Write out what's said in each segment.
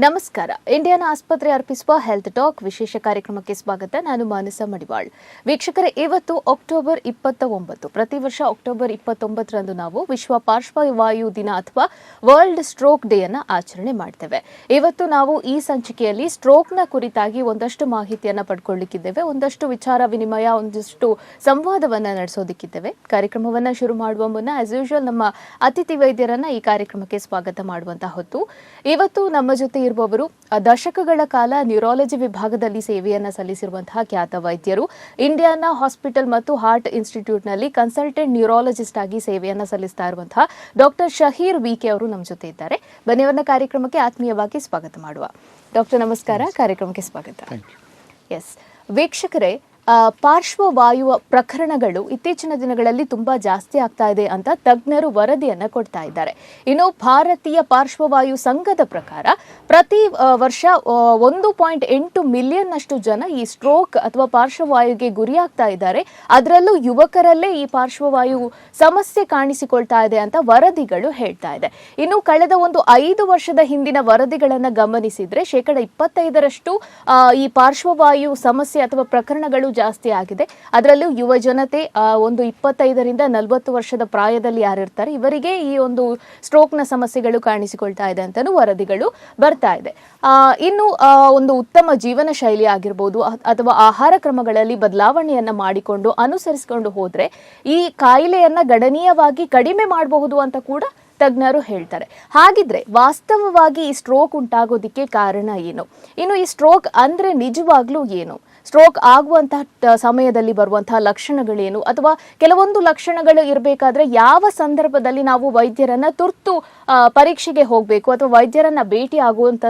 ನಮಸ್ಕಾರ. ಇಂಡಿಯಾನ ಆಸ್ಪತ್ರೆ ಅರ್ಪಿಸುವ ಹೆಲ್ತ್ ಟಾಕ್ ವಿಶೇಷ ಕಾರ್ಯಕ್ರಮಕ್ಕೆ ಸ್ವಾಗತ. ನಾನು ಮಾನಸ ಮಡಿವಾಳ್. ವೀಕ್ಷಕರೇ, ಇವತ್ತು ಅಕ್ಟೋಬರ್ 29. ಪ್ರತಿ ವರ್ಷ ಅಕ್ಟೋಬರ್ 29ರಂದು ನಾವು ವಿಶ್ವ ಪಾರ್ಶ್ವವಾಯು ದಿನ ಅಥವಾ ವರ್ಲ್ಡ್ ಸ್ಟ್ರೋಕ್ ಡೇ ಅನ್ನು ಆಚರಣೆ ಮಾಡ್ತೇವೆ. ಇವತ್ತು ನಾವು ಈ ಸಂಚಿಕೆಯಲ್ಲಿ ಸ್ಟ್ರೋಕ್ನ ಕುರಿತಾಗಿ ಒಂದಷ್ಟು ಮಾಹಿತಿಯನ್ನು ಪಡ್ಕೊಳ್ಳಿಕ್ಕಿದ್ದೇವೆ, ಒಂದಷ್ಟು ವಿಚಾರ ವಿನಿಮಯ, ಒಂದಷ್ಟು ಸಂವಾದವನ್ನು ನಡೆಸೋದಕ್ಕಿದ್ದೇವೆ. ಕಾರ್ಯಕ್ರಮವನ್ನು ಶುರು ಮಾಡುವ ಮುನ್ನ ಆಸ್ ಯೂಶುವಲ್ ನಮ್ಮ ಅತಿಥಿ ವೈದ್ಯರನ್ನ ಈ ಕಾರ್ಯಕ್ರಮಕ್ಕೆ ಸ್ವಾಗತ ಮಾಡುವಂತಹ ಹೊತ್ತು. ಇವತ್ತು ನಮ್ಮ ಜೊತೆ ಇರುವವರು ದಶಕಗಳ ಕಾಲ ನ್ಯೂರಾಲಜಿ ವಿಭಾಗದಲ್ಲಿ ಸೇವೆಯನ್ನು ಸಲ್ಲಿಸಿರುವಂತಹ ಖ್ಯಾತ ವೈದ್ಯರು, ಇಂಡಿಯಾನಾ ಹಾಸ್ಪಿಟಲ್ ಮತ್ತು ಹಾರ್ಟ್ ಇನ್ಸ್ಟಿಟ್ಯೂಟ್ನಲ್ಲಿ ಕನ್ಸಲ್ಟೆಂಟ್ ನ್ಯೂರಾಲಜಿಸ್ಟ್ ಆಗಿ ಸೇವೆಯನ್ನು ಸಲ್ಲಿಸ್ತಾ ಇರುವಂತಹ ಡಾಕ್ಟರ್ ಶಹೀರ್ ವಿಕೆ ಅವರು ನಮ್ಮ ಜೊತೆ ಇದ್ದಾರೆ. ಬನ್ನಿವರನ್ನ ಕಾರ್ಯಕ್ರಮಕ್ಕೆ ಆತ್ಮೀಯವಾಗಿ ಸ್ವಾಗತ ಮಾಡುವ. ಡಾಕ್ಟರ್ ನಮಸ್ಕಾರ, ಕಾರ್ಯಕ್ರಮಕ್ಕೆ ಸ್ವಾಗತ. ಎಸ್ ವೀಕ್ಷಕರೇ, ಪಾರ್ಶ್ವವಾಯುವ ಪ್ರಕರಣಗಳು ಇತ್ತೀಚಿನ ದಿನಗಳಲ್ಲಿ ತುಂಬಾ ಜಾಸ್ತಿ ಆಗ್ತಾ ಇದೆ ಅಂತ ತಜ್ಞರು ವರದಿಯನ್ನ ಕೊಡ್ತಾ ಇದ್ದಾರೆ. ಇನ್ನು ಭಾರತೀಯ ಪಾರ್ಶ್ವವಾಯು ಸಂಘದ ಪ್ರಕಾರ ಪ್ರತಿ ವರ್ಷ 1.8 ಮಿಲಿಯನ್ ಅಷ್ಟು ಜನ ಈ ಸ್ಟ್ರೋಕ್ ಅಥವಾ ಪಾರ್ಶ್ವವಾಯುಗೆ ಗುರಿಯಾಗ್ತಾ ಇದ್ದಾರೆ. ಅದರಲ್ಲೂ ಯುವಕರಲ್ಲೇ ಈ ಪಾರ್ಶ್ವವಾಯು ಸಮಸ್ಯೆ ಕಾಣಿಸಿಕೊಳ್ತಾ ಇದೆ ಅಂತ ವರದಿಗಳು ಹೇಳ್ತಾ ಇದೆ. ಇನ್ನು ಕಳೆದ 5 ವರ್ಷದ ಹಿಂದಿನ ವರದಿಗಳನ್ನ ಗಮನಿಸಿದ್ರೆ 25% ಈ ಪಾರ್ಶ್ವವಾಯು ಸಮಸ್ಯೆ ಅಥವಾ ಪ್ರಕರಣಗಳು ಜಾಸ್ತಿ ಆಗಿದೆ. ಅದರಲ್ಲೂ ಯುವ ಜನತೆ, 25ರಿಂದ 40 ವರ್ಷದ ಪ್ರಾಯದಲ್ಲಿ ಯಾರಿರ್ತಾರೆ ಇವರಿಗೆ ಈ ಒಂದು ಸ್ಟ್ರೋಕ್ನ ಸಮಸ್ಯೆಗಳು ಕಾಣಿಸಿಕೊಳ್ತಾ ಇದೆ ಅಂತಾನೂ ವರದಿಗಳು ಬರ್ತಾ ಇದೆ. ಇನ್ನು ಒಂದು ಉತ್ತಮ ಜೀವನ ಶೈಲಿ ಆಗಿರ್ಬೋದು ಅಥವಾ ಆಹಾರ ಕ್ರಮಗಳಲ್ಲಿ ಬದಲಾವಣೆಯನ್ನ ಮಾಡಿಕೊಂಡು ಅನುಸರಿಸಿಕೊಂಡು ಹೋದ್ರೆ ಈ ಕಾಯಿಲೆಯನ್ನ ಗಣನೀಯವಾಗಿ ಕಡಿಮೆ ಮಾಡಬಹುದು ಅಂತ ಕೂಡ ತಜ್ಞರು ಹೇಳ್ತಾರೆ. ಹಾಗಿದ್ರೆ ವಾಸ್ತವವಾಗಿ ಈ ಸ್ಟ್ರೋಕ್ ಉಂಟಾಗೋದಿಕ್ಕೆ ಕಾರಣ ಏನು? ಇನ್ನು ಈ ಸ್ಟ್ರೋಕ್ ಅಂದ್ರೆ ನಿಜವಾಗ್ಲೂ ಏನು? ಸ್ಟ್ರೋಕ್ ಆಗುವಂತಹ ಸಮಯದಲ್ಲಿ ಬರುವಂತಹ ಲಕ್ಷಣಗಳೇನು? ಅಥವಾ ಕೆಲವೊಂದು ಲಕ್ಷಣಗಳು ಇರಬೇಕಾದ್ರೆ ಯಾವ ಸಂದರ್ಭದಲ್ಲಿ ನಾವು ವೈದ್ಯರನ್ನ ತುರ್ತು ಪರೀಕ್ಷೆಗೆ ಹೋಗಬೇಕು ಅಥವಾ ವೈದ್ಯರನ್ನ ಭೇಟಿ ಆಗುವಂತ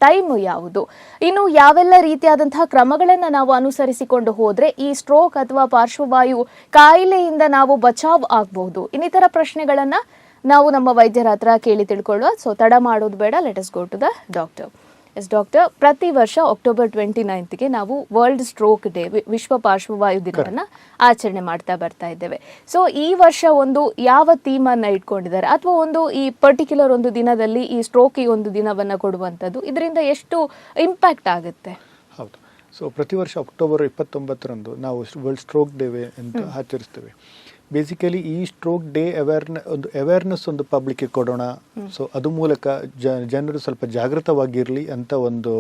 ಟೈಮ್ ಯಾವುದು? ಇನ್ನು ಯಾವೆಲ್ಲ ರೀತಿಯಾದಂತಹ ಕ್ರಮಗಳನ್ನ ನಾವು ಅನುಸರಿಸಿಕೊಂಡು ಹೋದ್ರೆ ಈ ಸ್ಟ್ರೋಕ್ ಅಥವಾ ಪಾರ್ಶ್ವವಾಯು ಕಾಯಿಲೆಯಿಂದ ನಾವು ಬಚಾವ್ ಆಗಬಹುದು? ಇನ್ನಿತರ ಪ್ರಶ್ನೆಗಳನ್ನ ನಾವು ನಮ್ಮ ವೈದ್ಯರ ಹತ್ರ ಕೇಳಿ ತಿಳ್ಕೊಳ್ಳುವ. ಸೊ ತಡ ಮಾಡೋದು ಬೇಡ, let us go to the doctor. Yes doctor, ಪ್ರತಿ ವರ್ಷ ಅಕ್ಟೋಬರ್ 29ಗೆ ನಾವು ವರ್ಲ್ಡ್ ಸ್ಟ್ರೋಕ್ ಡೇ, ವಿಶ್ವ ಪಾರ್ಶ್ವವಾಯು ದಿನವನ್ನ ಆಚರಣೆ ಮಾಡ್ತಾ ಬರ್ತಾ ಇದ್ದೇವೆ. ಸೊ ಈ ವರ್ಷ ಒಂದು ಯಾವ ಥೀಮ್ ಅನ್ನ ಇಟ್ಕೊಂಡಿದ್ದಾರೆ ಅಥವಾ ಒಂದು ಈ ಪರ್ಟಿಕ್ಯುಲರ್ ಒಂದು ದಿನದಲ್ಲಿ ಈ ಸ್ಟ್ರೋಕ್ ಒಂದು ದಿನವನ್ನ ಕೊಡುವಂಥದ್ದು, ಇದರಿಂದ ಎಷ್ಟು ಇಂಪ್ಯಾಕ್ಟ್ ಆಗುತ್ತೆ? ಹೌದು. ಸೊ ಪ್ರತಿ ವರ್ಷ ಅಕ್ಟೋಬರ್ 29ರಂದು ನಾವು ವರ್ಲ್ಡ್ ಸ್ಟ್ರೋಕ್ ಡೇ ಅಂತ ಆಚರಿಸ್ತೇವೆ. ಬೇಸಿಕಲಿ ಈ ಸ್ಟ್ರೋಕ್ ಡೇ ಅವೇರ್ನೆಸ್ ಒಂದು ಪಬ್ಲಿಕ್ಗೆ ಕೊಡೋಣ. ಸೊ ಅದು ಮೂಲಕ ಜನರು ಸ್ವಲ್ಪ ಜಾಗೃತವಾಗಿರಲಿ ಅಂತ ಒಂದು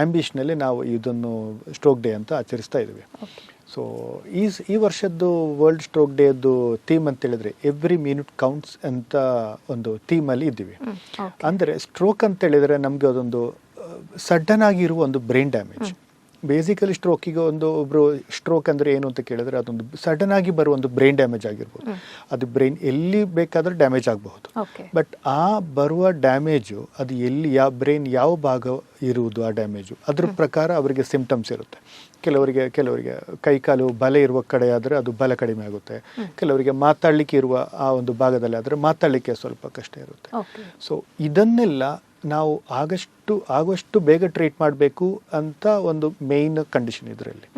ಆ್ಯಂಬಿಷನಲ್ಲಿ ನಾವು ಇದನ್ನು ಸ್ಟ್ರೋಕ್ ಡೇ ಅಂತ ಆಚರಿಸ್ತಾ ಇದ್ದೀವಿ. ಸೊ ಈ ವರ್ಷದ್ದು ವರ್ಲ್ಡ್ ಸ್ಟ್ರೋಕ್ ಡೇದು ಥೀಮ್ ಅಂತ ಹೇಳಿದ್ರೆ ಎವ್ರಿ ಮಿನಿಟ್ ಕೌಂಟ್ಸ್ ಅಂತ ಒಂದು ಥೀಮಲ್ಲಿ ಇದ್ದೀವಿ. ಅಂದರೆ ಸ್ಟ್ರೋಕ್ ಅಂತ ಹೇಳಿದ್ರೆ ನಮಗೆ ಅದೊಂದು ಸಡನ್ ಆಗಿರುವ ಒಂದು ಬ್ರೈನ್ ಡ್ಯಾಮೇಜ್. ಬೇಸಿಕಲಿ ಸ್ಟ್ರೋಕಿಗೆ ಒಬ್ಬರು ಸ್ಟ್ರೋಕ್ ಅಂದರೆ ಏನು ಅಂತ ಕೇಳಿದ್ರೆ ಅದೊಂದು ಸಡನ್ ಆಗಿ ಬರುವ ಒಂದು ಬ್ರೈನ್ ಡ್ಯಾಮೇಜ್ ಆಗಿರ್ಬೋದು. ಅದು ಬ್ರೈನ್ ಎಲ್ಲಿ ಬೇಕಾದರೂ ಡ್ಯಾಮೇಜ್ ಆಗಬಹುದು. ಬಟ್ ಆ ಬರುವ ಡ್ಯಾಮೇಜು ಅದು ಎಲ್ಲಿ ಬ್ರೈನ್ ಯಾವ ಭಾಗ ಇರುವುದು ಆ ಡ್ಯಾಮೇಜು ಅದ್ರ ಪ್ರಕಾರ ಅವರಿಗೆ ಸಿಂಪ್ಟಮ್ಸ್ ಇರುತ್ತೆ. ಕೆಲವರಿಗೆ ಕೈಕಾಲು ಬಲ ಇರುವ ಕಡೆ ಆದರೆ ಅದು ಬಲ ಕಡಿಮೆ ಆಗುತ್ತೆ. ಕೆಲವರಿಗೆ ಮಾತಾಡಲಿಕ್ಕೆ ಇರುವ ಆ ಒಂದು ಭಾಗದಲ್ಲಿ ಆದರೆ ಮಾತಾಡಲಿಕ್ಕೆ ಸ್ವಲ್ಪ ಕಷ್ಟ ಇರುತ್ತೆ. ಸೊ ಇದನ್ನೆಲ್ಲ ನಾವು ಆಗುವಷ್ಟು ಬೇಗ ಟ್ರೀಟ್ ಮಾಡಬೇಕು ಅಂತ ಒಂದು ಮೇಯ್ನ್ ಕಂಡೀಷನ್ ಇದರಲ್ಲಿ.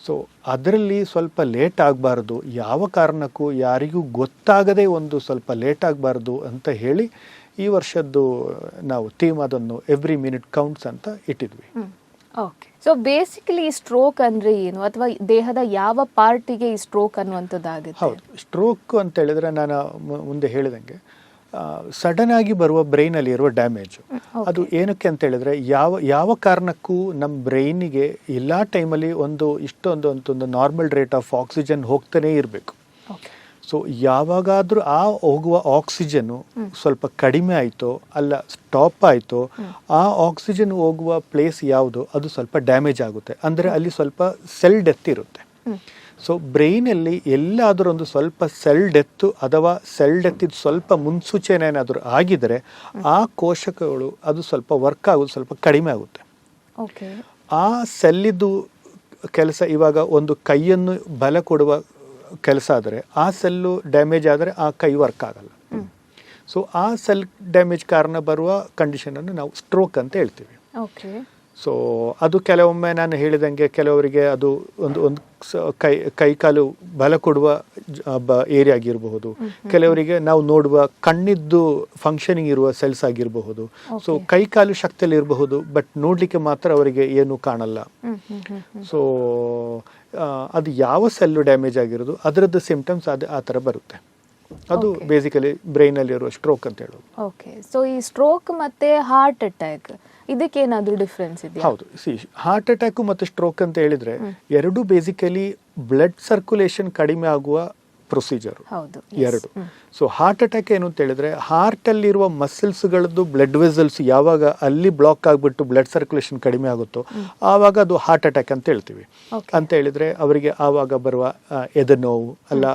ಸೊ ಅದರಲ್ಲಿ ಸ್ವಲ್ಪ ಲೇಟ್ ಆಗಬಾರ್ದು, ಯಾವ ಕಾರಣಕ್ಕೂ ಯಾರಿಗೂ ಗೊತ್ತಾಗದೆ ಒಂದು ಸ್ವಲ್ಪ ಲೇಟ್ ಆಗಬಾರ್ದು ಅಂತ ಹೇಳಿ ಈ ವರ್ಷದ್ದು ನಾವು ಥೀಮ್ ಅದನ್ನು ಎವ್ರಿ ಮಿನಿಟ್ ಕೌಂಟ್ಸ್ ಅಂತ ಇಟ್ಟಿದ್ವಿ. ಓಕೆ. ಸೊ ಬೇಸಿಕಲಿ ಸ್ಟ್ರೋಕ್ ಅಂದ್ರೆ ಏನು, ಅಥವಾ ದೇಹದ ಯಾವ ಪಾರ್ಟಿಗೆ ಈ ಸ್ಟ್ರೋಕ್ ಅನ್ನುವಂಥದ್ದಾಗುತ್ತೆ? ಹೌದು, ಸ್ಟ್ರೋಕ್ ಅಂತ ಹೇಳಿದ್ರೆ ನಾನು ಮುಂದೆ ಹೇಳಿದಂಗೆ ಸಡನ್ ಆಗಿ ಬರುವ ಬ್ರೈನ್ ಅಲ್ಲಿ ಇರುವ ಡ್ಯಾಮೇಜ್. ಅದು ಏನಕ್ಕೆ ಅಂತ ಹೇಳಿದ್ರೆ ಯಾವ ಕಾರಣಕ್ಕೂ ನಮ್ಮ ಬ್ರೈನಿಗೆ ಎಲ್ಲಾ ಟೈಮಲ್ಲಿ ಒಂದು ನಾರ್ಮಲ್ ರೇಟ್ ಆಫ್ ಆಕ್ಸಿಜನ್ ಹೋಗ್ತಾನೆ ಇರಬೇಕು. ಸೊ ಯಾವಾಗಾದ್ರೂ ಆ ಹೋಗುವ ಆಕ್ಸಿಜನ್ ಸ್ವಲ್ಪ ಕಡಿಮೆ ಆಯ್ತೋ ಅಲ್ಲ ಸ್ಟಾಪ್ ಆಯ್ತೋ ಆ ಆಕ್ಸಿಜನ್ ಹೋಗುವ ಪ್ಲೇಸ್ ಯಾವುದು ಅದು ಸ್ವಲ್ಪ ಡ್ಯಾಮೇಜ್ ಆಗುತ್ತೆ. ಅಂದ್ರೆ ಅಲ್ಲಿ ಸ್ವಲ್ಪ ಸೆಲ್ ಡೆತ್ ಇರುತ್ತೆ. ಸೊ ಬ್ರೈನಲ್ಲಿ ಎಲ್ಲಾದರೂ ಒಂದು ಸ್ವಲ್ಪ ಸೆಲ್ ಡೆತ್ ಅಥವಾ ಸೆಲ್ ಡೆತ್ ಇದು ಸ್ವಲ್ಪ ಮುನ್ಸೂಚನೆ ಏನಾದರೂ ಆಗಿದರೆ ಆ ಕೋಶಕಗಳು ಅದು ಸ್ವಲ್ಪ ವರ್ಕ್ ಆಗೋದು ಸ್ವಲ್ಪ ಕಡಿಮೆ ಆಗುತ್ತೆ. ಆ ಸೆಲ್ಲಿದ್ದು ಕೆಲಸ ಇವಾಗ ಒಂದು ಕೈಯನ್ನು ಬಲ ಕೊಡುವ ಕೆಲಸ ಆದರೆ ಆ ಸೆಲ್ಲು ಡ್ಯಾಮೇಜ್ ಆದರೆ ಆ ಕೈ ವರ್ಕ್ ಆಗಲ್ಲ. ಸೊ ಆ ಸೆಲ್ ಡ್ಯಾಮೇಜ್ ಕಾರಣ ಬರುವ ಕಂಡೀಷನನ್ನು ನಾವು ಸ್ಟ್ರೋಕ್ ಅಂತ ಹೇಳ್ತೀವಿ. ಸೊ ಅದು ಕೆಲವೊಮ್ಮೆ ನಾನು ಹೇಳಿದಂಗೆ ಕೆಲವರಿಗೆ ಅದು ಒಂದು ಕೈಕಾಲು ಬಲ ಕೊಡುವ ಏರಿಯಾ ಆಗಿರಬಹುದು, ಕೆಲವರಿಗೆ ನಾವು ನೋಡುವ ಕಣ್ಣಿದ್ದು ಫಂಕ್ಷನಿಂಗ್ ಇರುವ ಸೆಲ್ಸ್ ಆಗಿರಬಹುದು. ಸೊ ಕೈಕಾಲು ಶಕ್ತಿಯಲ್ಲಿ ಇರಬಹುದು, ಬಟ್ ನೋಡ್ಲಿಕ್ಕೆ ಮಾತ್ರ ಅವರಿಗೆ ಏನು ಕಾಣಲ್ಲ. ಸೊ ಅದು ಯಾವ ಸೆಲ್ಲು ಡ್ಯಾಮೇಜ್ ಆಗಿರೋದು ಅದರದ್ದು ಸಿಂಪ್ಟಮ್ಸ್ ಆ ಥರ ಬರುತ್ತೆ. ಅದು ಬೇಸಿಕಲಿ ಬ್ರೈನ್ ಅಲ್ಲಿ ಇರುವ ಸ್ಟ್ರೋಕ್ ಅಂತ ಹೇಳೋದು. ಓಕೆ, ಸೊ ಈ ಸ್ಟ್ರೋಕ್ ಮತ್ತೆ ಹಾರ್ಟ್ ಅಟ್ಯಾಕ್ ಇದಕ್ಕೇನಾದ್ರೂ ಡಿಫ್ರೆನ್ಸ್ ಇದೆಯಾ? ಹೌದು, ಹಾರ್ಟ್ ಅಟ್ಯಾಕ್ ಮತ್ತು ಸ್ಟ್ರೋಕ್ ಅಂತ ಹೇಳಿದ್ರೆ ಎರಡು ಬೇಸಿಕಲಿ ಬ್ಲಡ್ ಸರ್ಕ್ಯುಲೇಷನ್ ಕಡಿಮೆ ಆಗುವ ಪ್ರೊಸೀಜರ್ ಎರಡು. ಸೊ ಹಾರ್ಟ್ ಅಟ್ಯಾಕ್ ಏನು ಅಂತ ಹೇಳಿದ್ರೆ ಹಾರ್ಟ್ ಅಲ್ಲಿರುವ ಮಸಲ್ಸ್ಗಳದ್ದು ಬ್ಲಡ್ ವೆಸಲ್ಸ್ ಯಾವಾಗ ಅಲ್ಲಿ ಬ್ಲಾಕ್ ಆಗಿಬಿಟ್ಟು ಬ್ಲಡ್ ಸರ್ಕ್ಯುಲೇಷನ್ ಕಡಿಮೆ ಆಗುತ್ತೋ ಆವಾಗ ಅದು ಹಾರ್ಟ್ ಅಟ್ಯಾಕ್ ಅಂತ ಹೇಳ್ತೀವಿ. ಅಂತ ಹೇಳಿದ್ರೆ ಅವರಿಗೆ ಆವಾಗ ಬರುವ ಎದೆ ನೋವು ಅಲ್ಲ,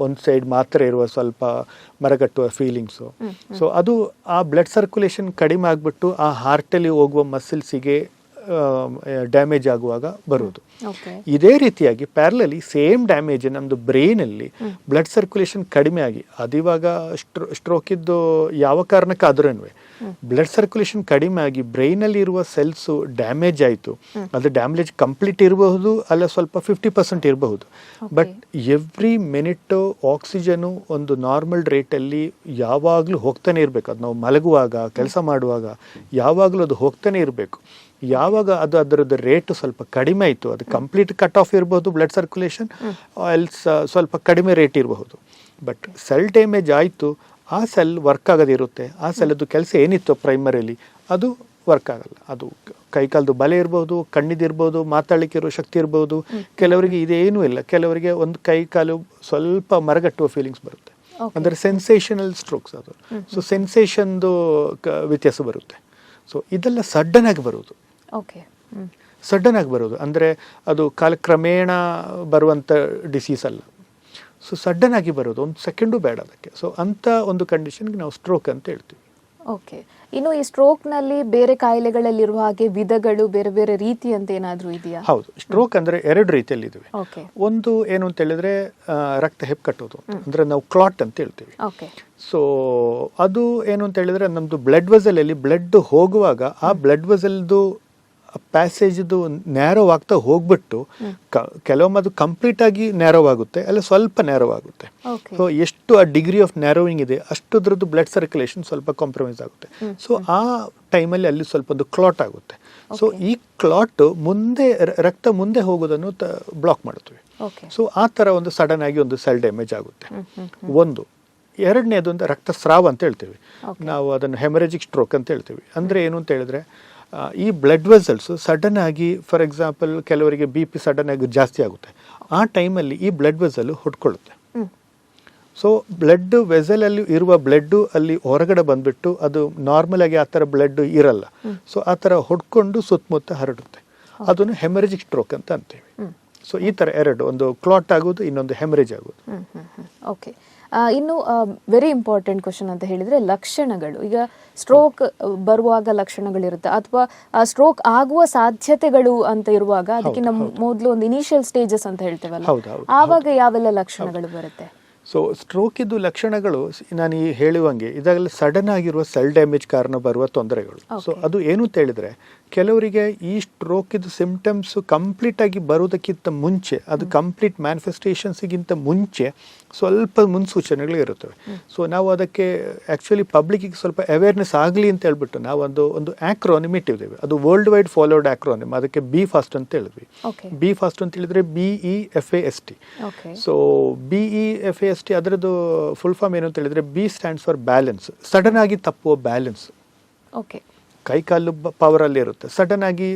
ಒಂದು ಸೈಡ್ ಮಾತ್ರ ಇರುವ ಸ್ವಲ್ಪ ಮರಗಟ್ಟುವ ಫೀಲಿಂಗ್ಸು. ಸೊ ಅದು ಆ ಬ್ಲಡ್ ಸರ್ಕ್ಯುಲೇಷನ್ ಕಡಿಮೆ ಆಗಿಬಿಟ್ಟು ಆ ಹಾರ್ಟಲ್ಲಿ ಹೋಗುವ ಮಸಲ್ಸಿಗೆ ಡ್ಯಾಮೇಜ್ ಆಗುವಾಗ ಬರುವುದು. ಇದೇ ರೀತಿಯಾಗಿ ಪ್ಯಾರಲಲಿ ಸೇಮ್ ಡ್ಯಾಮೇಜ್ ನಮ್ದು ಬ್ರೈನ್ ಅಲ್ಲಿ ಬ್ಲಡ್ ಸರ್ಕ್ಯುಲೇಷನ್ ಕಡಿಮೆ ಆಗಿ ಅದಿವಾಗ ಸ್ಟ್ರೋಕ್ ಇದ್ದು ಯಾವ ಕಾರಣಕ್ಕಾದ್ರೂ ಬ್ಲಡ್ ಸರ್ಕ್ಯುಲೇಷನ್ ಕಡಿಮೆ ಆಗಿ ಬ್ರೈನ್ ಅಲ್ಲಿ ಇರುವ ಸೆಲ್ಸ್ ಡ್ಯಾಮೇಜ್ ಆಯಿತು. ಅದು ಡ್ಯಾಮೇಜ್ ಕಂಪ್ಲೀಟ್ ಇರಬಹುದು, ಅಲ್ಲ ಸ್ವಲ್ಪ 50% ಇರಬಹುದು. ಬಟ್ ಎವ್ರಿ ಮಿನಿಟ್ ಆಕ್ಸಿಜನು ಒಂದು ನಾರ್ಮಲ್ ರೇಟಲ್ಲಿ ಯಾವಾಗಲೂ ಹೋಗ್ತಾನೆ ಇರಬೇಕು. ಅದು ನಾವು ಮಲಗುವಾಗ ಕೆಲಸ ಮಾಡುವಾಗ ಯಾವಾಗಲೂ ಅದು ಹೋಗ್ತಾನೆ ಇರಬೇಕು. ಯಾವಾಗ ಅದು ಅದರದ್ದು ರೇಟ್ ಸ್ವಲ್ಪ ಕಡಿಮೆ ಆಯಿತು, ಅದು ಕಂಪ್ಲೀಟ್ ಕಟ್ ಆಫ್ ಇರಬಹುದು ಬ್ಲಡ್ ಸರ್ಕ್ಯುಲೇಷನ್, ಎಲ್ಸ್ ಸ್ವಲ್ಪ ಕಡಿಮೆ ರೇಟ್ ಇರಬಹುದು. ಬಟ್ ಸೆಲ್ ಡ್ಯಾಮೇಜ್ ಆಯಿತು, ಆ ಸೆಲ್ ವರ್ಕ್ ಆಗೋದಿರುತ್ತೆ. ಆ ಸೆಲ್ಲದ್ದು ಕೆಲಸ ಏನಿತ್ತು ಪ್ರೈಮರಿಲಿ ಅದು ವರ್ಕ್ ಆಗಲ್ಲ. ಅದು ಕೈಕಾಲದ್ದು ಬಲ ಇರ್ಬೋದು, ಕಣ್ಣಿದಿರ್ಬೋದು, ಮಾತಾಡಲಿಕ್ಕೆ ಇರೋ ಶಕ್ತಿ ಇರ್ಬೋದು. ಕೆಲವರಿಗೆ ಇದೇನೂ ಇಲ್ಲ, ಕೆಲವರಿಗೆ ಒಂದು ಕೈಕಾಲು ಸ್ವಲ್ಪ ಮರಗಟ್ಟುವ ಫೀಲಿಂಗ್ಸ್ ಬರುತ್ತೆ. ಅಂದರೆ ಸೆನ್ಸೇಷನಲ್ ಸ್ಟ್ರೋಕ್ಸ್ ಅದು. ಸೊ ಸೆನ್ಸೇಷನ್ದು ವ್ಯತ್ಯಾಸ ಬರುತ್ತೆ. ಸೊ ಇದೆಲ್ಲ ಸಡನ್ ಆಗಿ ಬರೋದು. ಸಡನ್ ಆಗಿ ಬರೋದು ಅಂದರೆ ಅದು ಕಾಲಕ್ರಮೇಣ ಬರುವಂಥ ಡಿಸೀಸ್ ಅಲ್ಲ. ಸೊ ಸಡನ್ ಆಗಿ ಬರೋದು, ಒಂದು ಸೆಕೆಂಡು ಬೇಡ ಅದಕ್ಕೆ. ಸೊ ಅಂಥ ಒಂದು ಕಂಡೀಷನ್ಗೆ ನಾವು ಸ್ಟ್ರೋಕ್ ಅಂತ ಹೇಳ್ತೀವಿ. ಓಕೆ, ಇನ್ನು ಈ ಸ್ಟ್ರೋಕ್ ನಲ್ಲಿ ಬೇರೆ ಕಾಯಿಲೆಗಳಲ್ಲಿರುವ ಹಾಗೆ ವಿಧಗಳು ಬೇರೆ ಬೇರೆ ರೀತಿ ಅಂತ ಏನಾದ್ರೂ ಇದೆಯಾ? ಹೌದು, ಸ್ಟ್ರೋಕ್ ಅಂದ್ರೆ ಎರಡು ರೀತಿಯಲ್ಲಿ ಇದಾವೆ. ಒಂದು ಏನು ಅಂತ ಹೇಳಿದ್ರೆ ರಕ್ತ ಹೆಪ್ಪುಕಟ್ಟೋದು, ಅಂದ್ರೆ ನಾವು ಕ್ಲಾಟ್ ಅಂತ ಹೇಳ್ತೀವಿ. ಸೊ ಅದು ಏನು ಅಂತ ಹೇಳಿದ್ರೆ ನಮ್ದು ಬ್ಲಡ್ ವೆಸಲ್ ಅಲ್ಲಿ ಬ್ಲಡ್ ಹೋಗುವಾಗ ಆ ಬ್ಲಡ್ ವೆಸಲ್ದು ಪ್ಯಾಸೇಜ್ದು ನ್ಯಾರೋ ಆಗ್ತಾ ಹೋಗ್ಬಿಟ್ಟು ಕೆಲವೊಮ್ಮೆ ಅದು ಕಂಪ್ಲೀಟ್ ಆಗಿ ನ್ಯಾರೋ ಆಗುತ್ತೆ, ಅಲ್ಲ ಸ್ವಲ್ಪ ನ್ಯಾರೋ ಆಗುತ್ತೆ. ಸೊ ಎಷ್ಟು ಆ ಡಿಗ್ರಿ ಆಫ್ ನ್ಯಾರೋವಿಂಗ್ ಇದೆ ಅಷ್ಟುದ್ರದ್ದು ಬ್ಲಡ್ ಸರ್ಕ್ಯುಲೇಷನ್ ಸ್ವಲ್ಪ ಕಾಂಪ್ರಮೈಸ್ ಆಗುತ್ತೆ. ಸೊ ಆ ಟೈಮಲ್ಲಿ ಅಲ್ಲಿ ಸ್ವಲ್ಪ ಒಂದು ಕ್ಲಾಟ್ ಆಗುತ್ತೆ. ಸೊ ಈ ಕ್ಲಾಟ್ ಮುಂದೆ ರಕ್ತ ಮುಂದೆ ಹೋಗೋದನ್ನು ಬ್ಲಾಕ್ ಮಾಡುತ್ತವೆ. ಸೊ ಆ ಥರ ಒಂದು ಸಡನ್ ಆಗಿ ಒಂದು ಸೆಲ್ ಡ್ಯಾಮೇಜ್ ಆಗುತ್ತೆ. ಒಂದು ಎರಡನೇದು ಒಂದು ರಕ್ತಸ್ರಾವ ಅಂತ ಹೇಳ್ತೀವಿ ನಾವು, ಅದನ್ನು ಹೆಮರೇಜಿಕ್ ಸ್ಟ್ರೋಕ್ ಅಂತ ಹೇಳ್ತೀವಿ. ಅಂದರೆ ಏನು ಅಂತ ಹೇಳಿದ್ರೆ ಈ ಬ್ಲಡ್ ವೆಸಲ್ಸ್ ಸಡನ್ ಆಗಿ, ಫಾರ್ ಎಕ್ಸಾಂಪಲ್ ಕೆಲವರಿಗೆ BP ಸಡನ್ ಆಗಿ ಜಾಸ್ತಿ ಆಗುತ್ತೆ, ಆ ಟೈಮಲ್ಲಿ ಈ ಬ್ಲಡ್ ವೆಸಲ್ ಹೊಡ್ಕೊಳ್ಳುತ್ತೆ. ಸೊ ಬ್ಲಡ್ ವೆಸಲಲ್ಲಿ ಇರುವ ಬ್ಲಡ್ ಅಲ್ಲಿ ಹೊರಗಡೆ ಬಂದ್ಬಿಟ್ಟು ಅದು ನಾರ್ಮಲ್ ಆಗಿ ಆ ಥರ ಬ್ಲಡ್ ಇರಲ್ಲ. ಸೊ ಆ ಥರ ಹೊಡ್ಕೊಂಡು ಸುತ್ತಮುತ್ತ ಹರಡುತ್ತೆ. ಅದನ್ನು ಹೆಮರೇಜಿಕ್ ಸ್ಟ್ರೋಕ್ ಅಂತ ಅಂತೀವಿ. ಸೊ ಈ ಥರ ಎರಡು, ಒಂದು ಕ್ಲಾಟ್ ಆಗೋದು, ಇನ್ನೊಂದು ಹೆಮರೇಜ್ ಆಗೋದು. ಓಕೆ, ಇನ್ನು ವೆರಿ ಇಂಪಾರ್ಟೆಂಟ್ ಕ್ವಶನ್ ಅಂತ ಹೇಳಿದ್ರೆ ಲಕ್ಷಣಗಳು. ಈಗ ಸ್ಟ್ರೋಕ್ ಬರುವಾಗ ಲಕ್ಷಣಗಳಿರುತ್ತೆ ಅಥವಾ ಸ್ಟ್ರೋಕ್ ಆಗುವ ಸಾಧ್ಯತೆಗಳು ಅಂತ ಇರುವಾಗ ಅದಕ್ಕಿಂತ ಮೊದಲು ಒಂದು ಇನಿಷಿಯಲ್ ಸ್ಟೇಜಸ್ ಅಂತ ಹೇಳ್ತೇವಲ್ಲ, ಆವಾಗ ಯಾವೆಲ್ಲ ಲಕ್ಷಣಗಳು ಬರುತ್ತೆ? ಸೊ ಸ್ಟ್ರೋಕ್ ಇದ್ದು ಲಕ್ಷಣಗಳು ನಾನು ಈ ಹೇಳುವಂಗೆ ಇದಾಗಲೇ ಸಡನ್ ಆಗಿರುವ ಸೆಲ್ ಡ್ಯಾಮೇಜ್ ಕಾರಣ ಬರುವ ತೊಂದರೆಗಳು. ಸೊ ಅದು ಏನು ಅಂತ ಹೇಳಿದ್ರೆ ಕೆಲವರಿಗೆ ಈ ಸ್ಟ್ರೋಕ್ ಇದ್ದು ಸಿಂಪ್ಟಮ್ಸ್ ಕಂಪ್ಲೀಟ್ ಆಗಿ ಬರೋದಕ್ಕಿಂತ ಮುಂಚೆ, ಅದು ಕಂಪ್ಲೀಟ್ ಮ್ಯಾನಿಫೆಸ್ಟೇಷನ್ಸ್ಗಿಂತ ಮುಂಚೆ ಸ್ವಲ್ಪ ಮುನ್ಸೂಚನೆಗಳು ಇರುತ್ತವೆ. ಸೊ ನಾವು ಅದಕ್ಕೆ ಆ್ಯಕ್ಚುಲಿ ಪಬ್ಲಿಕ್ಕಿಗೆ ಸ್ವಲ್ಪ ಅವೇರ್ನೆಸ್ ಆಗಲಿ ಅಂತ ಹೇಳ್ಬಿಟ್ಟು ನಾವು ಒಂದು ಆಕ್ರೋನಿಮ್ ಇಟ್ಟಿದ್ದೇವೆ. ಅದು ವರ್ಲ್ಡ್ ವೈಡ್ ಫಾಲೋಡ್ ಆಕ್ರೋನಿಮ್. ಅದಕ್ಕೆ BFAST ಅಂತ ಹೇಳಿದ್ವಿ. BFAST ಅಂತ ಹೇಳಿದ್ರೆ BEFAST. ಸೊ BEFAST ಅದರದ್ದು ಫುಲ್ ಫಾರ್ಮ್ ಏನು ಅಂತ ಹೇಳಿದ್ರೆ B stands for balance. Sudden ಆಗಿ ತಪ್ಪುವ ಬ್ಯಾಲೆನ್ಸ್. ಕೈಕಾಲು ಪವರಲ್ಲಿ ಇರುತ್ತೆ, ಸಡನ್ ಆಗಿ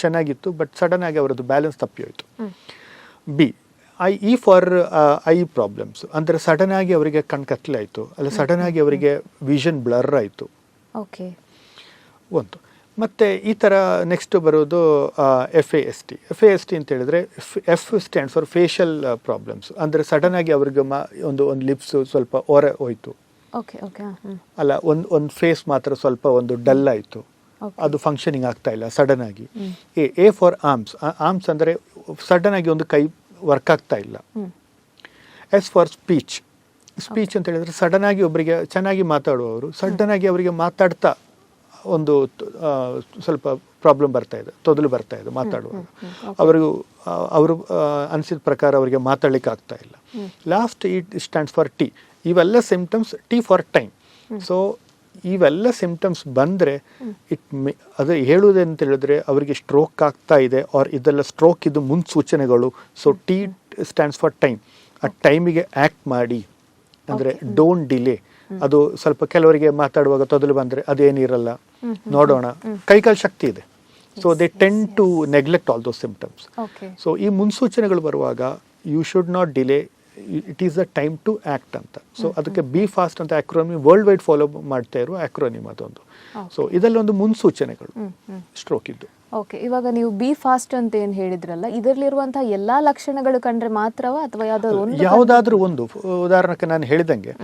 ಚೆನ್ನಾಗಿತ್ತು ಬಟ್ ಸಡನ್ ಆಗಿ ಅವರದ್ದು ಬ್ಯಾಲೆನ್ಸ್ ತಪ್ಪಿ ಹೋಯಿತು. E ಫಾರ್ ಐ ಪ್ರಾಬ್ಲಮ್ಸ್, ಅಂದರೆ ಸಡನ್ ಆಗಿ ಅವರಿಗೆ ಕಣ್ಕತ್ತಲೆ ಆಯಿತು, ಅಲ್ಲ ಸಡನ್ ಆಗಿ ಅವರಿಗೆ ವಿಷನ್ ಬ್ಲರ್ ಆಯಿತು. ಒಂದು ಮತ್ತು ಈ ಥರ ನೆಕ್ಸ್ಟ್ ಬರೋದು FAST ಅಂತ ಹೇಳಿದ್ರೆ F stands for facial problems. ಅಂದರೆ ಸಡನ್ ಆಗಿ ಅವ್ರಿಗೆ ಒಂದು ಲಿಪ್ಸ್ ಸ್ವಲ್ಪ ಹೊರ ಹೋಯ್ತು, ಅಲ್ಲ ಒಂದು ಫೇಸ್ ಮಾತ್ರ ಸ್ವಲ್ಪ ಒಂದು ಡಲ್ ಆಯಿತು, ಅದು ಫಂಕ್ಷನಿಂಗ್ ಆಗ್ತಾ ಇಲ್ಲ ಸಡನ್ ಆಗಿ. A ಫಾರ್ ಆರ್ಮ್ಸ್ ಅಂದರೆ ಸಡನ್ ಆಗಿ ಒಂದು ಕೈ ವರ್ಕ್ ಆಗ್ತಾ ಇಲ್ಲ. S ಫಾರ್ ಸ್ಪೀಚ್ ಅಂತ ಹೇಳಿದ್ರೆ ಸಡನ್ ಆಗಿ ಒಬ್ಬರಿಗೆ ಚೆನ್ನಾಗಿ ಮಾತಾಡುವವರು ಸಡನ್ ಆಗಿ ಅವರಿಗೆ ಮಾತಾಡ್ತಾ ಒಂದು ಸ್ವಲ್ಪ ಪ್ರಾಬ್ಲಮ್ ಬರ್ತಾ ಇದೆ, ತೊದಲು ಬರ್ತಾ ಇದೆ ಮಾತಾಡುವಾಗ. ಅವರು ಅನಿಸಿದ ಪ್ರಕಾರ ಅವರಿಗೆ ಮಾತಾಡ್ಲಿಕ್ಕೆ ಆಗ್ತಾ ಇಲ್ಲ. Last it stands for T. ಇವೆಲ್ಲ symptoms, T for time. So ಇವೆಲ್ಲ ಸಿಂಪ್ಟಮ್ಸ್ ಬಂದರೆ ಅದು ಹೇಳುವುದಂತ ಹೇಳಿದ್ರೆ ಅವರಿಗೆ ಸ್ಟ್ರೋಕ್ ಆಗ್ತಾ ಇದೆ ಆರ್ ಇದೆಲ್ಲ ಸ್ಟ್ರೋಕ್ ಇದು ಮುನ್ಸೂಚನೆಗಳು. So T stands for time. ಆ ಟೈಮಿಗೆ ಆ್ಯಕ್ಟ್ ಮಾಡಿ, ಅಂದರೆ ಡೋಂಟ್ ಡಿಲೇ. ಅದು ಸ್ವಲ್ಪ ಕೆಲವರಿಗೆ ಮಾತಾಡುವಾಗ ತೊದಲು ಬಂದರೆ ಅದೇನಿರಲ್ಲ, ನೋಡೋಣ, ಕೈಕಾಲು ಶಕ್ತಿ ಇದೆ. So they tend to neglect all those symptoms. So ಈ ಮುನ್ಸೂಚನೆಗಳು ಬರುವಾಗ you should not delay, it is the time to act ಅಂತ. ಸೊ ಅದಕ್ಕೆ ಬಿ ಫಾಸ್ಟ್ ಅಂತ ಆಕ್ರೋನಿಮ್ ವರ್ಲ್ಡ್ ವೈಡ್ ಫಾಲೋ ಮಾಡ್ತಾ ಇರುವ ಆಕ್ರೋನಿಮ್ ಅದೊಂದು. ಸೊ ಇದೆಲ್ಲ ಒಂದು ಮುನ್ಸೂಚನೆಗಳು ಸ್ಟ್ರೋಕ್ ಇದ್ದು. ಓಕೆ, ಇವಾಗ ನೀವು ಬಿ ಫಾಸ್ಟ್ ಅಂತ ಏನು ಹೇಳಿದ್ರಲ್ಲ, ಇದರಲ್ಲಿರುವಂತಹ ಎಲ್ಲಾ ಲಕ್ಷಣಗಳು ಕಂಡ್ರೆ ಮಾತ್ರವಾ ಅಥವಾ ಯಾವುದಾದ್ರೂ ಒಂದು? ಉದಾಹರಣಕ್ಕೆ ನಾನು ಹೇಳಿದಂಗೆ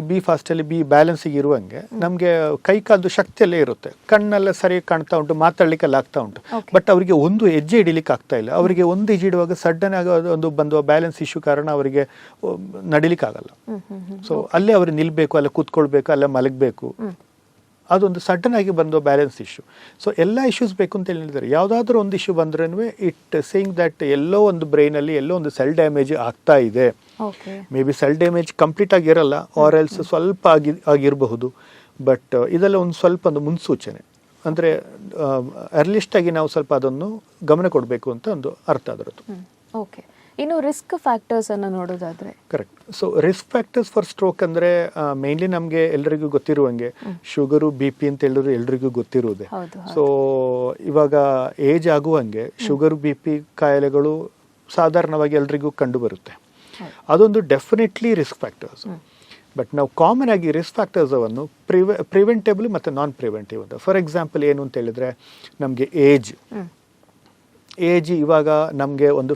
ಬಿ ಫಾಸ್ಟ್ ಅಲ್ಲಿ ಬಿ ಬ್ಯಾಲೆನ್ಸಿಗೆ ಇರುವಂಗೆ ನಮಗೆ ಕೈ ಕಾಲದ ಶಕ್ತಿಯಲ್ಲೇ ಇರುತ್ತೆ, ಕಣ್ಣೆಲ್ಲ ಸರಿಯಾಗಿ ಕಾಣ್ತಾ ಉಂಟು, ಮಾತಾಡ್ಲಿಕ್ಕೆಲ್ಲ ಆಗ್ತಾ ಉಂಟು. ಬಟ್ ಅವರಿಗೆ ಒಂದು ಹೆಜ್ಜೆ ಇಡಲಿಕ್ಕೆ ಆಗ್ತಾ ಇಲ್ಲ. ಅವರಿಗೆ ಒಂದು ಹೆಜ್ಜೆ ಇಡುವಾಗ ಸಡನ್ ಆಗಿ ಒಂದು ಬಂದು ಬ್ಯಾಲೆನ್ಸ್ ಇಶ್ಯೂ ಕಾರಣ ಅವರಿಗೆ ನಡಿಲಿಕ್ಕೆ ಆಗಲ್ಲ. ಸೊ ಅಲ್ಲೇ ಅವರು ನಿಲ್ಬೇಕು, ಅಲ್ಲೇ ಕೂತ್ಕೊಳ್ಬೇಕು, ಅಲ್ಲೇ ಮಲಗಬೇಕು. ಅದೊಂದು ಸಡನ್ ಆಗಿ ಬಂದು ಬ್ಯಾಲೆನ್ಸ್ ಇಶ್ಯೂ. ಸೊ ಎಲ್ಲ ಇಶ್ಯೂಸ್ ಬೇಕು ಅಂತ ಹೇಳಿದ್ದಾರೆ. ಯಾವುದಾದ್ರೂ ಒಂದು ಇಶ್ಯೂ ಬಂದ್ರೂ ಇಟ್ ಸೇಯಿಂಗ್ ದಟ್ ಎಲ್ಲೋ ಒಂದು ಬ್ರೈನಲ್ಲಿ ಎಲ್ಲೋ ಒಂದು ಸೆಲ್ ಡ್ಯಾಮೇಜ್ ಆಗ್ತಾ ಇದೆ. May be cell damage complete ಆಗಿರಲ್ಲ, ಆರ್ ಎಲ್ಸ್ ಸ್ವಲ್ಪ ಆಗಿರಬಹುದು. ಬಟ್ ಇದೆಲ್ಲ ಒಂದು ಸ್ವಲ್ಪ ಒಂದು ಮುನ್ಸೂಚನೆ, ಅಂದರೆ ಅರ್ಲಿಸ್ಟ್ ಆಗಿ ನಾವು ಸ್ವಲ್ಪ ಅದನ್ನು ಗಮನ ಕೊಡಬೇಕು ಅಂತ ಒಂದು ಅರ್ಥ ಅದರದ್ದು. ಓಕೆ, ಇನ್ನು ರಿಸ್ಕ್ ಫ್ಯಾಕ್ಟರ್ಸ್ ಅನ್ನು ನೋಡೋದಾದ್ರೆ? Correct. So risk factors for stroke ಅಂದರೆ ಮೇನ್ಲಿ ನಮಗೆ ಎಲ್ಲರಿಗೂ ಗೊತ್ತಿರುವಂಗೆ ಶುಗರು, ಬಿ ಪಿ ಅಂತ ಹೇಳಿದ್ರು ಎಲ್ರಿಗೂ ಗೊತ್ತಿರುವುದೇ. ಸೊ ಇವಾಗ ಏಜ್ ಆಗುವಂಗೆ ಶುಗರ್, ಬಿ ಪಿ ಕಾಯಿಲೆಗಳು ಸಾಧಾರಣವಾಗಿ ಎಲ್ರಿಗೂ ಕಂಡು ಬರುತ್ತೆ. ಅದೊಂದು ಡೆಫಿನೆಟ್ಲಿ ರಿಸ್ಕ್ ಫ್ಯಾಕ್ಟರ್ಸ್. ಬಟ್ ನಾವು ಕಾಮನ್ ಆಗಿ ರಿಸ್ಕ್ ಫ್ಯಾಕ್ಟರ್ಸ್ ಅವನ್ನು ಪ್ರಿವೆಂಟೇಬಲ್ ಮತ್ತು ನಾನ್ ಪ್ರಿವೆಂಟಿವ್ ಅಂತ. ಫಾರ್ ಎಕ್ಸಾಂಪಲ್ ಏನು ಅಂತ ಹೇಳಿದ್ರೆ ನಮಗೆ ಏಜ್ ಇವಾಗ ನಮಗೆ ಒಂದು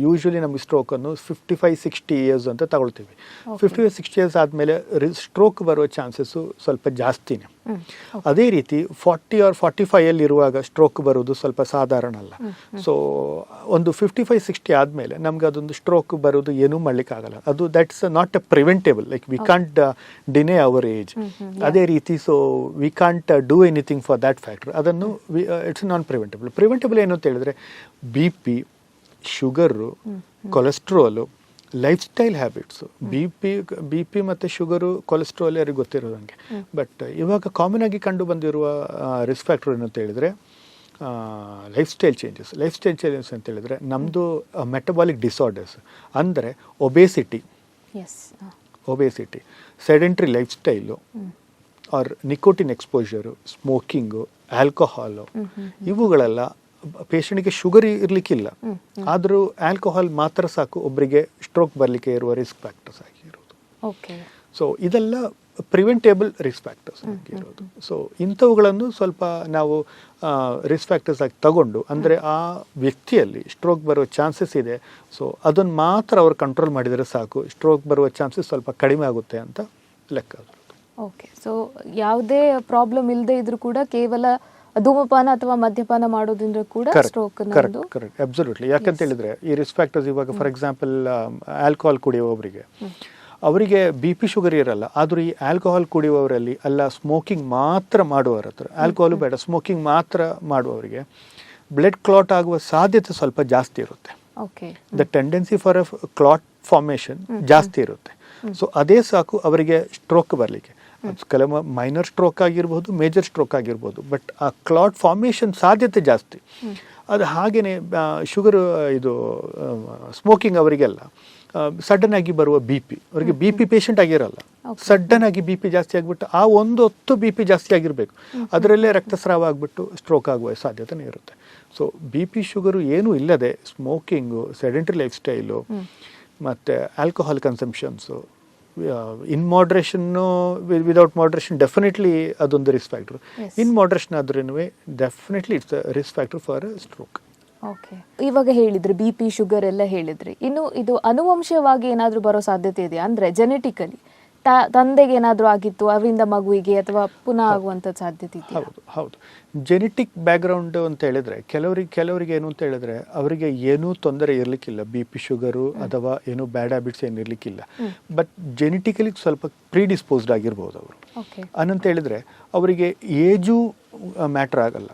ಯೂಶ್ವಲಿ ನಮಗೆ ಸ್ಟ್ರೋಕನ್ನು 55-60 ಇಯರ್ಸ್ ಅಂತ ತಗೊಳ್ತೀವಿ. 55-60 ಇಯರ್ಸ್ ಆದಮೇಲೆ ಸ್ಟ್ರೋಕ್ ಬರುವ ಚಾನ್ಸಸ್ಸು ಸ್ವಲ್ಪ ಜಾಸ್ತಿನೇ. ಅದೇ ರೀತಿ 40 or 45 ಇರುವಾಗ ಸ್ಟ್ರೋಕ್ ಬರೋದು ಸ್ವಲ್ಪ ಸಾಧಾರಣ ಅಲ್ಲ. ಸೊ ಒಂದು 55-60 ಆದಮೇಲೆ ನಮ್ಗೆ ಅದೊಂದು ಸ್ಟ್ರೋಕ್ ಬರೋದು ಏನೂ ಮಾಡಲಿಕ್ಕಾಗಲ್ಲ. ಅದು that's not a preventable, like we can't deny our age. ಅದೇ ರೀತಿ so we can't do anything for that factor. ಅದನ್ನು ಇಟ್ಸ್ ನಾನ್ ಪ್ರಿವೆಂಟೇಬಲ್. ಪ್ರಿವೆಂಟೇಬಲ್ ಏನು ಅಂತ ಹೇಳಿದ್ರೆ B P, sugar, cholesterol, lifestyle habits. B P ಮತ್ತು sugar, cholesterol ಯಾರಿಗೆ ಗೊತ್ತಿರೋದಂಗೆ. But ಇವಾಗ ಕಾಮನ್ ಆಗಿ ಕಂಡು ಬಂದಿರುವ ರಿಸ್ಕ್ ಫ್ಯಾಕ್ಟರ್ ಏನು ಅಂತ ಹೇಳಿದರೆ ಲೈಫ್ ಸ್ಟೈಲ್ ಚೇಂಜಸ್ ಅಂತ ಹೇಳಿದರೆ ನಮ್ಮದು ಮೆಟಬಾಲಿಕ್ ಡಿಸಾರ್ಡರ್ಸ್, ಅಂದರೆ obesity, sedentary lifestyle, or nicotine exposure, smoking, alcohol, ಇವುಗಳೆಲ್ಲ ಪೇಷಂಟ್ಗೆ ಶುಗರ್ ಇರಲಿಕ್ಕಿಲ್ಲ, ಆದರೂ ಆಲ್ಕೋಹಾಲ್ ಮಾತ್ರ ಸಾಕು ಒಬ್ಬರಿಗೆ ಸ್ಟ್ರೋಕ್ ಬರಲಿಕ್ಕೆ ಇರುವ ರಿಸ್ಕ್ ಫ್ಯಾಕ್ಟರ್ಸ್ ಆಗಿರೋದು. ಸೊ ಇದೆಲ್ಲ ಪ್ರಿವೆಂಟೇಬಲ್ ರಿಸ್ಕ್ ಫ್ಯಾಕ್ಟರ್ಸ್ ಆಗಿರೋದು. ಸೊ ಇಂಥವುಗಳನ್ನು ಸ್ವಲ್ಪ ನಾವು ರಿಸ್ಕ್ ಫ್ಯಾಕ್ಟರ್ಸ್ ಆಗಿ ತಗೊಂಡು, ಅಂದರೆ ಆ ವ್ಯಕ್ತಿಯಲ್ಲಿ ಸ್ಟ್ರೋಕ್ ಬರುವ ಚಾನ್ಸಸ್ ಇದೆ, ಸೊ ಅದನ್ನು ಮಾತ್ರ ಅವರು ಕಂಟ್ರೋಲ್ ಮಾಡಿದರೆ ಸಾಕು, ಸ್ಟ್ರೋಕ್ ಬರುವ ಚಾನ್ಸಸ್ ಸ್ವಲ್ಪ ಕಡಿಮೆ ಆಗುತ್ತೆ ಅಂತ ಲೆಕ್ಕ. ಓಕೆ, ಸೊ ಯಾವುದೇ ಪ್ರಾಬ್ಲಮ್ ಇಲ್ಲದೆ ಇದ್ರೂ ಕೂಡ ಕೇವಲ ಧೂಮಪಾನ ಅಥವಾ ಮದ್ಯಪಾನ ಮಾಡೋದ್ರಿಂದ ಕೂಡ ಸ್ಟ್ರೋಕ್ ಕರೆಕ್ಟ್ ಅಬ್ಸಲ್ಯೂಟ್ಲಿ. ಯಾಕಂತ ಹೇಳಿದ್ರೆ ಈ ರಿಸ್ಕ್ ಫ್ಯಾಕ್ಟರ್ಸ್ ಇವಾಗ ಫಾರ್ ಎಕ್ಸಾಂಪಲ್ ಆಲ್ಕೋಹಾಲ್ ಕುಡಿಯುವವರಿಗೆ ಅವರಿಗೆ ಬಿ ಪಿ ಶುಗರ್ ಇರಲ್ಲ, ಆದರೂ ಈ ಆಲ್ಕೋಹಾಲ್ ಕುಡಿಯುವವರಲ್ಲಿ ಅಲ್ಲ, ಸ್ಮೋಕಿಂಗ್ ಮಾತ್ರ ಮಾಡುವವರ ಹತ್ರ, ಆಲ್ಕೋಹಾಲು ಬೇಡ ಸ್ಮೋಕಿಂಗ್ ಮಾತ್ರ ಮಾಡುವವರಿಗೆ ಬ್ಲಡ್ ಕ್ಲಾಟ್ ಆಗುವ ಸಾಧ್ಯತೆ ಸ್ವಲ್ಪ ಜಾಸ್ತಿ ಇರುತ್ತೆ. The tendency for A clot formation ಜಾಸ್ತಿ ಇರುತ್ತೆ. ಸೊ ಅದೇ ಸಾಕು ಅವರಿಗೆ ಸ್ಟ್ರೋಕ್ ಬರಲಿಕ್ಕೆ. ಕೆಲವು ಮೈನರ್ ಸ್ಟ್ರೋಕ್ ಆಗಿರ್ಬೋದು, ಮೇಜರ್ ಸ್ಟ್ರೋಕ್ ಆಗಿರ್ಬೋದು, ಬಟ್ ಆ ಕ್ಲಾಟ್ ಫಾರ್ಮೇಷನ್ ಸಾಧ್ಯತೆ ಜಾಸ್ತಿ. ಅದು ಹಾಗೆಯೇ ಶುಗರ್, ಇದು ಸ್ಮೋಕಿಂಗ್ ಅವರಿಗೆಲ್ಲ ಸಡನ್ ಆಗಿ ಬರುವ ಬಿ ಪಿ, ಅವರಿಗೆ ಬಿ ಪಿ ಪೇಷಂಟ್ ಆಗಿರಲ್ಲ, ಸಡನ್ ಆಗಿ ಬಿ ಪಿ ಜಾಸ್ತಿ ಆಗಿಬಿಟ್ಟು ಆ ಒಂದು ಹೊತ್ತು ಬಿ ಪಿ ಜಾಸ್ತಿ ಆಗಿರಬೇಕು, ಅದರಲ್ಲೇ ರಕ್ತಸ್ರಾವ ಆಗಿಬಿಟ್ಟು ಸ್ಟ್ರೋಕ್ ಆಗುವ ಸಾಧ್ಯತೆನೇ ಇರುತ್ತೆ. ಸೊ ಬಿ ಪಿ ಶುಗರು ಏನೂ ಇಲ್ಲದೆ ಸ್ಮೋಕಿಂಗು, ಸೆಡೆಂಟ್ರಿ ಲೈಫ್ ಸ್ಟೈಲು ಮತ್ತು ಆಲ್ಕೋಹಾಲ್ ಕನ್ಸಂಪ್ಷನ್ಸು, ಇನ್ ಮಾಡ್ರೇಷನ್ನು, ವಿದೌಟ್ ಮಾಡ್ರೇಷನ್ ಡೆಫಿನೆಟ್ಲಿ ಅದೊಂದು ರಿಸ್ಕ್ ಫ್ಯಾಕ್ಟರ್. ಇನ್ ಮಾಡ್ರೇಷನ್ ಆದ್ರೂ definitely it's risk factor for stroke. Okay, ಇವಾಗ ಹೇಳಿದ್ರಿ ಬಿ ಪಿ ಶುಗರ್ ಎಲ್ಲ ಹೇಳಿದ್ರಿ, ಇನ್ನು ಇದು ಅನುವಂಶವಾಗಿ ಏನಾದರೂ ಬರೋ ಸಾಧ್ಯತೆ ಇದೆಯಾ? ಅಂದರೆ ಜೆನೆಟಿಕಲಿ ತಂದೆಗೆ ಏನಾದರೂ ಆಗಿತ್ತು ಅವರಿಂದ ಮಗುವಿಗೆ ಅಥವಾ ಪುನಃ ಆಗುವಂತ ಸಾಧ್ಯತೆ ಇದೆಯಾ? ಹೌದು ಹೌದು. ಜೆನೆಟಿಕ್ ಬ್ಯಾಕ್ಗ್ರೌಂಡ್ ಅಂತ ಹೇಳಿದ್ರೆ ಕೆಲವರಿಗೆ ಏನು ಅಂತ ಹೇಳಿದ್ರೆ ಅವರಿಗೆ ಏನೂ ತೊಂದರೆ ಇರಲಿಕ್ಕಿಲ್ಲ, ಬಿ ಪಿ ಶುಗರು ಅಥವಾ ಏನೂ ಬ್ಯಾಡ್ ಹ್ಯಾಬಿಟ್ಸ್ ಏನು ಇರಲಿಕ್ಕಿಲ್ಲ, ಬಟ್ ಜೆನೆಟಿಕಲಿ ಸ್ವಲ್ಪ ಪ್ರೀಡಿಸ್ಪೋಸ್ಡ್ ಆಗಿರ್ಬೋದು ಅವರು. ಅನ್ನಂತ ಹೇಳಿದ್ರೆ ಅವರಿಗೆ ಏಜು ಮ್ಯಾಟ್ರ್ ಆಗಲ್ಲ.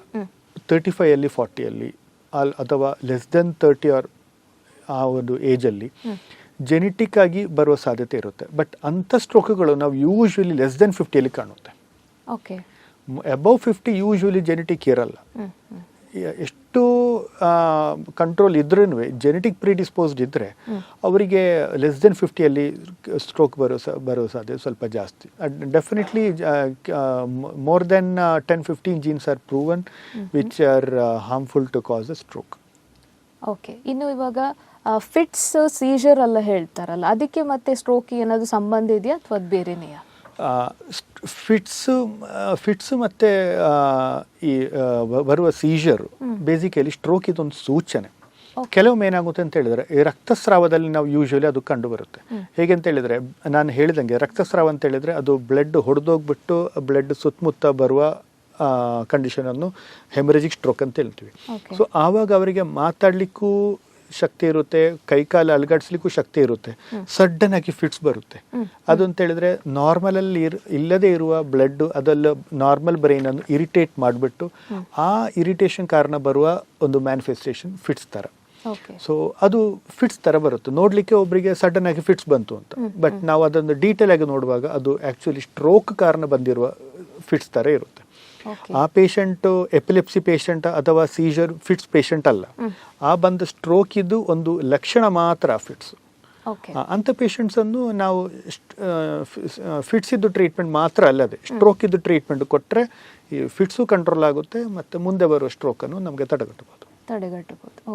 35 40 ಅಥವಾ ಲೆಸ್ ದೆನ್ 30 ಆ ಒಂದು ಏಜಲ್ಲಿ ಜೆನೆಟಿಕ್ ಆಗಿ ಬರುವ ಸಾಧ್ಯತೆ ಇರುತ್ತೆ. ಬಟ್ ಅಂಥ ಸ್ಟ್ರೋಕ್ಗಳು ನಾವು ಯೂಶ್ವಲಿ ಲೆಸ್ ದೆನ್ 50 ಕಾಣುತ್ತೆ. ಅಬೌವ್ 50 ಯೂಶ್ವಲಿ ಜೆನೆಟಿಕ್ ಇರಲ್ಲ. ಎಷ್ಟು ಕಂಟ್ರೋಲ್ ಇದ್ರೂ ಜೆನೆಟಿಕ್ ಪ್ರಿಡಿಸ್ಪೋಸ್ಡ್ ಇದ್ದರೆ ಅವರಿಗೆ ಲೆಸ್ ದೆನ್ 50 ಸ್ಟ್ರೋಕ್ ಬರೋ ಸಾಧ್ಯತೆ ಸ್ವಲ್ಪ ಜಾಸ್ತಿ. Definitely more than 10-15 genes are proven which are harmful to cause a stroke. Okay, ಇನ್ನು ಇವಾಗ ಫಿಟ್ಸ್ ಸೀಜರ್ ಎಲ್ಲ ಹೇಳ್ತಾರಲ್ಲ, ಅದಕ್ಕೆ ಮತ್ತೆ ಸ್ಟ್ರೋಕ್ ಏನಾದರೂ ಸಂಬಂಧ ಇದೆಯಾ ಅಥವಾ ಅದು ಬೇರೆನೆಯಾ? ಫಿಟ್ಸ್ ಮತ್ತು ಈ ಬರುವ ಸೀಜರು ಬೇಸಿಕಲಿ ಸ್ಟ್ರೋಕ್ ಇದೊಂದು ಸೂಚನೆ. ಕೆಲವೊಮ್ಮೆ ಏನಾಗುತ್ತೆ ಅಂತ ಹೇಳಿದ್ರೆ ಈ ರಕ್ತಸ್ರಾವದಲ್ಲಿ ನಾವು ಯೂಶ್ವಲಿ ಅದು ಕಂಡು ಬರುತ್ತೆ. ಹೇಗೆ ಅಂತ ಹೇಳಿದ್ರೆ ನಾನು ಹೇಳಿದಂಗೆ ರಕ್ತಸ್ರಾವ ಅಂತ ಹೇಳಿದ್ರೆ ಅದು ಬ್ಲಡ್ ಹೊಡೆದೋಗ್ಬಿಟ್ಟು ಬ್ಲಡ್ ಸುತ್ತಮುತ್ತ ಬರುವ ಕಂಡೀಷನನ್ನು ಹೆಮರೇಜಿಕ್ ಸ್ಟ್ರೋಕ್ ಅಂತ ಹೇಳ್ತೀವಿ. ಸೊ ಆವಾಗ ಅವರಿಗೆ ಮಾತಾಡಲಿಕ್ಕೂ ಶಕ್ತಿ ಇರುತ್ತೆ, ಕೈಕಾಲು ಅಲುಗಾಡಿಸ್ಲಿಕ್ಕೂ ಶಕ್ತಿ ಇರುತ್ತೆ, ಸಡನ್ ಆಗಿ ಫಿಟ್ಸ್ ಬರುತ್ತೆ. ಅದು ಅಂತ ಹೇಳಿದ್ರೆ ನಾರ್ಮಲ್ ಅಲ್ಲಿ ಇಲ್ಲದೆ ಇರುವ ಬ್ಲಡ್ ಅದೆಲ್ಲ ನಾರ್ಮಲ್ ಬ್ರೈನ್ ಅನ್ನು ಇರಿಟೇಟ್ ಮಾಡಿಬಿಟ್ಟು ಆ ಇರಿಟೇಷನ್ ಕಾರಣ ಬರುವ ಒಂದು ಮ್ಯಾನಿಫೆಸ್ಟೇಷನ್ ಫಿಟ್ಸ್ ತರ. ಸೊ ಅದು ಫಿಟ್ಸ್ ತರ ಬರುತ್ತೆ. ನೋಡ್ಲಿಕ್ಕೆ ಒಬ್ಬರಿಗೆ ಸಡನ್ ಆಗಿ ಫಿಟ್ಸ್ ಬಂತು ಅಂತ, ಬಟ್ ನಾವು ಅದನ್ನು ಡೀಟೇಲ್ ಆಗಿ ನೋಡುವಾಗ ಅದು ಆಕ್ಚುಲಿ ಸ್ಟ್ರೋಕ್ ಕಾರಣ ಬಂದಿರುವ ಫಿಟ್ಸ್ ತರ ಇರುತ್ತೆ. ಆ ಪೇಷಂಟ್ ಎಪಿಲೆಪ್ಸಿ ಪೇಷಂಟ್ ಅಥವಾ ಸೀಜರ್ ಫಿಟ್ಸ್ ಪೇಷಂಟ್ ಅಲ್ಲ, ಆ ಬಂದ ಸ್ಟ್ರೋಕ್ ಇದ್ದು ಒಂದು ಲಕ್ಷಣ ಮಾತ್ರ ಫಿಟ್ಸ್. ಅಂಥ ಪೇಷಂಟ್ಸ್ ಅನ್ನು ನಾವು ಫಿಟ್ಸ್ ಇದ್ದು ಟ್ರೀಟ್ಮೆಂಟ್ ಮಾತ್ರ ಅಲ್ಲದೆ ಸ್ಟ್ರೋಕ್ ಇದ್ದು ಟ್ರೀಟ್ಮೆಂಟ್ ಕೊಟ್ಟರೆ ಈ ಫಿಟ್ಸು ಕಂಟ್ರೋಲ್ ಆಗುತ್ತೆ ಮತ್ತು ಮುಂದೆ ಬರುವ ಸ್ಟ್ರೋಕ್ ಅನ್ನು ನಮಗೆ ತಡೆಗಟ್ಟಬಹುದು.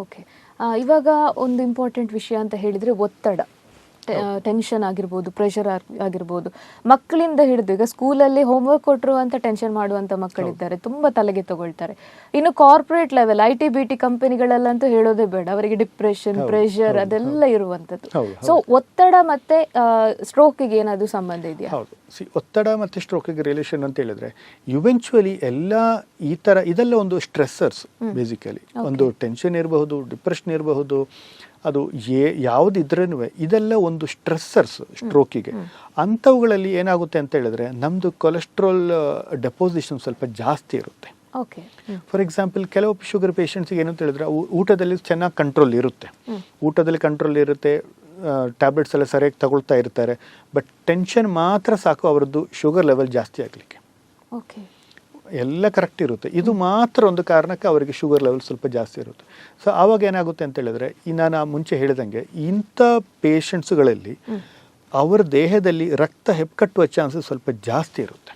ಓಕೆ, ಇವಾಗ ಒಂದು ಇಂಪಾರ್ಟೆಂಟ್ ವಿಷಯ ಅಂತ ಹೇಳಿದ್ರೆ ಒತ್ತಡ, ಟೆನ್ಷನ್ ಆಗಿರ್ಬೋದು, ಪ್ರೆಷರ್ ಆಗಿರ್ಬೋದು. ಮಕ್ಕಳಿಂದ ಹಿಡಿದು ಈಗ ಸ್ಕೂಲಲ್ಲಿ ಹೋಮ್ವರ್ಕ್ ಕೊಟ್ಟರು ಅಂತ ಟೆನ್ಷನ್ ಮಾಡುವಂತ ಮಕ್ಕಳಿದ್ದಾರೆ, ತುಂಬಾ ತಲೆಗೆ ತಗೊಳ್ತಾರೆ. ಇನ್ನು ಕಾರ್ಪೊರೇಟ್ ಲೆವೆಲ್ IT-BT ಕಂಪನಿಗಳಲ್ಲಂತೂ ಹೇಳೋದೇ ಬೇಡ, ಅವರಿಗೆ ಡಿಪ್ರೆಷನ್, ಪ್ರೆಷರ್ ಅದೆಲ್ಲ ಇರುವಂತದ್ದು. ಸೊ ಒತ್ತಡ ಮತ್ತೆ ಸ್ಟ್ರೋಕ್ಗೆ ಏನಾದ್ರು ಸಂಬಂಧ ಇದೆಯಾ? ಹೌದು, ಒತ್ತಡ ಮತ್ತೆ ಸ್ಟ್ರೋಕ್ಗೆ ರಿಲೇಷನ್ ಅಂತ ಹೇಳಿದ್ರೆ ಇವೆಂಚುವಲಿ ಎಲ್ಲ ಈ ತರ ಇದೆಲ್ಲ ಒಂದು ಸ್ಟ್ರೆಸ್ಸರ್ಸ್. ಬೇಸಿಕಲಿ ಒಂದು ಟೆನ್ಷನ್ ಇರಬಹುದು, ಡಿಪ್ರೆಷನ್ ಇರಬಹುದು, ಅದು ಯಾವುದಿದ್ರೂ ಇದೆಲ್ಲ ಒಂದು ಸ್ಟ್ರೆಸ್ಸರ್ಸ್ ಸ್ಟ್ರೋಕಿಗೆ. ಅಂಥವುಗಳಲ್ಲಿ ಏನಾಗುತ್ತೆ ಅಂತ ಹೇಳಿದ್ರೆ ನಮ್ಮದು ಕೊಲೆಸ್ಟ್ರಾಲ್ ಡೆಪೋಸಿಷನ್ ಸ್ವಲ್ಪ ಜಾಸ್ತಿ ಇರುತ್ತೆ. ಫಾರ್ ಎಕ್ಸಾಂಪಲ್ ಕೆಲವು ಶುಗರ್ ಪೇಷಂಟ್ಸ್ಗೆ ಏನಂತ ಹೇಳಿದ್ರೆ ಊಟದಲ್ಲಿ ಚೆನ್ನಾಗಿ ಕಂಟ್ರೋಲ್ ಇರುತ್ತೆ, ಟ್ಯಾಬ್ಲೆಟ್ಸ್ ಎಲ್ಲ ಸರಿಯಾಗಿ ತಗೊಳ್ತಾ ಇರ್ತಾರೆ, ಬಟ್ ಟೆನ್ಷನ್ ಮಾತ್ರ ಸಾಕು ಅವರದ್ದು ಶುಗರ್ ಲೆವೆಲ್ ಜಾಸ್ತಿ ಆಗಲಿಕ್ಕೆ. ಎಲ್ಲ ಕರೆಕ್ಟ್ ಇರುತ್ತೆ, ಇದು ಮಾತ್ರ ಒಂದು ಕಾರಣಕ್ಕೆ ಅವರಿಗೆ ಶುಗರ್ ಲೆವೆಲ್ ಸ್ವಲ್ಪ ಜಾಸ್ತಿ ಇರುತ್ತೆ. ಸೊ ಆವಾಗ ಏನಾಗುತ್ತೆ ಅಂತ ಹೇಳಿದ್ರೆ ನಾನು ಮುಂಚೆ ಹೇಳಿದಂಗೆ ಇಂಥ ಪೇಷಂಟ್ಸ್ಗಳಲ್ಲಿ ಅವರ ದೇಹದಲ್ಲಿ ರಕ್ತ ಹೆಪ್ಪುಕಟ್ಟುವ ಚಾನ್ಸಸ್ ಸ್ವಲ್ಪ ಜಾಸ್ತಿ ಇರುತ್ತೆ.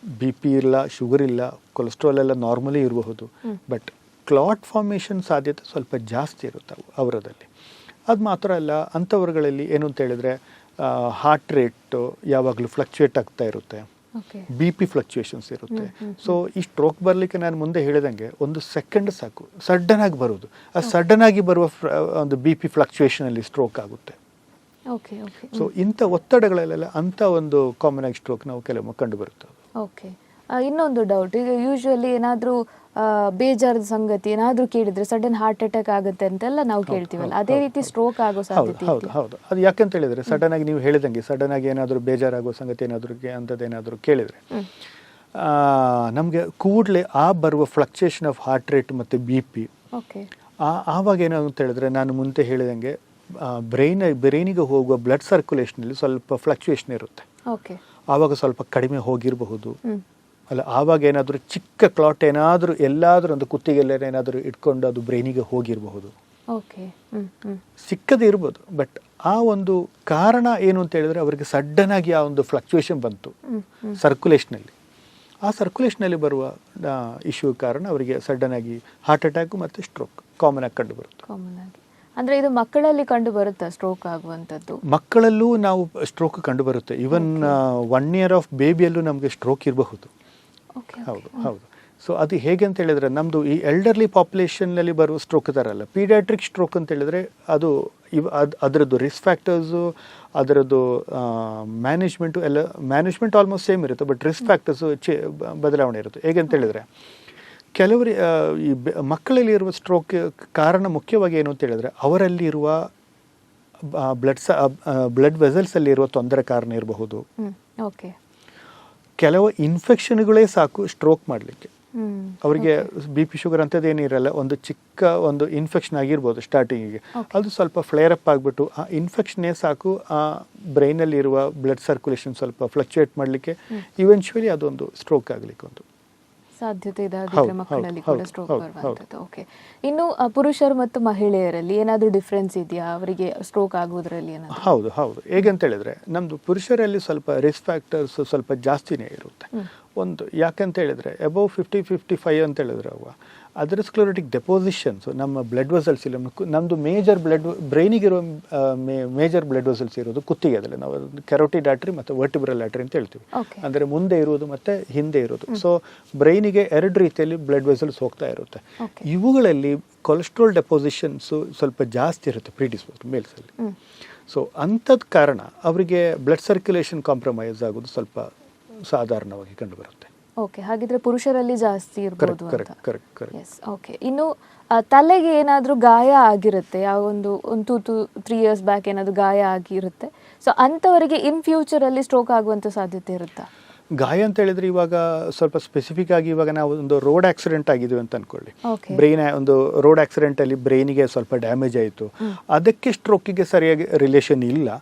BP ಇಲ್ಲ, ಶುಗರ್ ಇಲ್ಲ, ಕೊಲೆಸ್ಟ್ರಾಲ್ ಎಲ್ಲ ನಾರ್ಮಲಿ ಇರಬಹುದು, ಬಟ್ ಕ್ಲಾಟ್ ಫಾರ್ಮೇಷನ್ ಸಾಧ್ಯತೆ ಸ್ವಲ್ಪ ಜಾಸ್ತಿ ಇರುತ್ತೆ ಅವರದಲ್ಲಿ. ಅದು ಮಾತ್ರ ಅಲ್ಲ, ಅಂಥವ್ರುಗಳಲ್ಲಿ ಏನು ಅಂತ ಹೇಳಿದ್ರೆ ಹಾರ್ಟ್ ರೇಟ್ ಯಾವಾಗಲೂ ಫ್ಲಕ್ಚುಯೇಟ್ ಆಗ್ತಾ ಇರುತ್ತೆ, BP ಫ್ಲಕ್ಚುಯೇಷನ್ಸ್ ಇರುತ್ತೆ. ಸೊ ಈ ಸ್ಟ್ರೋಕ್ ಬರಲಿಕ್ಕೆ ನಾನು ಮುಂದೆ ಹೇಳಿದಂಗೆ ಒಂದು ಸೆಕೆಂಡ್ ಸಾಕು, ಸಡನ್ ಆಗಿ ಬರೋದು. ಆ ಸಡನ್ ಆಗಿ ಬರುವ ಒಂದು BP ಫ್ಲಕ್ಚುಯೇಷನ್ ಅಲ್ಲಿ ಸ್ಟ್ರೋಕ್ ಆಗುತ್ತೆ. ಸೊ ಇಂಥ ಒತ್ತಡಗಳಲ್ಲೆಲ್ಲ ಅಂಥ ಒಂದು ಕಾಮನ್ ಆಗಿ ಸ್ಟ್ರೋಕ್ ನಾವು ಕೆಲವೊಮ್ಮೆ ಕಂಡು ಬರುತ್ತೆ. ಇನ್ನೊಂದು ಡೌಟ್, ಈಗ ಯೂಶುವಲಿ ಏನಾದರೂ ಬೇಜಾರದ ಸಂಗತಿ ಏನಾದರೂ ಕೇಳಿದ್ರೆ ಸಡನ್ ಹಾರ್ಟ್ ಅಟ್ಯಾಕ್ ಆಗುತ್ತೆ ಅಂತೆಲ್ಲ ನಾವು ಕೇಳ್ತೀವಲ್ಲ, ಅದೇ ರೀತಿ ಸ್ಟ್ರೋಕ್ ಆಗೋ ಸಾಧ್ಯತೆ? ಹೌದು. ಅದು ಯಾಕಂತ ಹೇಳಿದ್ರೆ ಸಡನ್ ಆಗಿ ನೀವು ಹೇಳಿದಂಗೆ ಸಡನ್ ಆಗಿ ಏನಾದರೂ ಬೇಜಾರಾಗೋ ಸಂಗತಿ ಏನಾದರೂ ಕೇಳಿದ್ರೆ ನಮಗೆ ಕೂಡಲೇ ಬರುವ ಫ್ಲಕ್ಚುಯೇಷನ್ ಆಫ್ ಹಾರ್ಟ್ ರೇಟ್ ಮತ್ತು BP, ಆವಾಗ ಏನಾಗುತ್ತೆ ಹೇಳಿದ್ರೆ ನಾನು ಮುಂದೆ ಹೇಳಿದಂಗೆ ಬ್ರೈನಿಗೆ ಹೋಗುವ ಬ್ಲಡ್ ಸರ್ಕ್ಯುಲೇಷನಲ್ಲಿ ಸ್ವಲ್ಪ ಫ್ಲಕ್ಚುಯೇಷನ್ ಇರುತ್ತೆ. ಆವಾಗ ಸ್ವಲ್ಪ ಕಡಿಮೆ ಹೋಗಿರಬಹುದು, ಅಲ್ಲ ಆವಾಗ ಏನಾದರೂ ಚಿಕ್ಕ ಕ್ಲಾಟ್ ಏನಾದರೂ ಎಲ್ಲಾದರೂ ಒಂದು ಕುತ್ತಿಗೆಲ್ಲ ಏನಾದರೂ ಇಟ್ಕೊಂಡು ಅದು ಬ್ರೈನಿಗೆ ಹೋಗಿರಬಹುದು, ಸಿಕ್ಕದೇ ಇರ್ಬೋದು. ಬಟ್ ಆ ಒಂದು ಕಾರಣ ಏನು ಅಂತ ಹೇಳಿದ್ರೆ ಅವರಿಗೆ ಸಡನ್ ಆಗಿ ಆ ಒಂದು ಫ್ಲಕ್ಚುಯೇಷನ್ ಬಂತು ಸರ್ಕ್ಯುಲೇಷನಲ್ಲಿ. ಆ ಸರ್ಕ್ಯುಲೇಷನಲ್ಲಿ ಬರುವ ಇಶ್ಯೂ ಕಾರಣ ಅವರಿಗೆ ಸಡನ್ ಆಗಿ ಹಾರ್ಟ್ ಅಟ್ಯಾಕ್ ಮತ್ತು ಸ್ಟ್ರೋಕ್ ಕಾಮನ್ ಆಗಿ ಕಂಡು ಬರುತ್ತೆ. ಅಂದ್ರೆ ಇದು ಮಕ್ಕಳಲ್ಲಿ ಕಂಡು ಬರುತ್ತಾ ಸ್ಟ್ರೋಕ್ ಆಗುವಂಥದ್ದು? ಮಕ್ಕಳಲ್ಲೂ ನಾವು ಸ್ಟ್ರೋಕ್ ಕಂಡು ಬರುತ್ತೆ. ಈವನ್ 1 year ಆಫ್ ಬೇಬಿಯಲ್ಲೂ ನಮಗೆ ಸ್ಟ್ರೋಕ್ ಇರಬಹುದು. ಹೌದು. ಸೊ ಅದು ಹೇಗೆ ಅಂತ ಹೇಳಿದ್ರೆ ನಮ್ಮದು ಈ ಎಲ್ಡರ್ಲಿ ಪಾಪ್ಯುಲೇಷನ್ನಲ್ಲಿ ಬರುವ ಸ್ಟ್ರೋಕ್ ಥರಲ್ಲ, ಪೀಡಿಯಾಟ್ರಿಕ್ ಸ್ಟ್ರೋಕ್ ಅಂತ ಹೇಳಿದ್ರೆ ಅದು ಅದರದ್ದು ರಿಸ್ಕ್ ಫ್ಯಾಕ್ಟರ್ಸು, ಅದರದ್ದು ಮ್ಯಾನೇಜ್ಮೆಂಟು ಎಲ್ಲ ಮ್ಯಾನೇಜ್ಮೆಂಟ್ ಆಲ್ಮೋಸ್ಟ್ ಸೇಮ್ ಇರುತ್ತೆ, ಬಟ್ ರಿಸ್ಕ್ ಫ್ಯಾಕ್ಟರ್ಸು ಬದಲಾವಣೆ ಇರುತ್ತೆ. ಹೇಗೆ ಅಂತ ಹೇಳಿದ್ರೆ ಕೆಲವರು ಈ ಮಕ್ಕಳಲ್ಲಿ ಇರುವ ಸ್ಟ್ರೋಕ್ ಕಾರಣ ಮುಖ್ಯವಾಗಿ ಏನು ಅಂತ ಹೇಳಿದ್ರೆ ಅವರಲ್ಲಿ ಇರುವ ಬ್ಲಡ್ ವೆಸಲ್ಸಲ್ಲಿ ಇರುವ ತೊಂದರೆ ಕಾರಣ ಇರಬಹುದು. ಓಕೆ, ಕೆಲವು ಇನ್ಫೆಕ್ಷನ್ಗಳೇ ಸಾಕು ಸ್ಟ್ರೋಕ್ ಮಾಡಲಿಕ್ಕೆ. ಅವರಿಗೆ ಬಿ ಪಿ ಶುಗರ್ ಅಂಥದ್ದೇನಿರಲ್ಲ, ಒಂದು ಚಿಕ್ಕ ಒಂದು ಇನ್ಫೆಕ್ಷನ್ ಆಗಿರ್ಬೋದು ಸ್ಟಾರ್ಟಿಂಗಿಗೆ, ಅದು ಸ್ವಲ್ಪ ಫ್ಲೇರ್ ಅಪ್ ಆಗಿಬಿಟ್ಟು ಆ ಇನ್ಫೆಕ್ಷನ್ನೇ ಸಾಕು ಆ ಬ್ರೈನಲ್ಲಿ ಇರುವ ಬ್ಲಡ್ ಸರ್ಕ್ಯುಲೇಷನ್ ಸ್ವಲ್ಪ ಫ್ಲಕ್ಚುಯೇಟ್ ಮಾಡಲಿಕ್ಕೆ, ಇವೆನ್ಚುಯಲಿ ಅದೊಂದು ಸ್ಟ್ರೋಕ್ ಆಗಲಿಕ್ಕೆ ಒಂದು ಸಾಧ್ಯತೆ ಇದೆ. ಮಕ್ಕಳಲ್ಲಿ ಕೂಡ ಸ್ಟ್ರೋಕ್ ಬರುವಂಥದ್ದು. ಓಕೆ, ಇನ್ನು ಪುರುಷರು ಮತ್ತು ಮಹಿಳೆಯರಲ್ಲಿ ಏನಾದರೂ ಡಿಫ್ರೆನ್ಸ್ ಇದೆಯಾ ಅವರಿಗೆ ಸ್ಟ್ರೋಕ್ ಆಗುವುದರಲ್ಲಿ? ಹೌದು ಹೌದು. ಹೇಗಂತ ಹೇಳಿದ್ರೆ ನಮ್ಮದು ಪುರುಷರಲ್ಲಿ ಸ್ವಲ್ಪ ರಿಸ್ಕ್ ಫ್ಯಾಕ್ಟರ್ಸ್ ಸ್ವಲ್ಪ ಜಾಸ್ತಿನೇ ಇರುತ್ತೆ. ಒಂದು ಯಾಕಂತ ಹೇಳಿದ್ರೆ ಅಬೌವ್ 50-55 ಅಂತ ಹೇಳಿದ್ರೆ ಅದರಸ್ಕ್ಲೆರೋಟಿಕ್ ಡೆಪೋಸಿಷನ್ಸ್ ನಮ್ಮ ಬ್ಲಡ್ ವೆಸಲ್ಸ್ ಇಲ್ಲ. ನಮ್ಮದು ಮೇಜರ್ ಬ್ರೈನಿಗಿರೋ ಮೇಜರ್ ಬ್ಲಡ್ ವೆಸಲ್ಸ್ ಇರೋದು ಕುತ್ತಿಗೆದಲ್ಲಿ, ನಾವು ಕೆರೋಟಿಡ್ ಆರ್ಟರಿ ಮತ್ತು ವರ್ಟಿಬ್ರಲ್ ಆರ್ಟರಿ ಅಂತ ಹೇಳ್ತೀವಿ. ಅಂದರೆ ಮುಂದೆ ಇರುವುದು ಮತ್ತು ಹಿಂದೆ ಇರೋದು. ಸೊ ಬ್ರೈನಿಗೆ 2 ರೀತಿಯಲ್ಲಿ ಬ್ಲಡ್ ವೆಸಲ್ಸ್ ಹೋಗ್ತಾ ಇರುತ್ತೆ. ಇವುಗಳಲ್ಲಿ ಕೊಲೆಸ್ಟ್ರಾಲ್ ಡೆಪೋಸಿಷನ್ಸು ಸ್ವಲ್ಪ ಜಾಸ್ತಿ ಇರುತ್ತೆ ಪ್ರಿಡಿಸ್ಪೋಸ್ ಮೇಲ್ಸಲ್ಲಿ. ಸೊ ಅಂಥದ್ದು ಕಾರಣ ಅವರಿಗೆ ಬ್ಲಡ್ ಸರ್ಕ್ಯುಲೇಷನ್ ಕಾಂಪ್ರಮೈಸ್ ಆಗೋದು ಸ್ವಲ್ಪ ಸಾಧಾರಣವಾಗಿ ಕಂಡುಬರುತ್ತೆ. ಓಕೆ, ಹಾಗಿದ್ರೆ ಪುರುಷರಲ್ಲಿ ಜಾಸ್ತಿ ಇರ್ಬೋದು ಅಂತ. ಕರೆಕ್ಟ್. ಓಕೆ, ಇನ್ನು ತಲೆಗೆ ಏನಾದರೂ ಗಾಯ ಆಗಿರುತ್ತೆ, ಯಾವ ಒಂದು 2 to 3 years ಬ್ಯಾಕ್ ಏನಾದರೂ ಗಾಯ ಆಗಿರುತ್ತೆ, ಸೊ ಅಂಥವರಿಗೆ ಇನ್ ಫ್ಯೂಚರಲ್ಲಿ ಸ್ಟ್ರೋಕ್ ಆಗುವಂಥ ಸಾಧ್ಯತೆ ಇರುತ್ತಾ? ಗಾಯ ಅಂತ ಹೇಳಿದ್ರೆ ಇವಾಗ ಸ್ವಲ್ಪ ಸ್ಪೆಸಿಫಿಕ್ ಆಗಿ ಇವಾಗ ನಾವು ಒಂದು ರೋಡ್ ಆಕ್ಸಿಡೆಂಟ್ ಆಗಿದ್ವಿ ಅಂತ ಅನ್ಕೊಳ್ಳಿ, ಬ್ರೈನ್ ಒಂದು ರೋಡ್ ಆಕ್ಸಿಡೆಂಟ್ ಅಲ್ಲಿ ಬ್ರೈನಿಗೆ ಸ್ವಲ್ಪ ಡ್ಯಾಮೇಜ್ ಆಯಿತು, ಅದಕ್ಕೆ ಸ್ಟ್ರೋಕಿಗೆ ಸರಿಯಾಗಿ ರಿಲೇಷನ್ ಇಲ್ಲ.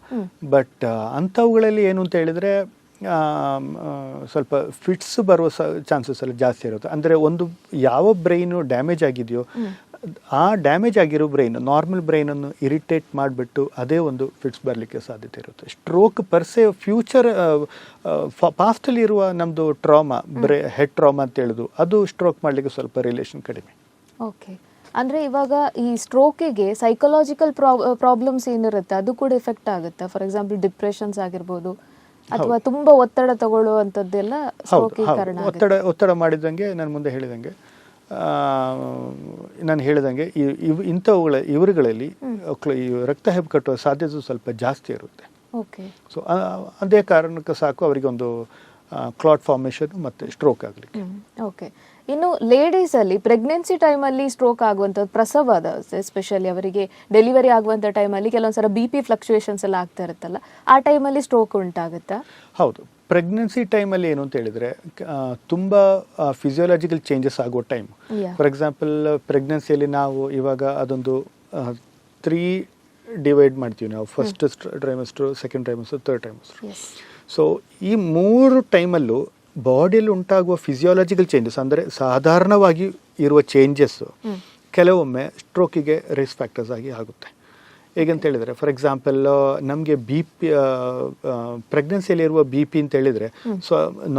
ಬಟ್ ಅಂಥವುಗಳಲ್ಲಿ ಏನು ಅಂತ ಹೇಳಿದ್ರೆ ಸ್ವಲ್ಪ ಫಿಟ್ಸ್ ಬರುವ ಚಾನ್ಸಸ್ ಎಲ್ಲ ಜಾಸ್ತಿ ಇರುತ್ತೆ. ಅಂದರೆ ಒಂದು ಯಾವ ಬ್ರೈನು ಡ್ಯಾಮೇಜ್ ಆಗಿದೆಯೋ ಆ ಡ್ಯಾಮೇಜ್ ಆಗಿರೋ ಬ್ರೈನ್ ನಾರ್ಮಲ್ ಬ್ರೈನನ್ನು ಇರಿಟೇಟ್ ಮಾಡಿಬಿಟ್ಟು ಅದೇ ಒಂದು ಫಿಟ್ಸ್ ಬರಲಿಕ್ಕೆ ಸಾಧ್ಯತೆ ಇರುತ್ತೆ. ಸ್ಟ್ರೋಕ್ ಪರ್ಸೆ ಫ್ಯೂಚರ್ ಪಾಸ್ಟಲ್ಲಿ ಇರುವ ನಮ್ಮದು ಟ್ರಾಮಾ, ಹೆಡ್ ಟ್ರಾಮಾ ಅಂತ ಹೇಳೋದು, ಅದು ಸ್ಟ್ರೋಕ್ ಮಾಡಲಿಕ್ಕೆ ಸ್ವಲ್ಪ ರಿಲೇಷನ್ ಕಡಿಮೆ. ಓಕೆ, ಅಂದರೆ ಇವಾಗ ಈ ಸ್ಟ್ರೋಕಿಗೆ ಸೈಕಲಾಜಿಕಲ್ ಪ್ರಾಬ್ಲಮ್ಸ್ ಏನಿರುತ್ತೆ ಅದು ಕೂಡ ಎಫೆಕ್ಟ್ ಆಗುತ್ತೆ. ಫಾರ್ ಎಕ್ಸಾಂಪಲ್ ಡಿಪ್ರೆಷನ್ಸ್ ಆಗಿರ್ಬೋದು ಅಥವಾ ತುಂಬಾ ಒತ್ತಡ ತಗೊಳ್ಳುವಂಥದ್ದೆಲ್ಲ ಸ್ಟ್ರೋಕಿಗೆ ಕಾರಣ ಆಗುತ್ತೆ. ಒತ್ತಡ ಮಾಡಿದಂಗೆ ನಾನು ಮುಂದೆ ಹೇಳಿದಂಗೆ ಇವರುಗಳಲ್ಲಿ ರಕ್ತ ಹೆಪ್ಪುಗಟ್ಟುವ ಸಾಧ್ಯತೆ ಸ್ವಲ್ಪ ಜಾಸ್ತಿ ಇರುತ್ತೆ. ಸೊ ಅದೇ ಕಾರಣಕ್ಕೆ ಸಾಕು ಅವರಿಗೆ ಒಂದು ಕ್ಲಾಟ್ ಫಾರ್ಮೇಷನ್ ಮತ್ತು ಸ್ಟ್ರೋಕ್ ಆಗಲಿಕ್ಕೆ. ಓಕೆ, ಇನ್ನು ಲೇಡೀಸಲ್ಲಿ ಪ್ರೆಗ್ನೆನ್ಸಿ ಟೈಮಲ್ಲಿ ಸ್ಟ್ರೋಕ್ ಆಗುವಂಥದ್ದು, ಪ್ರಸವದ ಎಸ್ಪೆಷಲಿ ಅವರಿಗೆ ಡೆಲಿವರಿ ಆಗುವಂಥ ಟೈಮಲ್ಲಿ ಕೆಲವೊಂದ್ಸಲ ಬಿ ಪಿ ಫ್ಲಕ್ಚುಯೇಷನ್ಸ್ ಎಲ್ಲ ಆಗ್ತಾ ಇರುತ್ತಲ್ಲ, ಆ ಟೈಮಲ್ಲಿ ಸ್ಟ್ರೋಕ್ ಉಂಟಾಗುತ್ತಾ? ಹೌದು, ಪ್ರೆಗ್ನೆನ್ಸಿ ಟೈಮಲ್ಲಿ ಏನು ಅಂತ ಹೇಳಿದ್ರೆ ತುಂಬ ಫಿಸಿಯೋಲಾಜಿಕಲ್ ಚೇಂಜಸ್ ಆಗೋ ಟೈಮ್. ಫಾರ್ ಎಕ್ಸಾಂಪಲ್ ಪ್ರೆಗ್ನೆನ್ಸಿಯಲ್ಲಿ ನಾವು ಇವಾಗ ಅದೊಂದು 3 ಡಿವೈಡ್ ಮಾಡ್ತೀವಿ ನಾವು, ಫಸ್ಟ್ ಟ್ರೈಮಸ್ಟ್ರು, ಸೆಕೆಂಡ್ ಟ್ರೈಮಸ್ಟ್ರು, ಥರ್ಡ್ ಟ್ರೈಮಸ್ಟ್ರು. ಸೊ ಈ 3 ಟೈಮಲ್ಲೂ ಬಾಡಿಯಲ್ಲಿ ಉಂಟಾಗುವ ಫಿಸಿಯಾಲಜಿಕಲ್ ಚೇಂಜಸ್ ಅಂದರೆ ಸಾಧಾರಣವಾಗಿ ಇರುವ ಚೇಂಜಸ್ಸು ಕೆಲವೊಮ್ಮೆ ಸ್ಟ್ರೋಕಿಗೆ ರಿಸ್ಕ್ ಫ್ಯಾಕ್ಟರ್ಸ್ ಆಗಿ ಆಗುತ್ತೆ. ಹೇಗಂತ ಹೇಳಿದರೆ ಫಾರ್ ಎಕ್ಸಾಂಪಲ್ ನಮಗೆ ಬಿ ಪಿ ಪ್ರೆಗ್ನೆನ್ಸಿಯಲ್ಲಿ ಇರುವ ಬಿ ಪಿ ಅಂತ ಹೇಳಿದರೆ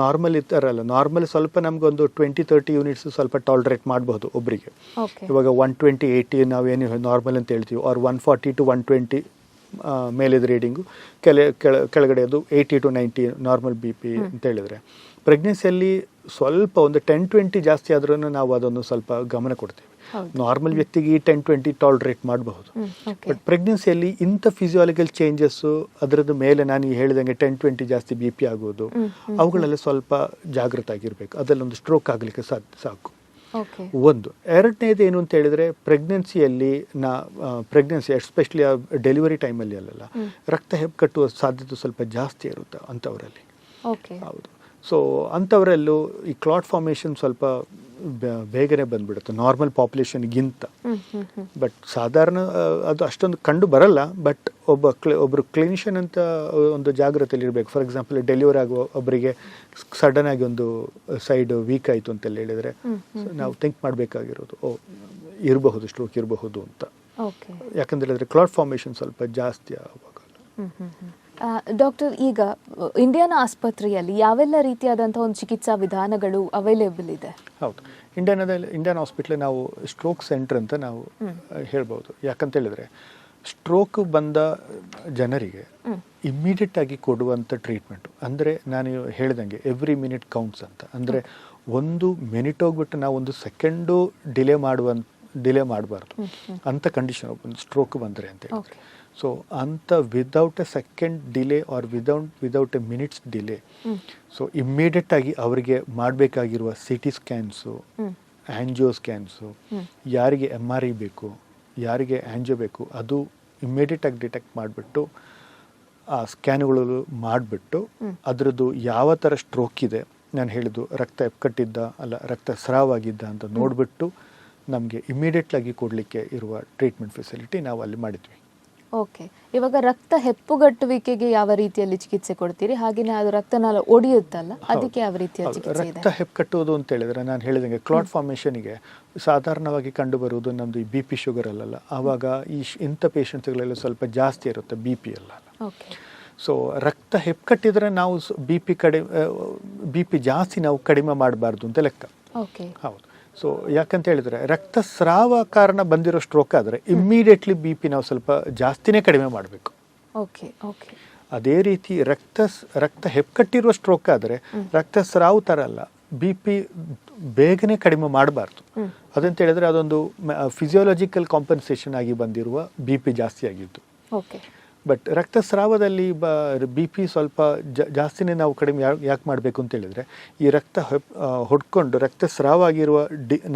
ನಾರ್ಮಲ್ ಇರ್ತಾರಲ್ಲ, ನಾರ್ಮಲ್ ಸ್ವಲ್ಪ ನಮಗೊಂದು 20-30 ಯೂನಿಟ್ಸ್ ಸ್ವಲ್ಪ ಟಾಲರೇಟ್ ಮಾಡಬಹುದು ಒಬ್ಬರಿಗೆ. ಇವಾಗ 120-80 ನಾವೇನು ನಾರ್ಮಲ್ ಅಂತ ಹೇಳ್ತೀವಿ, ಆರ್ 140 to 120 ಮೇಲಿದ ರೀಡಿಂಗು, ಕೆಳಗಡೆ ಅದು 80 to 90 ನಾರ್ಮಲ್ ಬಿ ಪಿ ಅಂತ ಹೇಳಿದರೆ, ಪ್ರೆಗ್ನೆನ್ಸಿಯಲ್ಲಿ ಸ್ವಲ್ಪ ಒಂದು 10-20 ಜಾಸ್ತಿ ಆದ್ರೂ ನಾವು ಅದನ್ನು ಸ್ವಲ್ಪ ಗಮನ ಕೊಡ್ತೀವಿ. ನಾರ್ಮಲ್ ವ್ಯಕ್ತಿಗೆ 10-20 ಟಾಲರೇಟ್ ಮಾಡಬಹುದು. ಬಟ್ ಪ್ರೆಗ್ನೆನ್ಸಿಯಲ್ಲಿ ಇಂಥ ಫಿಸಿಯಾಲಜಿಕಲ್ ಚೇಂಜಸ್ಸು ಅದರದ್ದು ಮೇಲೆ ನಾನು ಹೇಳಿದಂಗೆ 10-20 ಜಾಸ್ತಿ ಬಿ ಪಿ ಆಗೋದು, ಅವುಗಳೆಲ್ಲ ಸ್ವಲ್ಪ ಜಾಗೃತ ಆಗಿರಬೇಕು, ಅದರಲ್ಲೊಂದು ಸ್ಟ್ರೋಕ್ ಆಗಲಿಕ್ಕೆ ಸಾಕು. ಒಂದು. ಎರಡನೇದು ಏನು ಅಂತ ಹೇಳಿದ್ರೆ ಪ್ರೆಗ್ನೆನ್ಸಿಯಲ್ಲಿ ಪ್ರೆಗ್ನೆನ್ಸಿ ಎಸ್ಪೆಷಲಿ ಡೆಲಿವರಿ ಟೈಮಲ್ಲಿ ಅಲ್ಲೆಲ್ಲ ರಕ್ತ ಹೆಪ್ಪುಗಟ್ಟುವ ಸಾಧ್ಯತೆ ಸ್ವಲ್ಪ ಜಾಸ್ತಿ ಇರುತ್ತೆ ಅಂಥವರಲ್ಲಿ. ಹೌದು. ಸೊ ಅಂಥವರಲ್ಲೂ ಈ ಕ್ಲಾಟ್ ಫಾರ್ಮೇಷನ್ ಸ್ವಲ್ಪ ಬೇಗನೆ ಬಂದ್ಬಿಡುತ್ತೆ ನಾರ್ಮಲ್ ಪಾಪ್ಯುಲೇಷನ್ಗಿಂತ. ಬಟ್ ಸಾಧಾರಣ ಅದು ಅಷ್ಟೊಂದು ಕಂಡು ಬರಲ್ಲ. ಬಟ್ ಒಬ್ಬರು ಕ್ಲಿನಿಷಿಯನ್ ಅಂತ ಒಂದು ಜಾಗೃತಿಯಲ್ಲಿ ಇರಬೇಕು. ಫಾರ್ ಎಕ್ಸಾಂಪಲ್ ಡೆಲಿವರಿ ಆಗುವ ಒಬ್ಬರಿಗೆ ಸಡನ್ ಆಗಿ ಒಂದು ಸೈಡ್ ವೀಕ್ ಆಯಿತು ಅಂತೆಲ್ಲ ಹೇಳಿದರೆ ನಾವು ಥಿಂಕ್ ಮಾಡಬೇಕಾಗಿರೋದು ಇರಬಹುದು, ಸ್ಟ್ರೋಕ್ ಇರಬಹುದು ಅಂತ. ಯಾಕಂತ ಹೇಳಿದ್ರೆ ಕ್ಲಾಟ್ ಫಾರ್ಮೇಷನ್ ಸ್ವಲ್ಪ ಜಾಸ್ತಿ ಆಗುವಾಗ. ಡಾಕ್ಟರ್, ಈಗ ಇಂಡಿಯನ್ ಆಸ್ಪತ್ರೆಯಲ್ಲಿ ಯಾವೆಲ್ಲ ರೀತಿಯಾದಂತಹ ಒಂದು ಚಿಕಿತ್ಸಾ ವಿಧಾನಗಳು ಅವೈಲೇಬಲ್ ಇದೆ? ಹೌದು, ಇಂಡಿಯನ್ ಹಾಸ್ಪಿಟ್ಲ್ ನಾವು ಸ್ಟ್ರೋಕ್ ಸೆಂಟರ್ ಅಂತ ನಾವು ಹೇಳ್ಬೋದು. ಯಾಕಂತ ಹೇಳಿದ್ರೆ ಸ್ಟ್ರೋಕ್ ಬಂದ ಜನರಿಗೆ ಇಮ್ಮಿಡಿಯೇಟ್ ಆಗಿ ಕೊಡುವಂಥ ಟ್ರೀಟ್ಮೆಂಟು ಅಂದರೆ ನಾನು ಹೇಳ್ದಂಗೆ ಎವ್ರಿ ಮಿನಿಟ್ ಕೌಂಟ್ಸ್ ಅಂತ. ಅಂದರೆ ಒಂದು ಮಿನಿಟ್ ಹೋಗ್ಬಿಟ್ಟು ನಾವು ಒಂದು ಸೆಕೆಂಡು ಡಿಲೇ ಮಾಡಬಾರ್ದು ಅಂತ ಕಂಡೀಷನ್ ಒಂದು ಸ್ಟ್ರೋಕ್ ಬಂದರೆ ಅಂತ ಹೇಳಿ. ಸೊ ಅಂತ without a second delay or without a minutes delay, so immediate ಆಗಿ ಅವರಿಗೆ ಮಾಡಬೇಕಾಗಿರುವ CT ಸ್ಕ್ಯಾನ್ಸು, ಆ್ಯಂಜಿಯೋ ಸ್ಕ್ಯಾನ್ಸು, ಯಾರಿಗೆ MRI ಬೇಕು, ಯಾರಿಗೆ ಆ್ಯಂಜಿಯೋ ಬೇಕು, ಅದು ಇಮ್ಮಿಡಿಯೇಟಾಗಿ ಡಿಟೆಕ್ಟ್ ಮಾಡಿಬಿಟ್ಟು ಆ ಸ್ಕ್ಯಾನ್ಗಳು ಮಾಡಿಬಿಟ್ಟು ಅದರದ್ದು ಯಾವ ಥರ ಸ್ಟ್ರೋಕ್ ಇದೆ, ನಾನು ಹೇಳಿದ್ದು ರಕ್ತ ಎಪ್ಕಟ್ಟಿದ್ದ ಅಲ್ಲ ರಕ್ತಸ್ರಾವಾಗಿದ್ದ ಅಂತ ನೋಡಿಬಿಟ್ಟು ನಮಗೆ ಇಮ್ಮಿಡಿಯೇಟ್ಲಾಗಿ ಕೊಡಲಿಕ್ಕೆ ಇರುವ ಟ್ರೀಟ್ಮೆಂಟ್ ಫೆಸಿಲಿಟಿ ನಾವು ಅಲ್ಲಿ ಮಾಡಿದ್ವಿ. ಓಕೆ, ಇವಾಗ ರಕ್ತ ಹೆಪ್ಪುಗಟ್ಟುವಿಕೆಗೆ ಯಾವ ರೀತಿಯಲ್ಲಿ ಚಿಕಿತ್ಸೆ ಕೊಡ್ತೀರಿ? ಹಾಗೆಯೇ ಅದು ರಕ್ತನಾಳ ಒಡೆಯುತ್ತಲ್ಲ, ಅದಕ್ಕೆ ಯಾವ ರೀತಿಯ ಚಿಕಿತ್ಸೆ ಇದೆ? ರಕ್ತ ಹೆಪ್ಪುಗಟ್ಟುವುದು ಅಂತ ಹೇಳಿದ್ರೆ ನಾನು ಹೇಳಿದಂಗೆ ಕ್ಲಾಟ್ ಫಾರ್ಮೇಷನ್ಗೆ ಸಾಧಾರಣವಾಗಿ ಕಂಡುಬರುವುದು ನಮ್ಮದು ಈ BP ಶುಗರ್ ಅಲ್ಲಲ್ಲ, ಆವಾಗ ಇಂಥ ಪೇಷಂಟ್ಸ್ಗಳೆಲ್ಲ ಸ್ವಲ್ಪ ಜಾಸ್ತಿ ಇರುತ್ತೆ, BP ಅಲ್ಲ. ಓಕೆ, ಸೊ ರಕ್ತ ಹೆಪ್ಪುಗಟ್ಟಿದ್ರೆ ನಾವು BP ಜಾಸ್ತಿ ನಾವು ಕಡಿಮೆ ಮಾಡಬಾರ್ದು ಅಂತ ಲೆಕ್ಕ. ಓಕೆ, ಹೌದು. ಸೊ ಯಾಕಂತ ಹೇಳಿದ್ರೆ ರಕ್ತಸ್ರಾವ ಕಾರಣ ಬಂದಿರೋ ಸ್ಟ್ರೋಕ್ ಆದರೆ ಇಮ್ಮಿಡಿಯೇಟ್ಲಿ BP ನಾವು ಸ್ವಲ್ಪ ಜಾಸ್ತಿನೇ ಕಡಿಮೆ ಮಾಡಬೇಕು. Okay, okay. ಅದೇ ರೀತಿ ರಕ್ತ ಹೆಪ್ಪುಗಟ್ಟಿರುವ ಸ್ಟ್ರೋಕ್ ಆದರೆ ರಕ್ತಸ್ರಾವ ಥರ ಅಲ್ಲ, BP ಬೇಗನೆ ಕಡಿಮೆ ಮಾಡಬಾರ್ದು. ಅದಂತ ಹೇಳಿದ್ರೆ ಅದೊಂದು ಫಿಸಿಯೋಲಾಜಿಕಲ್ ಕಾಂಪನ್ಸೇಷನ್ ಆಗಿ ಬಂದಿರುವ BP ಜಾಸ್ತಿ ಆಗಿದ್ದು. ಓಕೆ, ಬಟ್ ರಕ್ತಸ್ರಾವದಲ್ಲಿ BP ಸ್ವಲ್ಪ ಜಾಸ್ತಿನೇ ನಾವು ಕಡಿಮೆ ಯಾಕೆ ಮಾಡಬೇಕು ಅಂತ ಹೇಳಿದ್ರೆ ಈ ರಕ್ತ ಹೊಡ್ಕೊಂಡು ರಕ್ತಸ್ರಾವ ಆಗಿರುವ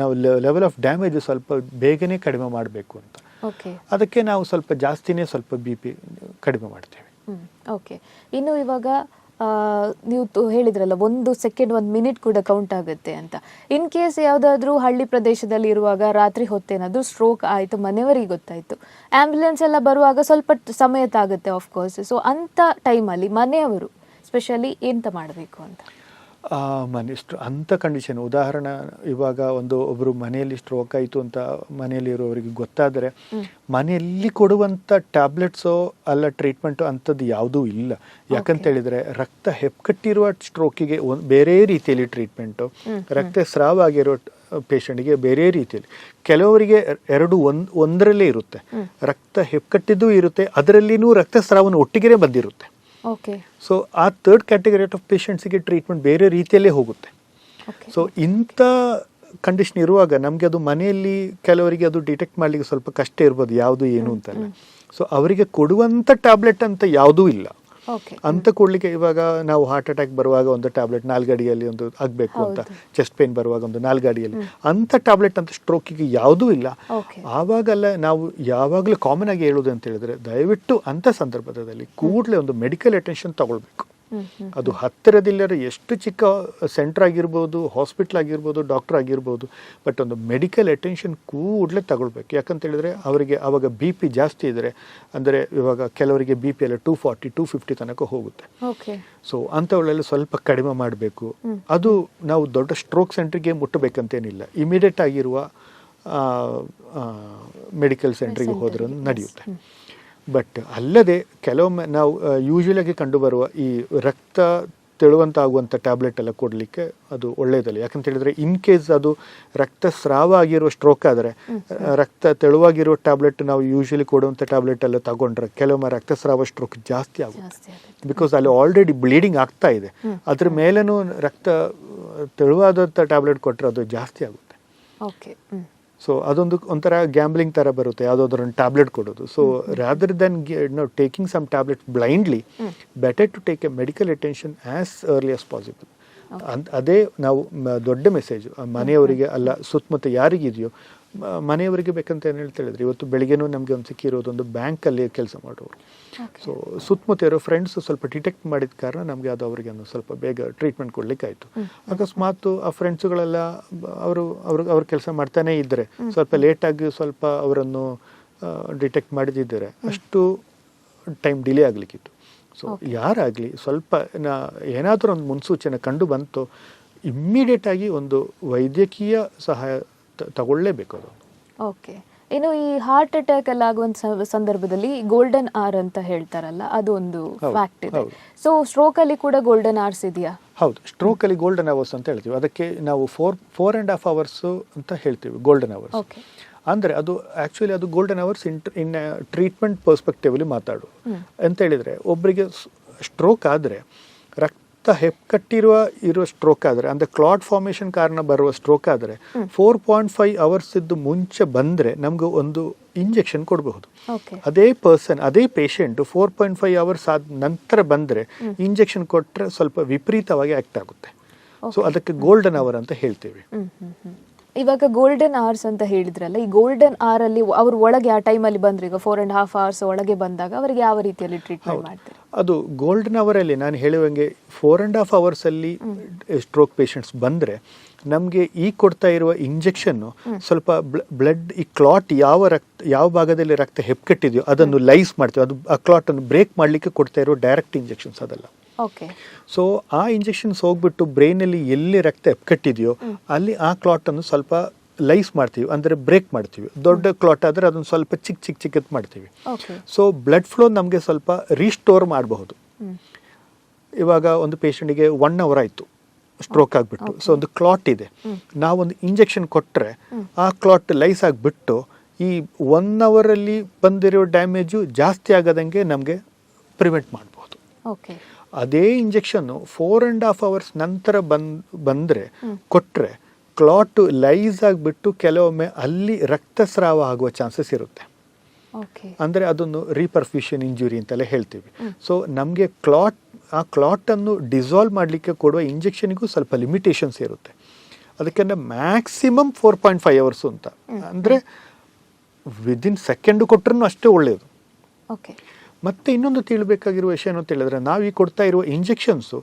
ನಾವು ಲೆವೆಲ್ ಆಫ್ ಡ್ಯಾಮೇಜ್ ಸ್ವಲ್ಪ ಬೇಗನೆ ಕಡಿಮೆ ಮಾಡಬೇಕು ಅಂತ. ಓಕೆ, ಅದಕ್ಕೆ ನಾವು ಸ್ವಲ್ಪ ಜಾಸ್ತಿನೇ ಸ್ವಲ್ಪ BP ಕಡಿಮೆ ಮಾಡ್ತೇವೆ. ಓಕೆ. ಇನ್ನು ಇವಾಗ ನೀವು ಹೇಳಿದ್ರಲ್ಲ 1 ಸೆಕೆಂಡ್ 1 ಮಿನಿಟ್ ಕೂಡ ಕೌಂಟ್ ಆಗುತ್ತೆ ಅಂತ. ಇನ್ ಕೇಸ್ ಯಾವುದಾದ್ರೂ ಹಳ್ಳಿ ಪ್ರದೇಶದಲ್ಲಿ ಇರುವಾಗ ರಾತ್ರಿ ಹೊತ್ತೇನಾದ್ರೂ ಸ್ಟ್ರೋಕ್ ಆಯಿತು, ಮನೆಯವರಿಗೆ ಗೊತ್ತಾಯಿತು, ಆ್ಯಂಬುಲೆನ್ಸ್ ಎಲ್ಲ ಬರುವಾಗ ಸ್ವಲ್ಪ ಸಮಯ ತಾಗುತ್ತೆ ಆಫ್ಕೋರ್ಸ್. ಸೊ ಅಂಥ ಟೈಮಲ್ಲಿ ಮನೆಯವರು ಸ್ಪೆಷಲಿ ಎಂತ ಮಾಡಬೇಕು ಅಂತ? ಅಂಥ ಕಂಡೀಷನ್ ಉದಾಹರಣೆ ಇವಾಗ ಒಬ್ಬರು ಮನೆಯಲ್ಲಿ ಸ್ಟ್ರೋಕ್ ಆಯಿತು ಅಂತ ಮನೆಯಲ್ಲಿರೋರಿಗೆ ಗೊತ್ತಾದರೆ ಮನೆಯಲ್ಲಿ ಕೊಡುವಂಥ ಟ್ಯಾಬ್ಲೆಟ್ಸೋ ಅಲ್ಲ ಟ್ರೀಟ್ಮೆಂಟು ಅಂಥದ್ದು ಯಾವುದೂ ಇಲ್ಲ. ಯಾಕಂತ ಹೇಳಿದರೆ ರಕ್ತ ಹೆಪ್ಪುಗಟ್ಟಿರುವ ಸ್ಟ್ರೋಕಿಗೆ ಬೇರೆ ರೀತಿಯಲ್ಲಿ ಟ್ರೀಟ್ಮೆಂಟು, ರಕ್ತಸ್ರಾವ ಆಗಿರೋ ಪೇಷಂಟ್ಗೆ ಬೇರೆ ರೀತಿಯಲ್ಲಿ. ಕೆಲವರಿಗೆ ಒಂದರಲ್ಲೇ ಇರುತ್ತೆ, ರಕ್ತ ಹೆಪ್ಪುಗಟ್ಟಿದ್ದು ಇರುತ್ತೆ, ಅದರಲ್ಲಿನೂ ರಕ್ತಸ್ರಾವನ ಒಟ್ಟಿಗೆ ಬಂದಿರುತ್ತೆ. ಓಕೆ, ಸೊ ಆ 3rd ಕ್ಯಾಟಗರಿ ಆಫ್ ಪೇಷಂಟ್ಸಿಗೆ ಟ್ರೀಟ್ಮೆಂಟ್ ಬೇರೆ ರೀತಿಯಲ್ಲೇ ಹೋಗುತ್ತೆ. ಸೊ ಇಂಥ ಕಂಡೀಷನ್ ಇರುವಾಗ ನಮಗೆ ಅದು ಮನೆಯಲ್ಲಿ ಕೆಲವರಿಗೆ ಅದು ಡಿಟೆಕ್ಟ್ ಮಾಡಲಿಕ್ಕೆ ಸ್ವಲ್ಪ ಕಷ್ಟ ಇರ್ಬೋದು, ಯಾವುದು ಏನು ಅಂತಲ್ಲ. ಸೊ ಅವರಿಗೆ ಕೊಡುವಂಥ ಟ್ಯಾಬ್ಲೆಟ್ ಅಂತ ಯಾವುದೂ ಇಲ್ಲ ಅಂತ ಕೊಡಲಿಕ್ಕೆ. ಇವಾಗ ನಾವು ಹಾರ್ಟ್ ಅಟ್ಯಾಕ್ ಬರುವಾಗ ಒಂದು ಟ್ಯಾಬ್ಲೆಟ್ 4 ಅಡಿಯಲ್ಲಿ ಒಂದು ಆಗಬೇಕು ಅಂತ, ಚೆಸ್ಟ್ ಪೇನ್ ಬರುವಾಗ ಒಂದು 4 ಅಡಿಯಲ್ಲಿ ಅಂಥ ಟ್ಯಾಬ್ಲೆಟ್ ಅಂತ ಸ್ಟ್ರೋಕಿಗೆ ಯಾವುದೂ ಇಲ್ಲ. ಆವಾಗೆಲ್ಲ ನಾವು ಯಾವಾಗಲೂ ಕಾಮನ್ ಆಗಿ ಹೇಳೋದು ಅಂತ ಹೇಳಿದ್ರೆ ದಯವಿಟ್ಟು ಅಂಥ ಸಂದರ್ಭದಲ್ಲಿ ಕೂಡಲೇ ಒಂದು ಮೆಡಿಕಲ್ ಅಟೆನ್ಷನ್ ತಗೊಳ್ಬೇಕು. ಅದು ಹತ್ತಿರದಿಲ್ಲರ ಎಷ್ಟು ಚಿಕ್ಕ ಸೆಂಟರ್ ಆಗಿರ್ಬೋದು, ಹಾಸ್ಪಿಟ್ಲ್ ಆಗಿರ್ಬೋದು, ಡಾಕ್ಟರ್ ಆಗಿರ್ಬೋದು, ಬಟ್ ಒಂದು ಮೆಡಿಕಲ್ ಅಟೆನ್ಷನ್ ಕೂಡಲೇ ತಗೊಳ್ಬೇಕು. ಯಾಕಂತ ಹೇಳಿದ್ರೆ ಅವರಿಗೆ ಆವಾಗ BP ಜಾಸ್ತಿ ಇದ್ದರೆ, ಅಂದರೆ ಇವಾಗ ಕೆಲವರಿಗೆ BP ಎಲ್ಲ 240 250 ತನಕ ಹೋಗುತ್ತೆ. ಸೊ ಅಂಥವುಗಳೆಲ್ಲ ಸ್ವಲ್ಪ ಕಡಿಮೆ ಮಾಡಬೇಕು. ಅದು ನಾವು ದೊಡ್ಡ ಸ್ಟ್ರೋಕ್ ಸೆಂಟ್ರಿಗೆ ಮುಟ್ಟಬೇಕಂತೇನಿಲ್ಲ, ಇಮಿಡಿಯೇಟ್ ಆಗಿರುವ ಮೆಡಿಕಲ್ ಸೆಂಟ್ರಿಗೆ ಹೋದ್ರೆ ನಡೆಯುತ್ತೆ. ಬಟ್ ಅಲ್ಲದೆ ಕೆಲವೊಮ್ಮೆ ನಾವು ಯೂಶುವಲಾಗಿ ಕಂಡುಬರುವ ಈ ರಕ್ತ ತೆಳುವಂತಾಗುವಂಥ ಟ್ಯಾಬ್ಲೆಟ್ ಎಲ್ಲ ಕೊಡಲಿಕ್ಕೆ ಅದು ಒಳ್ಳೆಯದಲ್ಲ. ಯಾಕಂತ ಹೇಳಿದ್ರೆ ಇನ್ ಕೇಸ್ ಅದು ರಕ್ತಸ್ರಾವ ಆಗಿರುವ ಸ್ಟ್ರೋಕ್ ಆದರೆ ರಕ್ತ ತೆಳುವಾಗಿರುವ ಟ್ಯಾಬ್ಲೆಟ್ ನಾವು ಯೂಶುವಲಿ ಕೊಡುವಂಥ ಟ್ಯಾಬ್ಲೆಟ್ ಎಲ್ಲ ತಗೊಂಡ್ರೆ ಕೆಲವೊಮ್ಮೆ ರಕ್ತಸ್ರಾವ ಸ್ಟ್ರೋಕ್ ಜಾಸ್ತಿ ಆಗುತ್ತೆ. ಬಿಕಾಸ್ ಅಲ್ಲಿ ಆಲ್ರೆಡಿ ಬ್ಲೀಡಿಂಗ್ ಆಗ್ತಾ ಇದೆ, ಅದ್ರ ಮೇಲೇನೂ ರಕ್ತ ತೆಳುವಾದಂಥ ಟ್ಯಾಬ್ಲೆಟ್ ಕೊಟ್ಟರೆ ಅದು ಜಾಸ್ತಿ ಆಗುತ್ತೆ. ಸೊ ಅದೊಂದು ಒಂಥರ ಗ್ಯಾಂಬ್ಲಿಂಗ್ ಥರ ಬರುತ್ತೆ, ಯಾವುದಾದ್ರೂ ಒಂದು ಟ್ಯಾಬ್ಲೆಟ್ ಕೊಡೋದು. So rather than taking some tablet blindly, better to take a medical attention as early as possible. ಅದೇ ನಾವು ದೊಡ್ಡ ಮೆಸೇಜ್ ಮನೆಯವರಿಗೆ ಅಲ್ಲ, ಸುತ್ತಮುತ್ತ ಯಾರಿಗಿದೆಯೋ ಮನೆಯವರಿಗೆ ಬೇಕಂತ ಏನು ಹೇಳ್ತಾ ಹೇಳಿದ್ರೆ, ಇವತ್ತು ಬೆಳಿಗ್ಗೆನೂ ನಮಗೆ ಒಂದು ಸಿಕ್ಕಿರೋದು ಒಂದು ಬ್ಯಾಂಕಲ್ಲಿ ಕೆಲಸ ಮಾಡೋರು. ಸೊ ಸುತ್ತಮುತ್ತ ಇರೋ ಫ್ರೆಂಡ್ಸ್ ಸ್ವಲ್ಪ ಡಿಟೆಕ್ಟ್ ಮಾಡಿದ ಕಾರಣ ನಮಗೆ ಅದು ಅವರಿಗೆ ಸ್ವಲ್ಪ ಬೇಗ ಟ್ರೀಟ್ಮೆಂಟ್ ಕೊಡಲಿಕ್ಕಾಯಿತು. ಅಕಸ್ಮಾತ್ ಆ ಫ್ರೆಂಡ್ಸುಗಳೆಲ್ಲ ಅವ್ರ ಕೆಲಸ ಮಾಡ್ತಾನೇ ಇದ್ದರೆ ಸ್ವಲ್ಪ ಲೇಟಾಗಿ ಸ್ವಲ್ಪ ಅವರನ್ನು ಡಿಟೆಕ್ಟ್ ಮಾಡಿದ್ದರೆ ಅಷ್ಟು ಟೈಮ್ ಡಿಲೇ ಆಗಲಿಕ್ಕಿತ್ತು. ಸೊ ಯಾರಾಗಲಿ ಸ್ವಲ್ಪ ಏನಾದರೂ ಒಂದು ಮುನ್ಸೂಚನೆ ಕಂಡು ಬಂತು, ಇಮ್ಮಿಡಿಯೇಟಾಗಿ ಒಂದು ವೈದ್ಯಕೀಯ ಸಹಾಯ ತಗೊಳ್ಳೇಬೇಕು ಅದು. ಓಕೆ. ಇನ್ನು ಈ ಹಾರ್ಟ್ ಅಟ್ಯಾಕ್ ಎಲ್ಲ ಆಗುವಂತ ಸಂದರ್ಭದಲ್ಲಿ ಗೋಲ್ಡನ್ ಅವರ್ ಅಂತ ಹೇಳ್ತಾರಲ್ಲ, ಅದು ಒಂದು ಫ್ಯಾಕ್ಟ್ ಇದೆ. ಸೊ ಸ್ಟ್ರೋಕ್ ಅಲ್ಲಿ ಕೂಡ ಗೋಲ್ಡನ್ ಅವರ್ಸ್ ಇದೆಯಾ? ಹೌದು, ಸ್ಟ್ರೋಕ್ ಅಲ್ಲಿ ಗೋಲ್ಡನ್ ಅವರ್ಸ್ ಅಂತ ಹೇಳ್ತೀವಿ. ಅದಕ್ಕೆ ನಾವು 4.5 hours ಅಂತ ಹೇಳ್ತೀವಿ ಗೋಲ್ಡನ್ ಅವರ್ಸ್. ಅಂದರೆ ಅದು ಆ್ಯಕ್ಚುಲಿ ಅದು golden hours in treatment perspectively ಮಾತಾಡು ಅಂತ ಹೇಳಿದರೆ, ಒಬ್ಬರಿಗೆ ಸ್ಟ್ರೋಕ್ ಆದರೆ ರಕ್ತ ಹೆಪ್ಪುಕಟ್ಟಿರುವ ಸ್ಟ್ರೋಕ್ ಆದರೆ ಅಂದರೆ ಕ್ಲಾಟ್ ಫಾರ್ಮೇಷನ್ ಕಾರಣ ಬರುವ ಸ್ಟ್ರೋಕ್ ಆದರೆ 4.5 ಅವರ್ಸ್ ಇದ್ದು ಮುಂಚೆ ಬಂದರೆ ನಮ್ಗೆ ಒಂದು ಇಂಜೆಕ್ಷನ್ ಕೊಡಬಹುದು. ಅದೇ ಪೇಷಂಟ್ 4.5 ಅವರ್ಸ್ ಆದ ನಂತರ ಬಂದರೆ ಇಂಜೆಕ್ಷನ್ ಕೊಟ್ಟರೆ ಸ್ವಲ್ಪ ವಿಪರೀತವಾಗಿ ಆಕ್ಟ್ ಆಗುತ್ತೆ. ಸೊ ಅದಕ್ಕೆ ಗೋಲ್ಡನ್ ಅವರ್ ಅಂತ ಹೇಳ್ತೀವಿ. ಇವಾಗ ಗೋಲ್ಡನ್ ಅವರ್ಸ್ ಅಂತ ಹೇಳಿದ್ರಲ್ಲ, ಈ ಗೋಲ್ಡನ್ ಅವರ್ ಅಲ್ಲಿ ಅವ್ರ ಒಳಗೆ ಆ ಟೈಮಲ್ಲಿ ಬಂದ್ರೆ ಈಗ 4.5 ಅವರ್ಸ್ ಒಳಗೆ ಬಂದಾಗ ಅವರಿಗೆ ಯಾವ ರೀತಿಯಲ್ಲಿ ಟ್ರೀಟ್ಮೆಂಟ್ ಮಾಡ್ತಾರೆ? ಅದು ಗೋಲ್ಡನ್ ಅವರ್ ಅಲ್ಲಿ ನಾನು ಹೇಳುವಂಗೆ 4.5 ಅವರ್ಸ್ ಅಲ್ಲಿ ಸ್ಟ್ರೋಕ್ ಪೇಷಂಟ್ಸ್ ಬಂದ್ರೆ ನಮಗೆ ಈ ಕೊಡ್ತಾ ಇರುವ ಇಂಜೆಕ್ಷನ್ ಸ್ವಲ್ಪ ಬ್ಲಡ್ ಈ ಕ್ಲಾಟ್ ಯಾವ ಭಾಗದಲ್ಲಿ ರಕ್ತ ಹೆಪ್ಪುಕಟ್ಟಿದೆಯೋ ಅದನ್ನು ಲೈಸ್ ಮಾಡ್ತೀವಿ. ಅದು ಆ ಕ್ಲಾಟ್ ಅನ್ನು ಬ್ರೇಕ್ ಮಾಡ್ಲಿಕ್ಕೆ ಕೊಡ್ತಾ ಇರೋ ಡೈರೆಕ್ಟ್ ಇಂಜೆಕ್ಷನ್ಸ್ ಅದಲ್ಲ. ಸೊ ಆ ಇಂಜೆಕ್ಷನ್ಸ್ ಹೋಗ್ಬಿಟ್ಟು ಬ್ರೈನಲ್ಲಿ ಎಲ್ಲಿ ರಕ್ತ ಹೆಪ್ಪುಕಟ್ಟಿದೆಯೋ ಅಲ್ಲಿ ಆ ಕ್ಲಾಟ್ ಅನ್ನು ಸ್ವಲ್ಪ ಲೈಸ್ ಮಾಡ್ತೀವಿ, ಅಂದರೆ ಬ್ರೇಕ್ ಮಾಡ್ತೀವಿ. ದೊಡ್ಡ ಕ್ಲಾಟ್ ಆದರೆ ಅದನ್ನು ಸ್ವಲ್ಪ ಚಿಕ್ಕದ್ ಮಾಡ್ತೀವಿ. ಸೊ ಬ್ಲಡ್ ಫ್ಲೋ ನಮಗೆ ಸ್ವಲ್ಪ ರೀಸ್ಟೋರ್ ಮಾಡಬಹುದು. ಇವಾಗ ಒಂದು ಪೇಷಂಟಿಗೆ 1 ಅವರ್ ಆಯಿತು ಸ್ಟ್ರೋಕ್ ಆಗಿಬಿಟ್ಟು, ಸೊ ಒಂದು ಕ್ಲಾಟ್ ಇದೆ, ನಾವೊಂದು ಇಂಜೆಕ್ಷನ್ ಕೊಟ್ಟರೆ ಆ ಕ್ಲಾಟ್ ಲೈಸ್ ಆಗಿಬಿಟ್ಟು ಈ 1 ಅವರಲ್ಲಿ ಬಂದಿರೋ ಡ್ಯಾಮೇಜು ಜಾಸ್ತಿ ಆಗದಂಗೆ ನಮಗೆ ಪ್ರಿವೆಂಟ್ ಮಾಡ್ಬೋದು. ಅದೇ ಇಂಜೆಕ್ಷನ್ನು 4.5 ಅವರ್ಸ್ ನಂತರ ಬಂದರೆ ಕೊಟ್ಟರೆ ಕ್ಲಾಟ್ ಲೈಸ್ ಆಗಿಬಿಟ್ಟು ಕೆಲವೊಮ್ಮೆ ಅಲ್ಲಿ ರಕ್ತಸ್ರಾವ ಆಗುವ ಚಾನ್ಸಸ್ ಇರುತ್ತೆ. ಅಂದರೆ ಅದನ್ನು ರೀಪರ್ಫ್ಯೂಷನ್ ಇಂಜುರಿ ಅಂತೆಲ್ಲ ಹೇಳ್ತೀವಿ. ಸೊ ನಮಗೆ ಆ ಕ್ಲಾಟನ್ನು ಡಿಸಾಲ್ವ್ ಮಾಡಲಿಕ್ಕೆ ಕೊಡುವ ಇಂಜೆಕ್ಷನ್ಗೂ ಸ್ವಲ್ಪ ಲಿಮಿಟೇಷನ್ಸ್ ಇರುತ್ತೆ. ಅದಕ್ಕೆ ಮ್ಯಾಕ್ಸಿಮಮ್ 4.5 ಅವರ್ಸು ಅಂತ, ಅಂದರೆ ವಿದಿನ್ ಸೆಕೆಂಡು ಕೊಟ್ಟರೂ ಅಷ್ಟೇ ಒಳ್ಳೆಯದು. ಮತ್ತೆ ಇನ್ನೊಂದು ತಿಳ್ಬೇಕಾಗಿರುವ ವಿಷಯ ಏನು ಅಂತ ಹೇಳಿದ್ರೆ, ನಾವು ಈ ಕೊಡ್ತಾ ಇರುವ ಇಂಜೆಕ್ಷನ್ಸು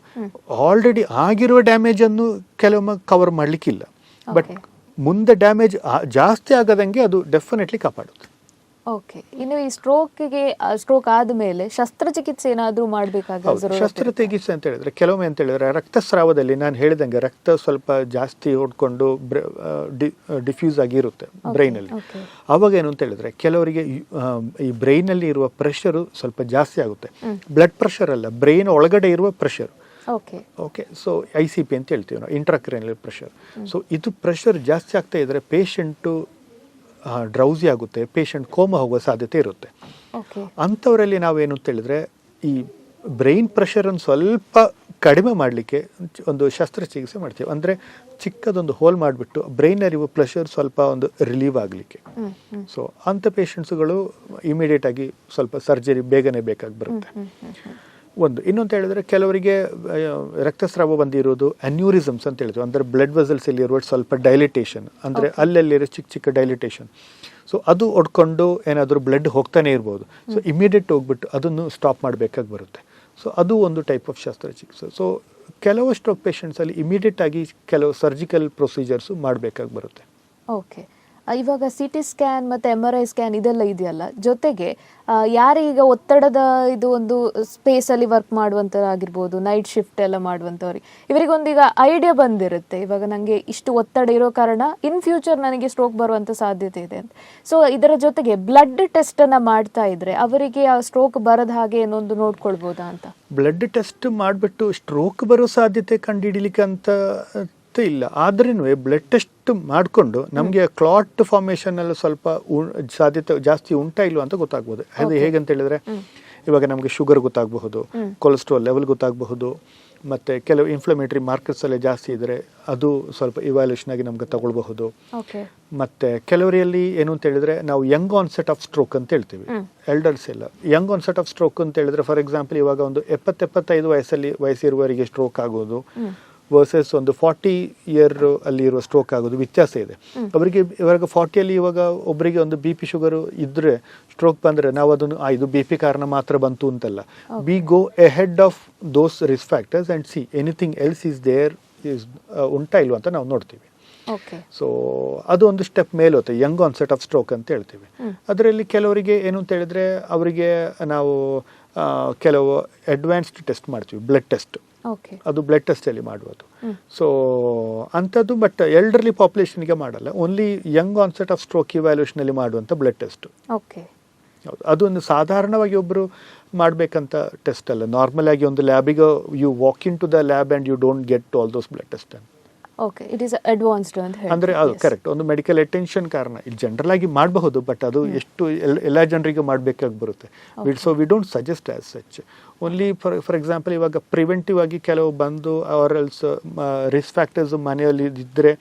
ಆಲ್ರೆಡಿ ಆಗಿರುವ ಡ್ಯಾಮೇಜನ್ನು ಕೆಲವೊಮ್ಮೆ ಕವರ್ ಮಾಡಲಿಕ್ಕಿಲ್ಲ, ಬಟ್ ಮುಂದೆ ಡ್ಯಾಮೇಜ್ ಜಾಸ್ತಿ ಆಗದಂಗೆ ಅದು ಡೆಫಿನೆಟ್ಲಿ ಕಾಪಾಡುತ್ತೆ. ಇನ್ನು ಈ ಸ್ಟ್ರೋಕ್ ಆದಮೇಲೆ ಶಸ್ತ್ರಚಿಕಿತ್ಸೆ ಏನಾದರೂ ಮಾಡಬೇಕಾಗುತ್ತೆ? ಶಸ್ತ್ರಚಿಕಿತ್ಸೆ ಅಂತ ಹೇಳಿದ್ರೆ ಕೆಲವೊಮ್ಮೆ ಅಂತ ಹೇಳಿದ್ರೆ ರಕ್ತಸ್ರಾವದಲ್ಲಿ ನಾನು ಹೇಳಿದಂಗೆ ರಕ್ತ ಸ್ವಲ್ಪ ಜಾಸ್ತಿ ಓಡ್ಕೊಂಡು ಡಿಫ್ಯೂಸ್ ಆಗಿರುತ್ತೆ ಬ್ರೈನಲ್ಲಿ. ಅವಾಗ ಏನು ಅಂತ ಹೇಳಿದ್ರೆ ಕೆಲವರಿಗೆ ಈ ಬ್ರೈನಲ್ಲಿ ಇರುವ ಪ್ರೆಷರು ಸ್ವಲ್ಪ ಜಾಸ್ತಿ ಆಗುತ್ತೆ. ಬ್ಲಡ್ ಪ್ರೆಷರ್ ಅಲ್ಲ, ಬ್ರೈನ್ ಒಳಗಡೆ ಇರುವ ಪ್ರೆಷರ್. ಸೊ ICP ಅಂತ ಹೇಳ್ತೀವಿ ನಾವು, ಇಂಟ್ರಾಕ್ರೇನಿಯಲ್ ಪ್ರೆಷರ್. ಸೊ ಇದು ಪ್ರೆಷರ್ ಜಾಸ್ತಿ ಆಗ್ತಾ ಇದ್ರೆ ಪೇಷಂಟು ಡ್ರೌಸಿ ಆಗುತ್ತೆ, ಪೇಷಂಟ್ ಕೋಮಾ ಹೋಗುವ ಸಾಧ್ಯತೆ ಇರುತ್ತೆ. ಅಂಥವರಲ್ಲಿ ನಾವೇನು ಅಂತ ಹೇಳಿದ್ರೆ ಈ ಬ್ರೈನ್ ಪ್ರೆಷರನ್ನು ಸ್ವಲ್ಪ ಕಡಿಮೆ ಮಾಡಲಿಕ್ಕೆ ಒಂದು ಶಸ್ತ್ರಚಿಕಿತ್ಸೆ ಮಾಡ್ತೀವಿ. ಅಂದರೆ ಚಿಕ್ಕದೊಂದು ಹೋಲ್ ಮಾಡಿಬಿಟ್ಟು ಬ್ರೈನಲ್ಲಿರುವ ಪ್ರೆಷರ್ ಸ್ವಲ್ಪ ಒಂದು ರಿಲೀವ್ ಆಗಲಿಕ್ಕೆ. ಸೊ ಅಂಥ ಪೇಷಂಟ್ಸ್ಗಳು ಇಮಿಡಿಯೇಟ್ ಆಗಿ ಸ್ವಲ್ಪ ಸರ್ಜರಿ ಬೇಗನೆ ಬೇಕಾಗಿ ಬರುತ್ತೆ. ಇನ್ನೊಂದು ಹೇಳಿದ್ರೆ ಕೆಲವರಿಗೆ ರಕ್ತಸ್ರಾವ ಬಂದಿರೋದು ಅನ್ಯೂರಿಸಮ್ಸ್ ಅಂತ ಹೇಳ್ತೀವಿ, ಅಂದರೆ ಬ್ಲಡ್ ವೆಸಲ್ಸ್ ಇರುವ ಸ್ವಲ್ಪ ಡೈಲಿಟೇಷನ್, ಅಂದರೆ ಅಲ್ಲಲ್ಲಿರೋ ಚಿಕ್ಕ ಡೈಲಿಟೇಷನ್. ಸೊ ಅದು ಒಡ್ಕೊಂಡು ಏನಾದರೂ ಬ್ಲಡ್ ಹೋಗ್ತಾನೆ ಇರ್ಬೋದು. ಸೊ ಇಮಿಡಿಯೇಟ್ ಹೋಗ್ಬಿಟ್ಟು ಅದನ್ನು ಸ್ಟಾಪ್ ಮಾಡಬೇಕಾಗಿ ಬರುತ್ತೆ. ಸೊ ಅದು ಒಂದು ಟೈಪ್ ಆಫ್ ಶಸ್ತ್ರಚಿಕಿತ್ಸೆ. ಸೊ ಕೆಲವು ಸ್ಟ್ರೋಕ್ ಪೇಷಂಟ್ಸಲ್ಲಿ ಇಮಿಡಿಯೇಟ್ ಆಗಿ ಕೆಲವು ಸರ್ಜಿಕಲ್ ಪ್ರೊಸೀಜರ್ಸು ಮಾಡಬೇಕಾಗಿ ಬರುತ್ತೆ. ಇವಾಗ CT ಸ್ಕ್ಯಾನ್ ಮತ್ತು MRI ಸ್ಕ್ಯಾನ್ ಇದೆಲ್ಲ ಇದೆಯಲ್ಲ, ಜೊತೆಗೆ ಯಾರೀಗ ಒತ್ತಡದ ಇದು ಒಂದು ಸ್ಪೇಸಲ್ಲಿ ವರ್ಕ್ ಮಾಡುವಂಥದ್ದಾಗಿರ್ಬೋದು, ನೈಟ್ ಶಿಫ್ಟ್ ಎಲ್ಲ ಮಾಡುವಂಥವ್ರಿಗೆ, ಇವರಿಗೊಂದೀಗ ಐಡಿಯಾ ಬಂದಿರುತ್ತೆ, ಇವಾಗ ನನಗೆ ಇಷ್ಟು ಒತ್ತಡ ಇರೋ ಕಾರಣ ಇನ್ ಫ್ಯೂಚರ್ ನನಗೆ ಸ್ಟ್ರೋಕ್ ಬರುವಂಥ ಸಾಧ್ಯತೆ ಇದೆ ಅಂತ. ಸೊ ಇದರ ಜೊತೆಗೆ ಬ್ಲಡ್ ಟೆಸ್ಟನ್ನು ಮಾಡ್ತಾ ಇದ್ರೆ ಅವರಿಗೆ ಆ ಸ್ಟ್ರೋಕ್ ಬರದ ಹಾಗೆ ಏನೊಂದು ನೋಡ್ಕೊಳ್ಬೋದಾ ಅಂತ? ಬ್ಲಡ್ ಟೆಸ್ಟ್ ಮಾಡಿಬಿಟ್ಟು ಸ್ಟ್ರೋಕ್ ಬರೋ ಸಾಧ್ಯತೆ ಕಂಡುಹಿಡಿಲಿಕ್ಕೆ ಅಂತ ಇಲ್ಲ, ಆದ್ರೂ ಬ್ಲಡ್ ಟೆಸ್ಟ್ ಮಾಡಿಕೊಂಡು ನಮಗೆ ಕ್ಲಾಟ್ ಫಾರ್ಮೇಷನ್ ಎಲ್ಲ ಸ್ವಲ್ಪ ಸಾಧ್ಯತೆ ಜಾಸ್ತಿ ಉಂಟಾ ಇಲ್ವಾ ಅಂತ ಗೊತ್ತಾಗ್ಬೋದು. ಅದು ಹೇಗಂತ ಹೇಳಿದ್ರೆ ಇವಾಗ ನಮಗೆ ಶುಗರ್ ಗೊತ್ತಾಗಬಹುದು, ಕೊಲೆಸ್ಟ್ರಾಲ್ ಲೆವೆಲ್ ಗೊತ್ತಾಗಬಹುದು, ಮತ್ತು ಕೆಲವು ಇನ್ಫ್ಲಮೇಟರಿ ಮಾರ್ಕರ್ಸ್ ಎಲ್ಲ ಜಾಸ್ತಿ ಇದ್ದರೆ ಅದು ಸ್ವಲ್ಪ ಇವ್ಯಾಲ್ಯೂಷನ್ ಆಗಿ ನಮ್ಗೆ ತಗೊಳ್ಬಹುದು. ಮತ್ತು ಕೆಲವರಲ್ಲಿ ಏನು ಅಂತ ಹೇಳಿದ್ರೆ ನಾವು ಯಂಗ್ ಆನ್ಸೆಟ್ ಆಫ್ ಸ್ಟ್ರೋಕ್ ಅಂತ ಹೇಳ್ತೀವಿ, ಎಲ್ಡರ್ಸ್ ಎಲ್ಲ ಯಂಗ್ ಆನ್ಸೆಟ್ ಆಫ್ ಸ್ಟ್ರೋಕ್ ಅಂತ ಹೇಳಿದ್ರೆ ಫಾರ್ ಎಕ್ಸಾಂಪಲ್ ಇವಾಗ ಒಂದು 70-75 ವಯಸ್ಸಿರುವವರಿಗೆ ಸ್ಟ್ರೋಕ್ ಆಗೋದು ವರ್ಸಸ್ ಒಂದು 40 ಇಯರ್ ಅಲ್ಲಿ ಇರುವ ಸ್ಟ್ರೋಕ್ ಆಗೋದು ವ್ಯತ್ಯಾಸ ಇದೆ. ಅವರಿಗೆ ಇವಾಗ 40 ಇವಾಗ ಒಬ್ಬರಿಗೆ ಒಂದು BP ಶುಗರ್ ಇದ್ರೆ ಸ್ಟ್ರೋಕ್ ಬಂದರೆ ನಾವು ಅದನ್ನು ಇದು BP ಕಾರಣ ಮಾತ್ರ ಬಂತು ಅಂತಲ್ಲ, we go ahead of those risk factors and see anything else is there ಉಂಟಾ ಇಲ್ವಾ ಅಂತ ನಾವು ನೋಡ್ತೀವಿ. ಸೊ ಅದು ಒಂದು ಸ್ಟೆಪ್ ಮೇಲೆ ಹೋಗುತ್ತೆ, ಯಂಗ್ ಆನ್ಸೆಟ್ ಆಫ್ ಸ್ಟ್ರೋಕ್ ಅಂತ ಹೇಳ್ತೀವಿ. ಅದರಲ್ಲಿ ಕೆಲವರಿಗೆ ಏನು ಅಂತ ಹೇಳಿದ್ರೆ ಅವರಿಗೆ ನಾವು ಕೆಲವು ಅಡ್ವಾನ್ಸ್ಡ್ ಟೆಸ್ಟ್ ಮಾಡ್ತೀವಿ, ಬ್ಲಡ್ ಟೆಸ್ಟ್, ಅದು ಬ್ಲಡ್ ಟೆಸ್ಟ್ ಅಲ್ಲಿ ಮಾಡುವುದು. ಸೊ ಅಂಥದ್ದು ಬಟ್ ಎಲ್ಡರ್ಲಿ ಪಾಪ್ಯುಲೇಷನ್ಗೆ ಮಾಡಲ್ಲ, only Young onset of stroke evaluation ಅಲ್ಲಿ ಮಾಡುವಂಥ ಬ್ಲಡ್ ಟೆಸ್ಟ್. ಹೌದು, ಅದೊಂದು ಸಾಧಾರಣವಾಗಿ ಒಬ್ಬರು ಮಾಡಬೇಕಂತ ಟೆಸ್ಟ್ ಅಲ್ಲ. ನಾರ್ಮಲ್ ಆಗಿ ಒಂದು ಲ್ಯಾಬಿಗೆ you walk into the lab and you don't get all those blood test. Okay, it is advanced ಅಂತ ಹೇಳಿ. ಅಂದರೆ ಅದು ಕರೆಕ್ಟ್, ಒಂದು ಮೆಡಿಕಲ್ ಅಟೆನ್ಷನ್ ಕಾರಣ ಇದು ಜನರಲ್ ಆಗಿ ಮಾಡಬಹುದು, ಬಟ್ ಅದು ಎಷ್ಟು ಎಲ್ಲ ಜನರಿಗೆ ಮಾಡಬೇಕಾಗಿ ಬರುತ್ತೆ. So we don't suggest as such. Only for example ಇವಾಗ ಪ್ರಿವೆಂಟಿವ್ ಆಗಿ ಕೆಲವು ಬಂದು ಆರ್ ಎಲ್ಸ್ ರಿಸ್ಕ್ ಫ್ಯಾಕ್ಟರ್ಸ್ ಮನೆಯಲ್ಲಿ ಇದ್ದರೆ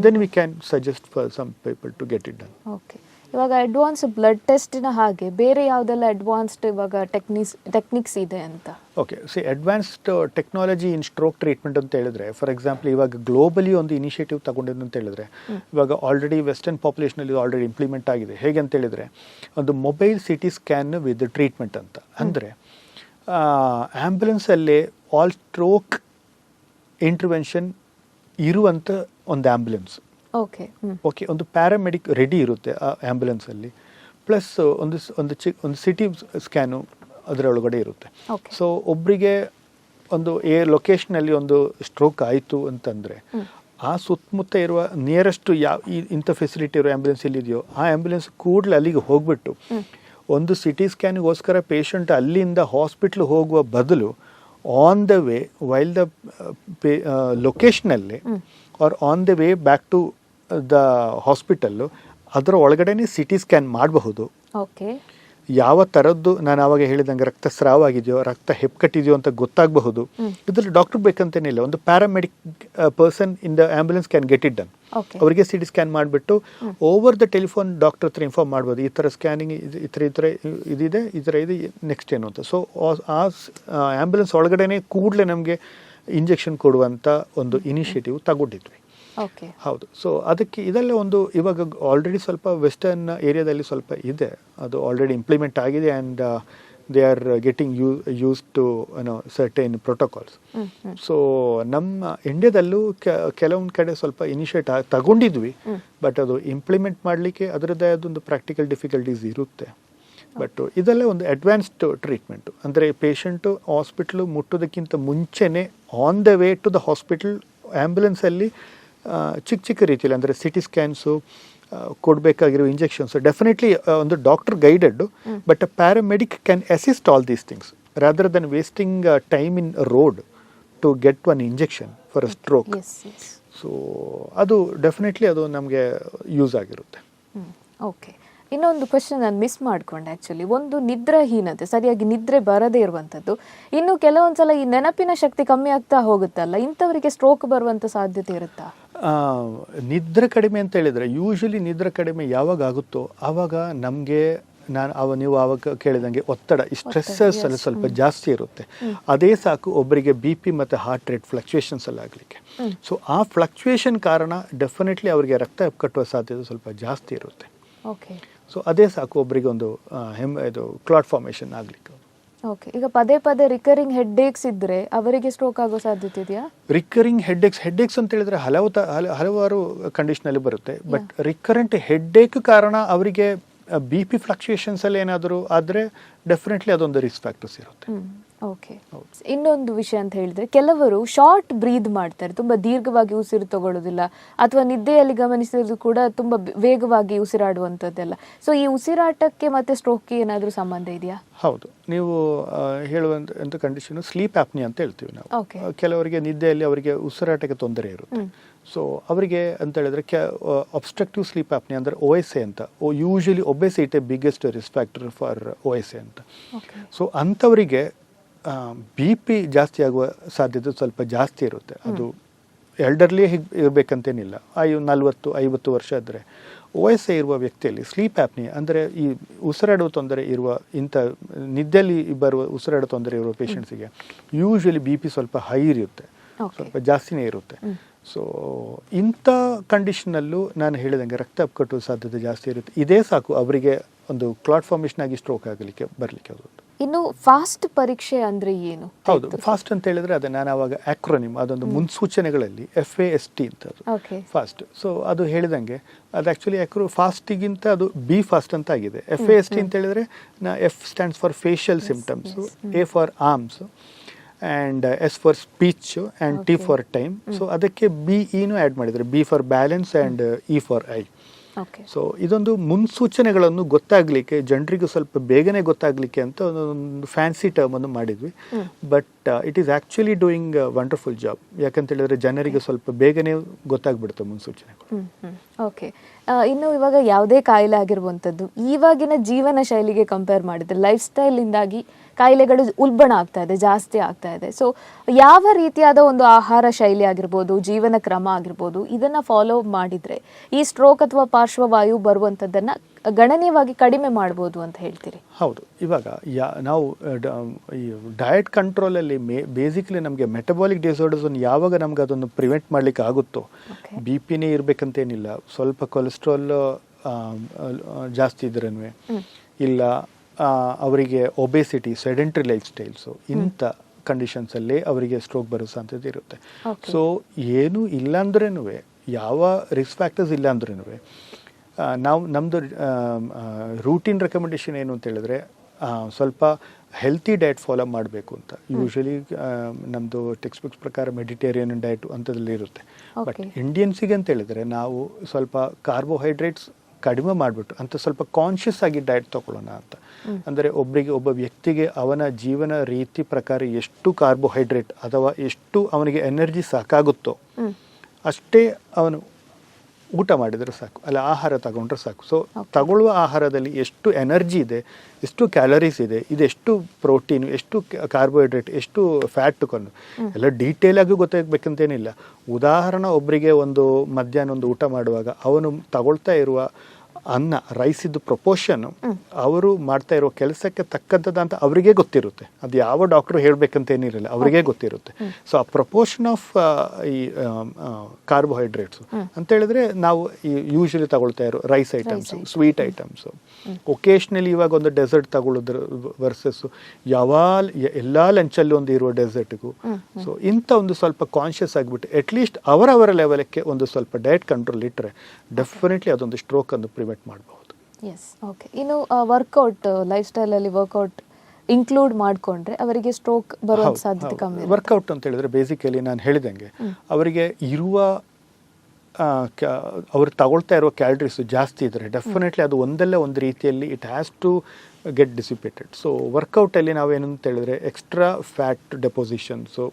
then we can suggest for some people to get it done. Okay, ಇವಾಗ ಅಡ್ವಾನ್ಸ್ ಬ್ಲಡ್ ಟೆಸ್ಟಿನ ಹಾಗೆ ಬೇರೆ ಯಾವುದೆಲ್ಲ ಅಡ್ವಾನ್ಸ್ಡ್ ಇವಾಗ ಟೆಕ್ನಿಕ್ಸ್ ಇದೆ ಅಂತ? Okay, C advanced technology in stroke treatment ಅಂತ ಹೇಳಿದ್ರೆ, ಫಾರ್ ಎಕ್ಸಾಂಪಲ್ ಇವಾಗ ಗ್ಲೋಬಲಿ ಒಂದು ಇನಿಷಿಯೇಟಿವ್ ತಗೊಂಡಿದ್ದು ಅಂತ ಹೇಳಿದ್ರೆ, ಇವಾಗ ಆಲ್ರೆಡಿ ವೆಸ್ಟರ್ನ್ ಪಾಪ್ಯುಲೇಷನಲ್ಲಿ ಆಲ್ರೆಡಿ ಇಂಪ್ಲಿಮೆಂಟ್ ಆಗಿದೆ. ಹೇಗೆ ಅಂತ ಹೇಳಿದ್ರೆ, ಒಂದು mobile CT scan with treatment ಅಂತ. ಅಂದರೆ ಆ್ಯಂಬುಲೆನ್ಸಲ್ಲೇ ಆಲ್ ಸ್ಟ್ರೋಕ್ ಇಂಟರ್ವೆನ್ಷನ್ ಇರುವಂಥ ಒಂದು ಆ್ಯಂಬುಲೆನ್ಸ್. ಓಕೆ ಓಕೆ, ಒಂದು ಪ್ಯಾರಾಮೆಡಿಕ್ ರೆಡಿ ಇರುತ್ತೆ ಆ ಆ್ಯಂಬುಲೆನ್ಸಲ್ಲಿ, ಪ್ಲಸ್ ಒಂದು ಸಿಟಿ ಸ್ಕ್ಯಾನು ಅದರೊಳಗಡೆ ಇರುತ್ತೆ. ಸೊ ಒಬ್ಬರಿಗೆ ಒಂದು ಲೊಕೇಶನಲ್ಲಿ ಒಂದು ಸ್ಟ್ರೋಕ್ ಆಯಿತು ಅಂತಂದರೆ ಆ ಸುತ್ತಮುತ್ತ ಇರುವ ನಿಯರೆಸ್ಟ್ ಇಂಥ ಫೆಸಿಲಿಟಿ ಇರೋ ಆ್ಯಂಬುಲೆನ್ಸ್ ಎಲ್ಲಿದೆಯೋ ಆ ಆ್ಯಂಬುಲೆನ್ಸ್ ಕೂಡಲೇ ಅಲ್ಲಿಗೆ ಹೋಗ್ಬಿಟ್ಟು ಒಂದು ಸಿಟಿ ಸ್ಕ್ಯಾನಿಗೋಸ್ಕರ ಪೇಷಂಟ್ ಅಲ್ಲಿಂದ ಹಾಸ್ಪಿಟ್ಲ್ ಹೋಗುವ ಬದಲು on the way while the ಲೊಕೇಶನಲ್ಲಿ or on the way back to the hospital ಅದರ ಒಳಗಡೆನೆ ಸಿಟಿ ಸ್ಕ್ಯಾನ್ ಮಾಡಬಹುದು. ಓಕೆ, ಯಾವ ಥರದ್ದು ನಾನು ಆವಾಗ ಹೇಳಿದಂಗೆ ರಕ್ತಸ್ರಾವ ಆಗಿದೆಯೋ, ರಕ್ತ ಹೆಪ್ಪುಕಟ್ಟಿದೆಯೋ ಅಂತ ಗೊತ್ತಾಗಬಹುದು. ಇದರಲ್ಲಿ ಡಾಕ್ಟರ್ ಬೇಕಂತೇನಿಲ್ಲ, ಒಂದು paramedic person in the ambulance can get it done. ಅವರಿಗೆ ಸಿಟಿ ಸ್ಕ್ಯಾನ್ ಮಾಡಿಬಿಟ್ಟು ಓವರ್ ದ ಟೆಲಿಫೋನ್ ಡಾಕ್ಟರ್ ಹತ್ರ ಇನ್ಫಾರ್ಮ್ ಮಾಡ್ಬೋದು, ಈ ಥರ ಸ್ಕ್ಯಾನಿಂಗ್ ಇದಿದೆ, ಈ ಥರ ಇದೆ, ನೆಕ್ಸ್ಟ್ ಏನು ಅಂತ. ಸೊ ಆ ಆಂಬ್ಯುಲೆನ್ಸ್ ಒಳಗಡೆನೆ ಕೂಡಲೇ ನಮಗೆ ಇಂಜೆಕ್ಷನ್ ಕೊಡುವಂಥ ಒಂದು ಇನಿಷಿಯೇಟಿವ್ ತಗೊಂಡಿದ್ವಿ. ಹೌದು. ಸೊ ಅದಕ್ಕೆ ಇದೆಲ್ಲ ಒಂದು ಇವಾಗ ಆಲ್ರೆಡಿ ಸ್ವಲ್ಪ ವೆಸ್ಟರ್ನ್ ಏರಿಯಾದಲ್ಲಿ ಸ್ವಲ್ಪ ಇದೆ, ಅದು ಆಲ್ರೆಡಿ ಇಂಪ್ಲಿಮೆಂಟ್ ಆಗಿದೆ and they are getting use to certain protocols. So ನಮ್ಮ ಇಂಡಿಯಾದಲ್ಲೂ ಕೆಲವೊಂದು ಕಡೆ ಸ್ವಲ್ಪ ಇನಿಷಿಯೇಟ್ ತಗೊಂಡಿದ್ವಿ, ಬಟ್ ಅದು ಇಂಪ್ಲಿಮೆಂಟ್ ಮಾಡಲಿಕ್ಕೆ ಅದರದ್ದೇ ಅದೊಂದು ಪ್ರಾಕ್ಟಿಕಲ್ ಡಿಫಿಕಲ್ಟೀಸ್ ಇರುತ್ತೆ. ಬಟ್ ಇದೆಲ್ಲ ಒಂದು ಅಡ್ವಾನ್ಸ್ಡ್ ಟ್ರೀಟ್ಮೆಂಟು. ಅಂದರೆ ಪೇಷಂಟು ಹಾಸ್ಪಿಟ್ಲು ಮುಟ್ಟೋದಕ್ಕಿಂತ ಮುಂಚೆನೇ on the way to the hospital ಆ್ಯಂಬುಲೆನ್ಸಲ್ಲಿ ಚಿಕ್ಕ ರೀತಿಯಲ್ಲಿ, ಅಂದರೆ ಸಿಟಿ ಸ್ಕ್ಯಾನ್ಸು ಕೊಡಬೇಕಾಗಿರೋ ಇಂಜೆಕ್ಷನ್ಸ್ ಡೆಫಿನೆಟ್ಲಿ ಒಂದು doctor guided, but a paramedic can assist all these things rather then wasting time in road to get one injection for a stroke. So ಅದು definitely ಅದು ನಮಗೆ use ಆಗಿರುತ್ತೆ. ಓಕೆ, ಇನ್ನೊಂದು question ನಾನು miss ಮಾಡ್ಕೊಂಡೆ actually. ಒಂದು ನಿದ್ರಾಹೀನತೆ, ಸರಿಯಾಗಿ ನಿದ್ರೆ ಬರದೇ ಇರುವಂಥದ್ದು. ಇನ್ನು ಕೆಲವೊಂದ್ಸಲ ಈ ನೆನಪಿನ ಶಕ್ತಿ ಕಮ್ಮಿ ಆಗ್ತಾ ಹೋಗುತ್ತಲ್ಲ, ಇಂಥವರಿಗೆ ಸ್ಟ್ರೋಕ್ ಬರುವಂಥ ಸಾಧ್ಯತೆ ಇರುತ್ತಾ? ನಿದ್ರೆ ಕಡಿಮೆ ಅಂತ ಹೇಳಿದರೆ, ಯೂಶಲಿ ನಿದ್ರೆ ಕಡಿಮೆ ಯಾವಾಗ ಆಗುತ್ತೋ ಆವಾಗ ನಮಗೆ ನೀವು ಆವಾಗ ಕೇಳಿದಂಗೆ ಒತ್ತಡ, ಈ ಸ್ಟ್ರೆಸ್ಸಸ್ ಅಲ್ಲಿ ಸ್ವಲ್ಪ ಜಾಸ್ತಿ ಇರುತ್ತೆ. ಅದೇ ಸಾಕು ಒಬ್ಬರಿಗೆ BP ಮತ್ತು ಹಾರ್ಟ್ ರೇಟ್ ಫ್ಲಕ್ಚುಯೇಷನ್ಸ್ ಎಲ್ಲ ಆಗಲಿಕ್ಕೆ. ಸೊ ಆ ಫ್ಲಕ್ಚುಯೇಷನ್ ಕಾರಣ ಡೆಫಿನೆಟ್ಲಿ ಅವರಿಗೆ ರಕ್ತ ಕಟ್ಟುವ ಸಾಧ್ಯತೆ ಸ್ವಲ್ಪ ಜಾಸ್ತಿ ಇರುತ್ತೆ. ಓಕೆ, ಸೊ ಅದೇ ಸಾಕು ಒಬ್ಬರಿಗೆ ಒಂದು ಇದು ಕ್ಲಾಟ್ ಫಾರ್ಮೇಷನ್ ಆಗಲಿಕ್ಕೆ. ಓಕೆ, ಈಗ ಪದೇ ಪದೇ ರಿಕರಿಂಗ್ ಹೆಡ್ಏಕ್ಸ್ ಇದ್ದರೆ ಅವರಿಗೆ ಸ್ಟ್ರೋಕ್ ಆಗೋ ಸಾಧ್ಯತೆ ಇದೆಯಾ? ರಿಕರಿಂಗ್ ಹೆಡ್ಏಕ್ಸ್ ಅಂತ ಹೇಳಿದ್ರೆ ಹಲವಾರು ಕಂಡೀಷನಲ್ಲಿ ಬರುತ್ತೆ. ಬಟ್ ರಿಕರೆಂಟ್ ಹೆಡ್ಏಕ್ ಕಾರಣ ಅವರಿಗೆ BP ಫ್ಲಕ್ಚುಯೇಷನ್ಸ್ ಅಲ್ಲಿ ಏನಾದರೂ ಆದರೆ ಡೆಫಿನೆಟ್ಲಿ ಅದೊಂದು ರಿಸ್ಕ್ ಫ್ಯಾಕ್ಟರ್ಸ್ ಇರುತ್ತೆ. ಓಕೆ, ಇನ್ನೊಂದು ವಿಷಯ ಅಂತ ಹೇಳಿದ್ರೆ, ಕೆಲವರು ಶಾರ್ಟ್ ಬ್ರೀದ್ ಮಾಡ್ತಾರೆ, ತುಂಬಾ ದೀರ್ಘವಾಗಿ ಉಸಿರು ತಗೊಳ್ಳೋದಿಲ್ಲ, ಅಥವಾ ನಿದ್ದೆಯಲ್ಲಿ ಗಮನಿಸಿದ್ರು ಕೂಡ ತುಂಬಾ ವೇಗವಾಗಿ ಉಸಿರಾಡುವಂಥದ್ದೆಲ್ಲ. ಸೊ ಈ ಉಸಿರಾಟಕ್ಕೆ ಮತ್ತೆ ಸ್ಟ್ರೋಕ್ಗೆ ಏನಾದರೂ ಸಂಬಂಧ ಇದೆಯಾ? ಹೌದು, ನೀವು ಹೇಳುವಂಥ ಕಂಡೀಷನ್ ಸ್ಲೀಪ್ ಆಪ್ನಿಯಾ ಅಂತ ಹೇಳ್ತೀವಿ ನಾವು. ಕೆಲವರಿಗೆ ನಿದ್ದೆಯಲ್ಲಿ ಅವರಿಗೆ ಉಸಿರಾಟಕ್ಕೆ ತೊಂದರೆ ಇರುತ್ತೆ. ಸೊ ಅವರಿಗೆ ಅಂತ ಹೇಳಿದ್ರೆ ಅಬ್ಸ್ಟ್ರಕ್ಟಿವ್ ಸ್ಲೀಪ್ ಆಪ್ನಿಯಾ ಅಂದರೆ OSA ಅಂತ. Usually obesity biggest risk factor for OSA ಅಂತ. ಸೊ ಅಂಥವರಿಗೆ BP ಜಾಸ್ತಿ ಆಗುವ ಸಾಧ್ಯತೆ ಸ್ವಲ್ಪ ಜಾಸ್ತಿ ಇರುತ್ತೆ. ಅದು ಎಲ್ಡರ್ಲಿ ಇರಬೇಕಂತೇನಿಲ್ಲ, 40-50 ವರ್ಷ ಆದರೆ OSA ಇರುವ ವ್ಯಕ್ತಿಯಲ್ಲಿ ಸ್ಲೀಪ್ ಆಪ್ನಿಯಾ ಅಂದರೆ ಈ ಉಸಿರಾಡುವ ತೊಂದರೆ ಇರುವ, ಇಂಥ ನಿದ್ದೆಯಲ್ಲಿ ಬರುವ ಉಸಿರಾಡುವ ತೊಂದರೆ ಇರುವ ಪೇಷಂಟ್ಸಿಗೆ ಯೂಶಲಿ BP ಸ್ವಲ್ಪ ಹೈ ಇರುತ್ತೆ, ಸ್ವಲ್ಪ ಜಾಸ್ತಿನೇ ಇರುತ್ತೆ. ಸೊ ಇಂಥ ಕಂಡೀಷನಲ್ಲೂ ನಾನು ಹೇಳಿದಂಗೆ ರಕ್ತ ಕಟ್ಟುವ ಸಾಧ್ಯತೆ ಜಾಸ್ತಿ ಇರುತ್ತೆ. ಇದೇ ಸಾಕು ಅವರಿಗೆ ಒಂದು ಕ್ಲಾಟ್ ಫಾರ್ಮೇಷನ್ ಆಗಿ ಸ್ಟ್ರೋಕ್ ಬರಲಿಕ್ಕೆ ಆಗೋದು. ಇನ್ನು ಫಾಸ್ಟ್ ಪರೀಕ್ಷೆ ಅಂದ್ರೆ ಏನು? ಹೌದು, ಫಾಸ್ಟ್ ಅಂತ ಹೇಳಿದ್ರೆ ಅದೇ ನಾನು ಆವಾಗ ಆಕ್ರೋನಿಮ್, ಅದೊಂದು ಮುನ್ಸೂಚನೆಗಳಲ್ಲಿ FAST ಅಂತ, ಅದು ಫಾಸ್ಟ್. ಸೊ ಅದು ಹೇಳಿದಂಗೆ ಅದು ಆ್ಯಕ್ಚುಲಿ ಫಾಸ್ಟಿಗಿಂತ ಅದು B ಫಾಸ್ಟ್ ಅಂತ ಆಗಿದೆ. FAST ಅಂತ ಹೇಳಿದ್ರೆ F stands for facial symptoms, A for arms and S for speech and T for time. So ಅದಕ್ಕೆ BE ಆ್ಯಡ್ ಮಾಡಿದ್ದಾರೆ, B for balance and E for I. Okay. So ಇದೊಂದು ಮುನ್ಸೂಚನೆಗಳನ್ನು ಗೊತ್ತಾಗ್ಲಿಕ್ಕೆ, ಜನರಿಗೆ ಸ್ವಲ್ಪ ಬೇಗನೆ ಗೊತ್ತಾಗ್ಲಿಕ್ಕೆ ಅಂತ ಒಂದು ಫ್ಯಾನ್ಸಿ ಟರ್ಮ್ ಅನ್ನು ಮಾಡಿದ್ವಿ. But it is actually doing wonderful job. ಯಾಕಂತ ಹೇಳಿದ್ರೆ ಜನರಿಗೆ ಸ್ವಲ್ಪ ಬೇಗನೆ ಗೊತ್ತಾಗ್ಬಿಡುತ್ತೆ ಮುನ್ಸೂಚನೆಗಳು. ಓಕೆ. ಇನ್ನು ಇವಾಗ ಯಾವುದೇ ಕಾಯಿಲೆ ಆಗಿರುವಂಥದ್ದು ಇವಾಗಿನ ಜೀವನ ಶೈಲಿಗೆ ಕಂಪೇರ್ ಮಾಡಿದ್ರೆ ಲೈಫ್ ಸ್ಟೈಲಿಂದಾಗಿ ಕಾಯಿಲೆಗಳು ಉಲ್ಬಣ ಆಗ್ತಾ ಇದೆ, ಜಾಸ್ತಿ ಆಗ್ತಾ ಇದೆ. ಸೊ ಯಾವ ರೀತಿಯಾದ ಒಂದು ಆಹಾರ ಶೈಲಿ ಆಗಿರ್ಬೋದು, ಜೀವನ ಕ್ರಮ ಆಗಿರ್ಬೋದು, ಇದನ್ನ ಫಾಲೋ ಮಾಡಿದ್ರೆ ಈ ಸ್ಟ್ರೋಕ್ ಅಥವಾ ಪಾರ್ಶ್ವವಾಯು ಬರುವಂಥದ್ದನ್ನ ಗಣನೀಯವಾಗಿ ಕಡಿಮೆ ಮಾಡ್ಬೋದು ಅಂತ ಹೇಳ್ತೀರಿ? ಹೌದು. ಇವಾಗ ನಾವು ಈ ಡಯಟ್ ಕಂಟ್ರೋಲಲ್ಲಿ ಬೇಸಿಕಲಿ ನಮಗೆ ಮೆಟಬಾಲಿಕ್ ಡಿಸಾರ್ಡರ್ಸನ್ನು ಯಾವಾಗ ನಮ್ಗೆ ಅದನ್ನು ಪ್ರಿವೆಂಟ್ ಮಾಡಲಿಕ್ಕೆ ಆಗುತ್ತೋ, ಬಿ ಪಿನೇ ಇರಬೇಕಂತೇನಿಲ್ಲ, ಸ್ವಲ್ಪ ಕೊಲೆಸ್ಟ್ರಾಲ್ ಜಾಸ್ತಿ ಇದ್ರೂ ಇಲ್ಲ, ಅವರಿಗೆ ಒಬೆಸಿಟಿ, ಸೆಡೆಂಟ್ರಿ ಲೈಫ್ ಸ್ಟೈಲ್ಸು, ಇಂಥ ಕಂಡೀಷನ್ಸಲ್ಲೇ ಅವರಿಗೆ ಸ್ಟ್ರೋಕ್ ಬರೋ ಸಾಧ್ಯತೆ ಇರುತ್ತೆ. ಸೊ ಏನೂ ಇಲ್ಲಾಂದ್ರೂ, ಯಾವ ರಿಸ್ಕ್ ಫ್ಯಾಕ್ಟರ್ಸ್ ಇಲ್ಲ ಅಂದ್ರೂ ನಾವು ನಮ್ಮದು ರೂಟೀನ್ ರೆಕಮೆಂಡೇಶನ್ ಏನು ಅಂತ ಹೇಳಿದ್ರೆ ಸ್ವಲ್ಪ ಹೆಲ್ತಿ ಡಯಟ್ ಫಾಲೋ ಮಾಡಬೇಕು ಅಂತ. ಯೂಶಲಿ ನಮ್ಮದು ಟೆಕ್ಸ್ಟ್ ಬುಕ್ಸ್ ಪ್ರಕಾರ ಮೆಡಿಟೇರಿಯನ್ ಡಯಟ್ ಅಂಥದ್ರಲ್ಲಿ ಇರುತ್ತೆ. ಬಟ್ ಇಂಡಿಯನ್ಸಿಗೆ ಅಂತ ಹೇಳಿದ್ರೆ ನಾವು ಸ್ವಲ್ಪ ಕಾರ್ಬೋಹೈಡ್ರೇಟ್ಸ್ ಕಡಿಮೆ ಮಾಡಿಬಿಟ್ಟು ಅಂತ ಸ್ವಲ್ಪ ಕಾನ್ಷಿಯಸ್ ಆಗಿ ಡಯಟ್ ತಗೊಳ್ಳೋಣ ಅಂತ. ಅಂದರೆ ಒಬ್ಬ ವ್ಯಕ್ತಿಗೆ ಅವನ ಜೀವನ ರೀತಿ ಪ್ರಕಾರ ಎಷ್ಟು ಕಾರ್ಬೋಹೈಡ್ರೇಟ್ ಅಥವಾ ಎಷ್ಟು ಅವನಿಗೆ ಎನರ್ಜಿ ಸಾಕಾಗುತ್ತೋ ಅಷ್ಟೇ ಅವನು ಊಟ ಮಾಡಿದರೆ ಸಾಕು, ಅಲ್ಲ ಆಹಾರ ತಗೊಂಡ್ರೆ ಸಾಕು. ಸೊ ತಗೊಳ್ಳುವ ಆಹಾರದಲ್ಲಿ ಎಷ್ಟು ಎನರ್ಜಿ ಇದೆ, ಎಷ್ಟು ಕ್ಯಾಲರೀಸ್ ಇದೆ, ಇದೆಷ್ಟು ಪ್ರೋಟೀನ್, ಎಷ್ಟು ಕಾರ್ಬೋಹೈಡ್ರೇಟ್, ಎಷ್ಟು ಫ್ಯಾಟ್ ಕೊಂಡು ಎಲ್ಲ ಡೀಟೇಲ್ ಆಗಿ ಗೊತ್ತಾಗಬೇಕಂತೇನಿಲ್ಲ. ಉದಾಹರಣೆ, ಒಬ್ಬರಿಗೆ ಒಂದು ಮಧ್ಯಾಹ್ನ ಒಂದು ಊಟ ಮಾಡುವಾಗ ಅವನು ತಗೊಳ್ತಾ ಇರುವ ಅನ್ನ, ರೈಸಿದ್ದು ಪ್ರಪೋರ್ಷನ್ ಅವರು ಮಾಡ್ತಾ ಇರೋ ಕೆಲಸಕ್ಕೆ ತಕ್ಕಂಥದ್ದು ಅವರಿಗೆ ಗೊತ್ತಿರುತ್ತೆ. ಅದು ಯಾವ ಡಾಕ್ಟ್ರು ಹೇಳ್ಬೇಕಂತೇನಿರಲ್ಲ, ಅವರಿಗೆ ಗೊತ್ತಿರುತ್ತೆ. ಸೊ ಆ ಪ್ರಪೋರ್ಷನ್ ಆಫ್ ಈ ಕಾರ್ಬೋಹೈಡ್ರೇಟ್ಸು ಅಂತ ಹೇಳಿದ್ರೆ ನಾವು ಯೂಶಲಿ ತಗೊಳ್ತಾ ಇರೋ ರೈಸ್ ಐಟಮ್ಸು, ಸ್ವೀಟ್ ಐಟಮ್ಸು, ಒಕೇಶ್ನಲಿ ಇವಾಗ ಒಂದು ಡೆಸರ್ಟ್ ತಗೊಳ್ಳೋದ್ರ ವರ್ಸಸ್ ಎಲ್ಲ ಲಂಚಲ್ಲಿ ಒಂದು ಇರುವ ಡೆಸರ್ಟ್ಗೂ. ಸೊ ಇಂಥ ಒಂದು ಸ್ವಲ್ಪ ಕಾನ್ಷಿಯಸ್ ಆಗಿಬಿಟ್ಟು ಅಟ್ಲೀಸ್ಟ್ ಅವರವರ ಲೆವೆಲಕ್ಕೆ ಒಂದು ಸ್ವಲ್ಪ ಡಯಟ್ ಕಂಟ್ರೋಲ್ ಇಟ್ಟರೆ ಡೆಫಿನೆಟ್ಲಿ ಅದೊಂದು ಸ್ಟ್ರೋಕ್ ಅನ್ನು ಪ್ರಿವೆಂಟ್ ಮಾಡಬಹುದು. Yes, okay. ಇನ್ನು ವರ್ಕೌಟ್, ಲೈಫ್ ಸ್ಟೈಲಲ್ಲಿ ವರ್ಕೌಟ್ ಇನ್ಕ್ಲೂಡ್ ಮಾಡಿಕೊಂಡ್ರೆ ಅವರಿಗೆ ಸ್ಟ್ರೋಕ್ ಬರುವ ಸಾಧ್ಯತೆ ಕಮ್ಮಿ. ವರ್ಕೌಟ್ ಅಂತ ಹೇಳಿದ್ರೆ ಬೇಸಿಕಲಿ ನಾನು ಹೇಳಿದಂಗೆ ಅವರಿಗೆ ಇರುವ ಅವ್ರು ತಗೊಳ್ತಾ ಇರೋ ಕ್ಯಾಲರೀಸ್ ಜಾಸ್ತಿ ಇದ್ದರೆ ಡೆಫಿನೆಟ್ಲಿ ಅದು ಒಂದಲ್ಲ ಒಂದು ರೀತಿಯಲ್ಲಿ it has to get dissipated. So ವರ್ಕೌಟಲ್ಲಿ ನಾವೇನಂತ ಹೇಳಿದ್ರೆ ಎಕ್ಸ್ಟ್ರಾ ಫ್ಯಾಟ್ ಡೆಪೋಸಿಷನ್ಸು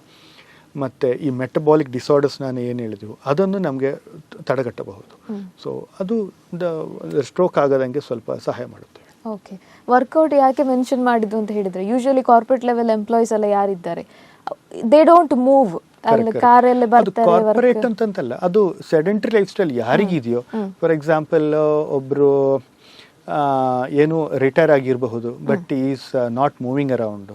ಮತ್ತು ಈ ಮೆಟಬಾಲಿಕ್ ಡಿಸಾರ್ಡರ್ಸ್ ನಾನು ಏನು ಹೇಳಿದೆವು ಅದನ್ನು ನಮಗೆ ತಡೆಗಟ್ಟಬಹುದು. ಸೊ ಅದು ಸ್ಟ್ರೋಕ್ ಆಗದಂಗೆ ಸ್ವಲ್ಪ ಸಹಾಯ ಮಾಡುತ್ತೆ. ಓಕೆ. ವರ್ಕೌಟ್ ಯಾಕೆ ಮೆನ್ಷನ್ ಮಾಡಿದ್ದು ಅಂತ ಹೇಳಿದ್ರೆ, ಯೂಶಲಿ ಕಾರ್ಪೊರೇಟ್ ಲೆವೆಲ್ ಎಂಪ್ಲಾಯೀಸ್ ಎಲ್ಲ ಯಾರಿದ್ದಾರೆ ದೇ ಡೋಂಟ್ ಮೂವ್, ಕಾರಲ್ಲೇ ಬರ್ತಾರೆ. ಕಾರ್ಪೊರೇಟ್ ಅಂತಲ್ಲ, ಅದು ಸೆಡೆಂಟ್ರಿ ಲೈಫ್ ಸ್ಟೈಲ್ ಯಾರಿಗಿದೆಯೋ, ಫಾರ್ ಎಕ್ಸಾಂಪಲ್ ಒಬ್ರು ಏನು ರಿಟೈರ್ ಆಗಿರಬಹುದು but is not moving around.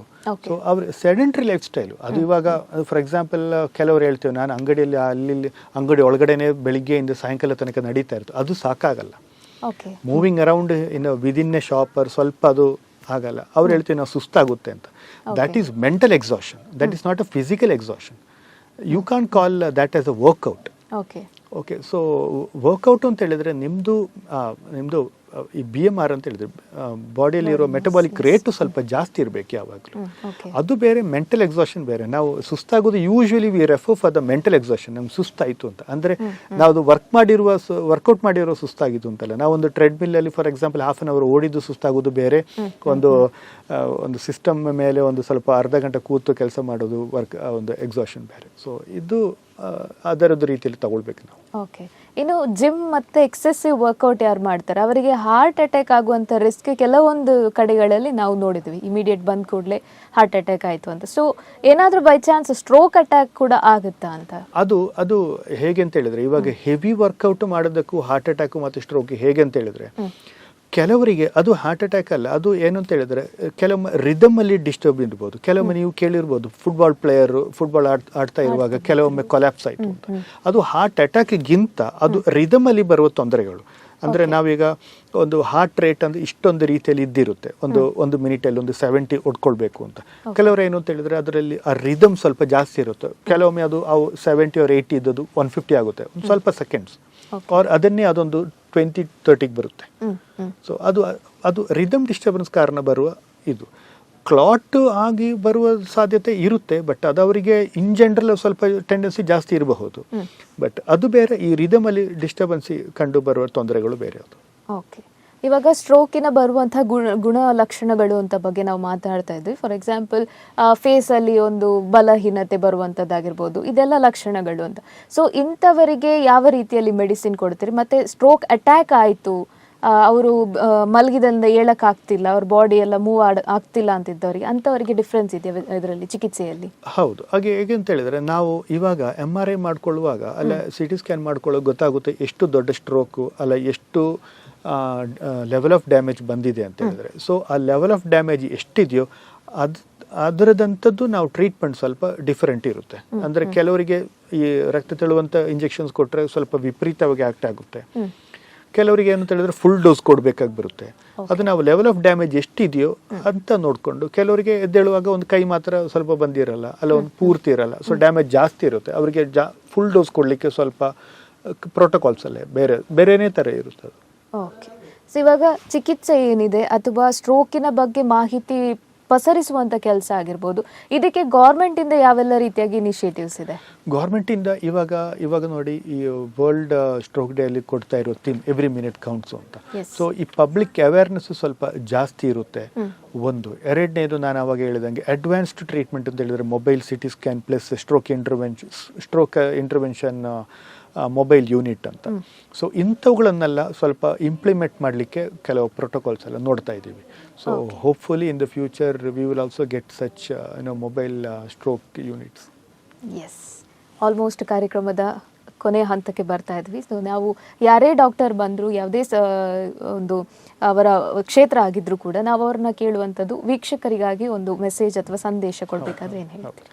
So ಅವ್ರ ಸೆಡೆಂಟ್ರಿ ಲೈಫ್ ಸ್ಟೈಲು ಅದು ಇವಾಗ ಫಾರ್ ಎಕ್ಸಾಂಪಲ್ ಕೆಲವರು ಹೇಳ್ತೇವೆ ನಾನು ಅಂಗಡಿಯಲ್ಲಿ ಅಲ್ಲಿ ಅಂಗಡಿ ಒಳಗಡೆನೆ ಬೆಳಿಗ್ಗೆಯಿಂದ ಸಾಯಂಕಾಲ ತನಕ ನಡೀತಾ ಇರ್ತದೆ, ಅದು ಸಾಕಾಗಲ್ಲ. ಮೂವಿಂಗ್ ಅರೌಂಡ್ ಇನ್ನು ವಿದಿನ್ ಎ ಶಾಪರ್ ಸ್ವಲ್ಪ ಅದು ಆಗಲ್ಲ. ಅವ್ರು ಹೇಳ್ತೀವಿ ನಾವು ಸುಸ್ತಾಗುತ್ತೆ ಅಂತ. That is mental exhaustion, that is not a physical exhaustion. You can call that as a workout. Okay. So workout ಅಂತ ಹೇಳಿದ್ರೆ ನಿಮ್ಮದು ಈ BMR ಅಂತ ಹೇಳಿದ್ರೆ ಬಾಡಿಯಲ್ಲಿ ಇರೋ ಮೆಟಬಾಲಿಕ್ ರೇಟು ಸ್ವಲ್ಪ ಜಾಸ್ತಿ ಇರಬೇಕು ಯಾವಾಗಲೂ. ಅದು ಬೇರೆ, ಮೆಂಟಲ್ ಎಕ್ಸಾಷನ್ ಬೇರೆ. ನಾವು ಸುಸ್ತಾಗೋದು usually we refer for the mental exhaustion. ನಮ್ಗೆ ಸುಸ್ತಾಯಿತು ಅಂತ ಅಂದರೆ ನಾವು ವರ್ಕೌಟ್ ಮಾಡಿರೋ ಸುಸ್ತಾಗಿತ್ತು ಅಂತಲ್ಲ. ನಾವು ಒಂದು ಟ್ರೆಡ್ಮಿಲ್ಲಲ್ಲಿ for example half an hour ಓಡಿದ್ದು ಸುಸ್ತಾಗೋದು ಬೇರೆ, ಒಂದು ಸಿಸ್ಟಮ್ ಮೇಲೆ ಒಂದು ಸ್ವಲ್ಪ ಅರ್ಧ ಗಂಟೆ ಕೂತು ಕೆಲಸ ಮಾಡೋದು ಒಂದು ಎಕ್ಸಾಷನ್ ಬೇರೆ. ಸೊ ಇದು ಅದರದ್ದು ರೀತಿಯಲ್ಲಿ ತಗೊಳ್ಬೇಕು ನಾವು. ಓಕೆ. ಇನ್ನು ಜಿಮ್ ಮತ್ತೆ ಎಕ್ಸೆಸಿವ್ ವರ್ಕೌಟ್ ಯಾರು ಮಾಡ್ತಾರೆ ಅವರಿಗೆ ಹಾರ್ಟ್ ಅಟ್ಯಾಕ್ ಆಗುವಂತ ರಿಸ್ಕ್ ಕೆಲವೊಂದು ಕಡೆಗಳಲ್ಲಿ ನಾವು ನೋಡಿದ್ವಿ. ಇಮಿಡಿಯೇಟ್ ಬಂದ ಕೂಡಲೇ ಹಾರ್ಟ್ ಅಟ್ಯಾಕ್ ಆಯ್ತು ಅಂತ. ಸೊ ಏನಾದ್ರೂ ಬೈ ಚಾನ್ಸ್ ಸ್ಟ್ರೋಕ್ ಅಟ್ಯಾಕ್ ಕೂಡ ಆಗುತ್ತಾ ಅಂತ? ಅದು ಹೇಗೆ ಅಂತ ಹೇಳಿದ್ರೆ ಇವಾಗ ಹೆವಿ ವರ್ಕೌಟ್ ಮಾಡೋದಕ್ಕೂ ಹಾರ್ಟ್ ಅಟ್ಯಾಕ್ ಮತ್ತು ಸ್ಟ್ರೋಕ್ ಹೇಗೆ ಅಂತ ಹೇಳಿದ್ರೆ ಕೆಲವರಿಗೆ ಅದು ಹಾರ್ಟ್ ಅಟ್ಯಾಕ್ ಅಲ್ಲ, ಅದು ಏನು ಅಂತ ಹೇಳಿದ್ರೆ ಕೆಲವೊಮ್ಮೆ ರಿದಮ್ ಅಲ್ಲಿ ಡಿಸ್ಟರ್ಬ್ ಇರ್ಬೋದು. ಕೆಲವೊಮ್ಮೆ ನೀವು ಕೇಳಿರ್ಬೋದು ಫುಟ್ಬಾಲ್ ಆಡ್ತಾ ಇರುವಾಗ ಕೆಲವೊಮ್ಮೆ ಕೊಲ್ಯಾಪ್ಸ್ ಆಯ್ತು ಅಂತ. ಅದು ಹಾರ್ಟ್ ಅಟ್ಯಾಕ್ಗಿಂತ ಅದು ರಿದಮ್ ಅಲ್ಲಿ ಬರುವ ತೊಂದರೆಗಳು. ಅಂದ್ರೆ ನಾವೀಗ ಒಂದು ಹಾರ್ಟ್ ರೇಟ್ ಅಂದ್ರೆ ಇಷ್ಟೊಂದು ರೀತಿಯಲ್ಲಿ ಇದ್ದಿರುತ್ತೆ, ಒಂದು ಮಿನಿಟಲ್ಲಿ ಒಂದು 70 ಹೊಡ್ಕೊಳ್ಬೇಕು ಅಂತ. ಕೆಲವರು ಏನು ಅಂತ ಹೇಳಿದ್ರೆ ಅದರಲ್ಲಿ ಆ ರಿದಮ್ ಸ್ವಲ್ಪ ಜಾಸ್ತಿ ಇರುತ್ತೆ. ಕೆಲವೊಮ್ಮೆ ಅದು 70 or 80 ಇದ್ದದ್ದು 150 ಆಗುತ್ತೆ, ಒಂದು ಸ್ವಲ್ಪ ಸೆಕೆಂಡ್ಸ್. ಅದನ್ನೇ ಅದೊಂದು 20-30 ಬರುತ್ತೆ. ಸೊ ಅದು ರಿದಮ್ ಡಿಸ್ಟರ್ಬೆನ್ಸ್ ಕಾರಣ ಬರುವ ಇದು. ಕ್ಲಾಟ್ ಆಗಿ ಬರುವ ಸಾಧ್ಯತೆ ಇರುತ್ತೆ, ಬಟ್ ಅದು ಅವರಿಗೆ ಇನ್ ಜನರಲ್ ಸ್ವಲ್ಪ ಟೆಂಡೆನ್ಸಿ ಜಾಸ್ತಿ ಇರಬಹುದು. ಬಟ್ ಅದು ಬೇರೆ, ಈ ರಿದಮಲ್ಲಿ ಡಿಸ್ಟರ್ಬೆನ್ಸ್ ಕಂಡು ಬರುವ ತೊಂದರೆಗಳು ಬೇರೆ. ಅದು ಓಕೆ. ಇವಾಗ ಸ್ಟ್ರೋಕಿನ ಬರುವಂತಹ ಗುಣ ಲಕ್ಷಣಗಳು ಅಂತ ಬಗ್ಗೆ ನಾವು ಮಾತಾಡ್ತಾ ಇದ್ವಿ. ಫಾರ್ ಎಕ್ಸಾಂಪಲ್ ಫೇಸಲ್ಲಿ ಒಂದು ಬಲಹೀನತೆ ಬರುವಂಥದ್ದಾಗಿರ್ಬೋದು, ಇದೆಲ್ಲ ಲಕ್ಷಣಗಳು ಅಂತ. ಸೊ ಇಂಥವರಿಗೆ ಯಾವ ರೀತಿಯಲ್ಲಿ ಮೆಡಿಸಿನ್ ಕೊಡ್ತೀರಿ? ಮತ್ತು ಸ್ಟ್ರೋಕ್ ಅಟ್ಯಾಕ್ ಆಯಿತು, ಅವರು ಮಲಗಿದಿಂದ ಏಳಕ್ಕೆ ಆಗ್ತಿಲ್ಲ, ಅವ್ರ ಬಾಡಿ ಎಲ್ಲ ಮೂವ್ ಆಗ್ತಿಲ್ಲ ಅಂತಿದ್ದವ್ರಿಗೆ, ಅಂಥವರಿಗೆ ಡಿಫ್ರೆನ್ಸ್ ಇದೆಯಾ ಇದರಲ್ಲಿ ಚಿಕಿತ್ಸೆಯಲ್ಲಿ? ಹೌದು. ಹಾಗೆ ಹೇಗೆ ಅಂತ ಹೇಳಿದ್ರೆ, ನಾವು ಇವಾಗ MRI ಮಾಡ್ಕೊಳ್ಳುವಾಗ ಅಲ್ಲ CT ಸ್ಕ್ಯಾನ್ ಮಾಡ್ಕೊಳ್ಳೋ ಗೊತ್ತಾಗುತ್ತೆ ಎಷ್ಟು ದೊಡ್ಡ ಸ್ಟ್ರೋಕು ಅಲ್ಲ ಎಷ್ಟು ಲೆವೆಲ್ ಆಫ್ ಡ್ಯಾಮೇಜ್ ಬಂದಿದೆ ಅಂತ ಹೇಳಿದ್ರೆ. ಸೊ ಆ ಲೆವೆಲ್ ಆಫ್ ಡ್ಯಾಮೇಜ್ ಎಷ್ಟಿದೆಯೋ ಅದರದಂಥದ್ದು ನಾವು ಟ್ರೀಟ್ಮೆಂಟ್ ಸ್ವಲ್ಪ ಡಿಫರೆಂಟ್ ಇರುತ್ತೆ. ಅಂದರೆ ಕೆಲವರಿಗೆ ಈ ರಕ್ತ ತೆಳುವಂಥ ಇಂಜೆಕ್ಷನ್ಸ್ ಕೊಟ್ಟರೆ ಸ್ವಲ್ಪ ವಿಪರೀತವಾಗಿ ಆಕ್ಟ್ ಆಗುತ್ತೆ. ಕೆಲವರಿಗೆ ಏನಂತ ಹೇಳಿದ್ರೆ ಫುಲ್ ಡೋಸ್ ಕೊಡಬೇಕಾಗಿ ಬರುತ್ತೆ. ಅದು ನಾವು ಲೆವೆಲ್ ಆಫ್ ಡ್ಯಾಮೇಜ್ ಎಷ್ಟಿದೆಯೋ ಅಂತ ನೋಡಿಕೊಂಡು, ಕೆಲವರಿಗೆ ಎದ್ದೇಳುವಾಗ ಒಂದು ಕೈ ಮಾತ್ರ ಸ್ವಲ್ಪ ಬಂದಿರಲ್ಲ, ಅಲ್ಲ ಒಂದು ಪೂರ್ತಿ ಇರಲ್ಲ, ಸೊ ಡ್ಯಾಮೇಜ್ ಜಾಸ್ತಿ ಇರುತ್ತೆ. ಅವರಿಗೆ ಫುಲ್ ಡೋಸ್ ಕೊಡಲಿಕ್ಕೆ ಸ್ವಲ್ಪ ಪ್ರೋಟೋಕಾಲ್ಸ್ ಅಲ್ಲೇ ಬೇರೆನೇ ಥರ ಇರುತ್ತೆ. ಓಕೆ. ಸೊ ಇವಾಗ ಚಿಕಿತ್ಸೆ ಏನಿದೆ ಅಥವಾ ಸ್ಟ್ರೋಕಿನ ಬಗ್ಗೆ ಮಾಹಿತಿ ಪಸರಿಸುವಂಥ ಕೆಲಸ ಆಗಿರ್ಬೋದು, ಇದಕ್ಕೆ ಗೌರ್ಮೆಂಟಿಂದ ಯಾವೆಲ್ಲ ರೀತಿಯಾಗಿ ಇನಿಷಿಯೇಟಿವ್ಸ್ ಇದೆ? ಗೌರ್ಮೆಂಟಿಂದ ಇವಾಗ ನೋಡಿ, ಈ ವರ್ಲ್ಡ್ ಸ್ಟ್ರೋಕ್ ಡೇ ಅಲ್ಲಿ ಕೊಡ್ತಾ ಇರೋ ಥೀಮ್ ಎವ್ರಿ ಮಿನಿಟ್ ಕೌಂಟ್ಸ್ ಅಂತ. ಸೊ ಈ ಪಬ್ಲಿಕ್ ಅವೇರ್ನೆಸ್ ಸ್ವಲ್ಪ ಜಾಸ್ತಿ ಇರುತ್ತೆ. ಒಂದು. ಎರಡನೇದು, ನಾನು ಅವಾಗ ಹೇಳಿದಂಗೆ ಅಡ್ವಾನ್ಸ್ಡ್ ಟ್ರೀಟ್ಮೆಂಟ್ ಅಂತ ಹೇಳಿದ್ರೆ mobile CT scan plus stroke intervention mobile unit ಅಂತ. ಸೊ ಇಂಥವುಗಳನ್ನೆಲ್ಲ ಸ್ವಲ್ಪ ಇಂಪ್ಲಿಮೆಂಟ್ ಮಾಡಲಿಕ್ಕೆ ಕೆಲವು ಪ್ರೋಟೋಕಾಲ್ಸ್ ಎಲ್ಲ ನೋಡ್ತಾ ಇದ್ದೀವಿ. So hopefully in the future we will also get such mobile stroke units. Yes, almost ಕಾರ್ಯಕ್ರಮದ ಕೊನೆಯ ಹಂತಕ್ಕೆ ಬರ್ತಾ ಇದ್ವಿ. ಸೊ ನಾವು ಯಾರೇ ಡಾಕ್ಟರ್ ಬಂದರೂ, ಯಾವುದೇ ಒಂದು ಅವರ ಕ್ಷೇತ್ರ ಆಗಿದ್ರೂ ಕೂಡ ನಾವು ಅವ್ರನ್ನ ಕೇಳುವಂಥದ್ದು, ವೀಕ್ಷಕರಿಗಾಗಿ ಒಂದು ಮೆಸೇಜ್ ಅಥವಾ ಸಂದೇಶ ಕೊಡಬೇಕಾದ್ರೆ ಏನು ಹೇಳ್ತೀವಿ?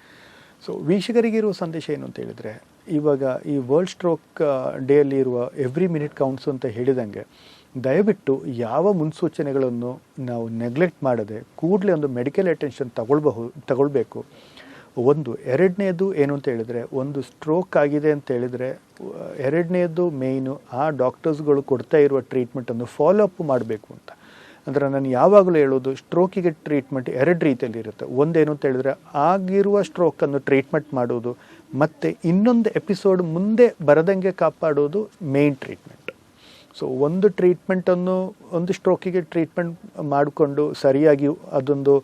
ಸೊ ವೀಕ್ಷಕರಿಗಿರುವ ಸಂದೇಶ ಏನು ಅಂತ ಹೇಳಿದರೆ, ಇವಾಗ ಈ ವರ್ಲ್ಡ್ ಸ್ಟ್ರೋಕ್ ಡೇ ಅಲ್ಲಿ ಇರುವ ಎವ್ರಿ ಮಿನಿಟ್ ಕೌಂಟ್ಸ್ ಅಂತ ಹೇಳಿದಂಗೆ, ದಯವಿಟ್ಟು ಯಾವ ಮುನ್ಸೂಚನೆಗಳನ್ನು ನಾವು ನೆಗ್ಲೆಕ್ಟ್ ಮಾಡದೆ ಕೂಡಲೇ ಒಂದು ಮೆಡಿಕಲ್ ಅಟೆನ್ಷನ್ ತಗೊಳ್ಬೇಕು. ಒಂದು. ಎರಡನೇದು ಏನು ಅಂತ ಹೇಳಿದರೆ, ಒಂದು ಸ್ಟ್ರೋಕ್ ಆಗಿದೆ ಅಂತ ಹೇಳಿದರೆ ಎರಡನೇದು ಮೇಯ್ನು ಆ ಡಾಕ್ಟರ್ಸ್ಗಳು ಕೊಡ್ತಾ ಇರುವ ಟ್ರೀಟ್ಮೆಂಟನ್ನು ಫಾಲೋ ಅಪ್ ಮಾಡಬೇಕು ಅಂತ. ಅಂದರೆ ನಾನು ಯಾವಾಗಲೂ ಹೇಳೋದು, ಸ್ಟ್ರೋಕಿಗೆ ಟ್ರೀಟ್ಮೆಂಟ್ ಎರಡು ರೀತಿಯಲ್ಲಿ ಇರುತ್ತೆ. ಒಂದೇನು ಅಂತ ಹೇಳಿದ್ರೆ, ಆಗಿರುವ ಸ್ಟ್ರೋಕನ್ನು ಟ್ರೀಟ್ಮೆಂಟ್ ಮಾಡೋದು, ಮತ್ತು ಇನ್ನೊಂದು ಎಪಿಸೋಡ್ ಮುಂದೆ ಬರದಂಗೆ ಕಾಪಾಡೋದು ಮೇನ್ ಟ್ರೀಟ್ಮೆಂಟ್. ಸೊ ಒಂದು ಟ್ರೀಟ್ಮೆಂಟನ್ನು, ಒಂದು ಸ್ಟ್ರೋಕಿಗೆ ಟ್ರೀಟ್ಮೆಂಟ್ ಮಾಡಿಕೊಂಡು ಸರಿಯಾಗಿ ಅದೊಂದು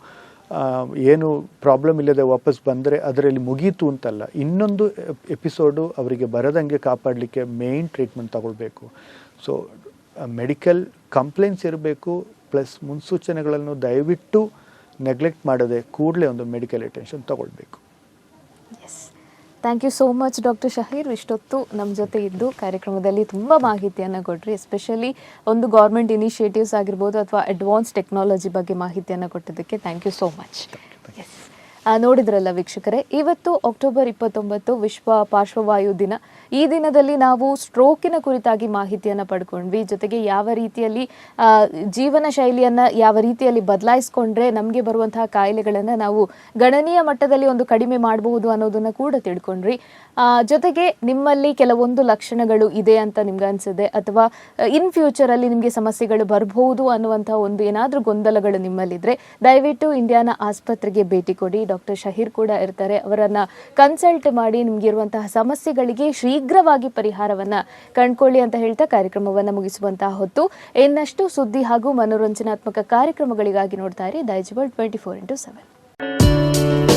ಏನು ಪ್ರಾಬ್ಲಮ್ ಇಲ್ಲದೆ ವಾಪಸ್ ಬಂದರೆ ಅದರಲ್ಲಿ ಮುಗೀತು ಅಂತಲ್ಲ, ಇನ್ನೊಂದು ಎಪಿಸೋಡು ಅವರಿಗೆ ಬರದಂಗೆ ಕಾಪಾಡಲಿಕ್ಕೆ ಮೇನ್ ಟ್ರೀಟ್ಮೆಂಟ್ ತಗೊಳ್ಬೇಕು. ಸೊ ಮೆಡಿಕಲ್ ಕಂಪ್ಲೇಂಟ್ಸ್ ಇರಬೇಕು, ಪ್ಲಸ್ ಮುನ್ಸೂಚನೆಗಳನ್ನು ದಯವಿಟ್ಟು ನೆಗ್ಲೆಕ್ಟ್ ಮಾಡದೆ ಕೂಡಲೇ ಒಂದು ಮೆಡಿಕಲ್ ಅಟೆನ್ಷನ್ ತಗೊಳ್ಬೇಕು. Yes, thank you so much doctor Shaheer. ಇಷ್ಟೊತ್ತು ನಮ್ಮ ಜೊತೆ ಇದ್ದು ಕಾರ್ಯಕ್ರಮದಲ್ಲಿ ತುಂಬ ಮಾಹಿತಿಯನ್ನು ಕೊಟ್ರಿ. ಎಸ್ಪೆಷಲಿ ಒಂದು ಗೌರ್ಮೆಂಟ್ ಇನಿಷಿಯೇಟಿವ್ಸ್ ಆಗಿರ್ಬೋದು ಅಥವಾ ಅಡ್ವಾನ್ಸ್ ಟೆಕ್ನಾಲಜಿ ಬಗ್ಗೆ ಮಾಹಿತಿಯನ್ನು ಕೊಟ್ಟಿದ್ದಕ್ಕೆ thank you so much. Yes, ನೋಡಿದ್ರಲ್ಲ ವೀಕ್ಷಕರೇ, ಇವತ್ತು ಅಕ್ಟೋಬರ್ 29 ವಿಶ್ವ ಪಾರ್ಶ್ವವಾಯು ದಿನ. ಈ ದಿನದಲ್ಲಿ ನಾವು ಸ್ಟ್ರೋಕಿನ ಕುರಿತಾಗಿ ಮಾಹಿತಿಯನ್ನು ಪಡ್ಕೊಂಡ್ವಿ. ಜೊತೆಗೆ ಯಾವ ರೀತಿಯಲ್ಲಿ ಜೀವನ ಶೈಲಿಯನ್ನು ಯಾವ ರೀತಿಯಲ್ಲಿ ಬದಲಾಯಿಸ್ಕೊಂಡ್ರೆ ನಮಗೆ ಬರುವಂತಹ ಕಾಯಿಲೆಗಳನ್ನು ನಾವು ಗಣನೀಯ ಮಟ್ಟದಲ್ಲಿ ಒಂದು ಕಡಿಮೆ ಮಾಡಬಹುದು ಅನ್ನೋದನ್ನು ಕೂಡ ತಿಳ್ಕೊಂಡ್ರಿ. ಜೊತೆಗೆ ನಿಮ್ಮಲ್ಲಿ ಕೆಲವೊಂದು ಲಕ್ಷಣಗಳು ಇದೆ ಅಂತ ನಿಮ್ಗೆ ಅನಿಸಿದೆ, ಅಥವಾ ಇನ್ ಫ್ಯೂಚರಲ್ಲಿ ನಿಮಗೆ ಸಮಸ್ಯೆಗಳು ಬರಬಹುದು ಅನ್ನುವಂಥ ಒಂದು ಏನಾದರೂ ಗೊಂದಲಗಳು ನಿಮ್ಮಲ್ಲಿದ್ದರೆ ದಯವಿಟ್ಟು ಇಂಡಿಯಾನ ಆಸ್ಪತ್ರೆಗೆ ಭೇಟಿ ಕೊಡಿ. ಡಾಕ್ಟರ್ ಶಹೀರ್ ಕೂಡ ಇರ್ತಾರೆ. ಅವರನ್ನು ಕನ್ಸಲ್ಟ್ ಮಾಡಿ ನಿಮಗಿರುವಂತಹ ಸಮಸ್ಯೆಗಳಿಗೆ ಶೀಘ್ರವಾಗಿ ಪರಿಹಾರವನ್ನು ಕಂಡುಕೊಳ್ಳಿ ಅಂತ ಹೇಳ್ತಾ ಕಾರ್ಯಕ್ರಮವನ್ನು ಮುಗಿಸುವಂತಹ ಹೊತ್ತು. ಇನ್ನಷ್ಟು ಸುದ್ದಿ ಹಾಗೂ ಮನೋರಂಜನಾತ್ಮಕ ಕಾರ್ಯಕ್ರಮಗಳಿಗಾಗಿ ನೋಡ್ತಾ ಇರಿ ದೈಜ್ ವರ್ಲ್ಡ್ 24/7.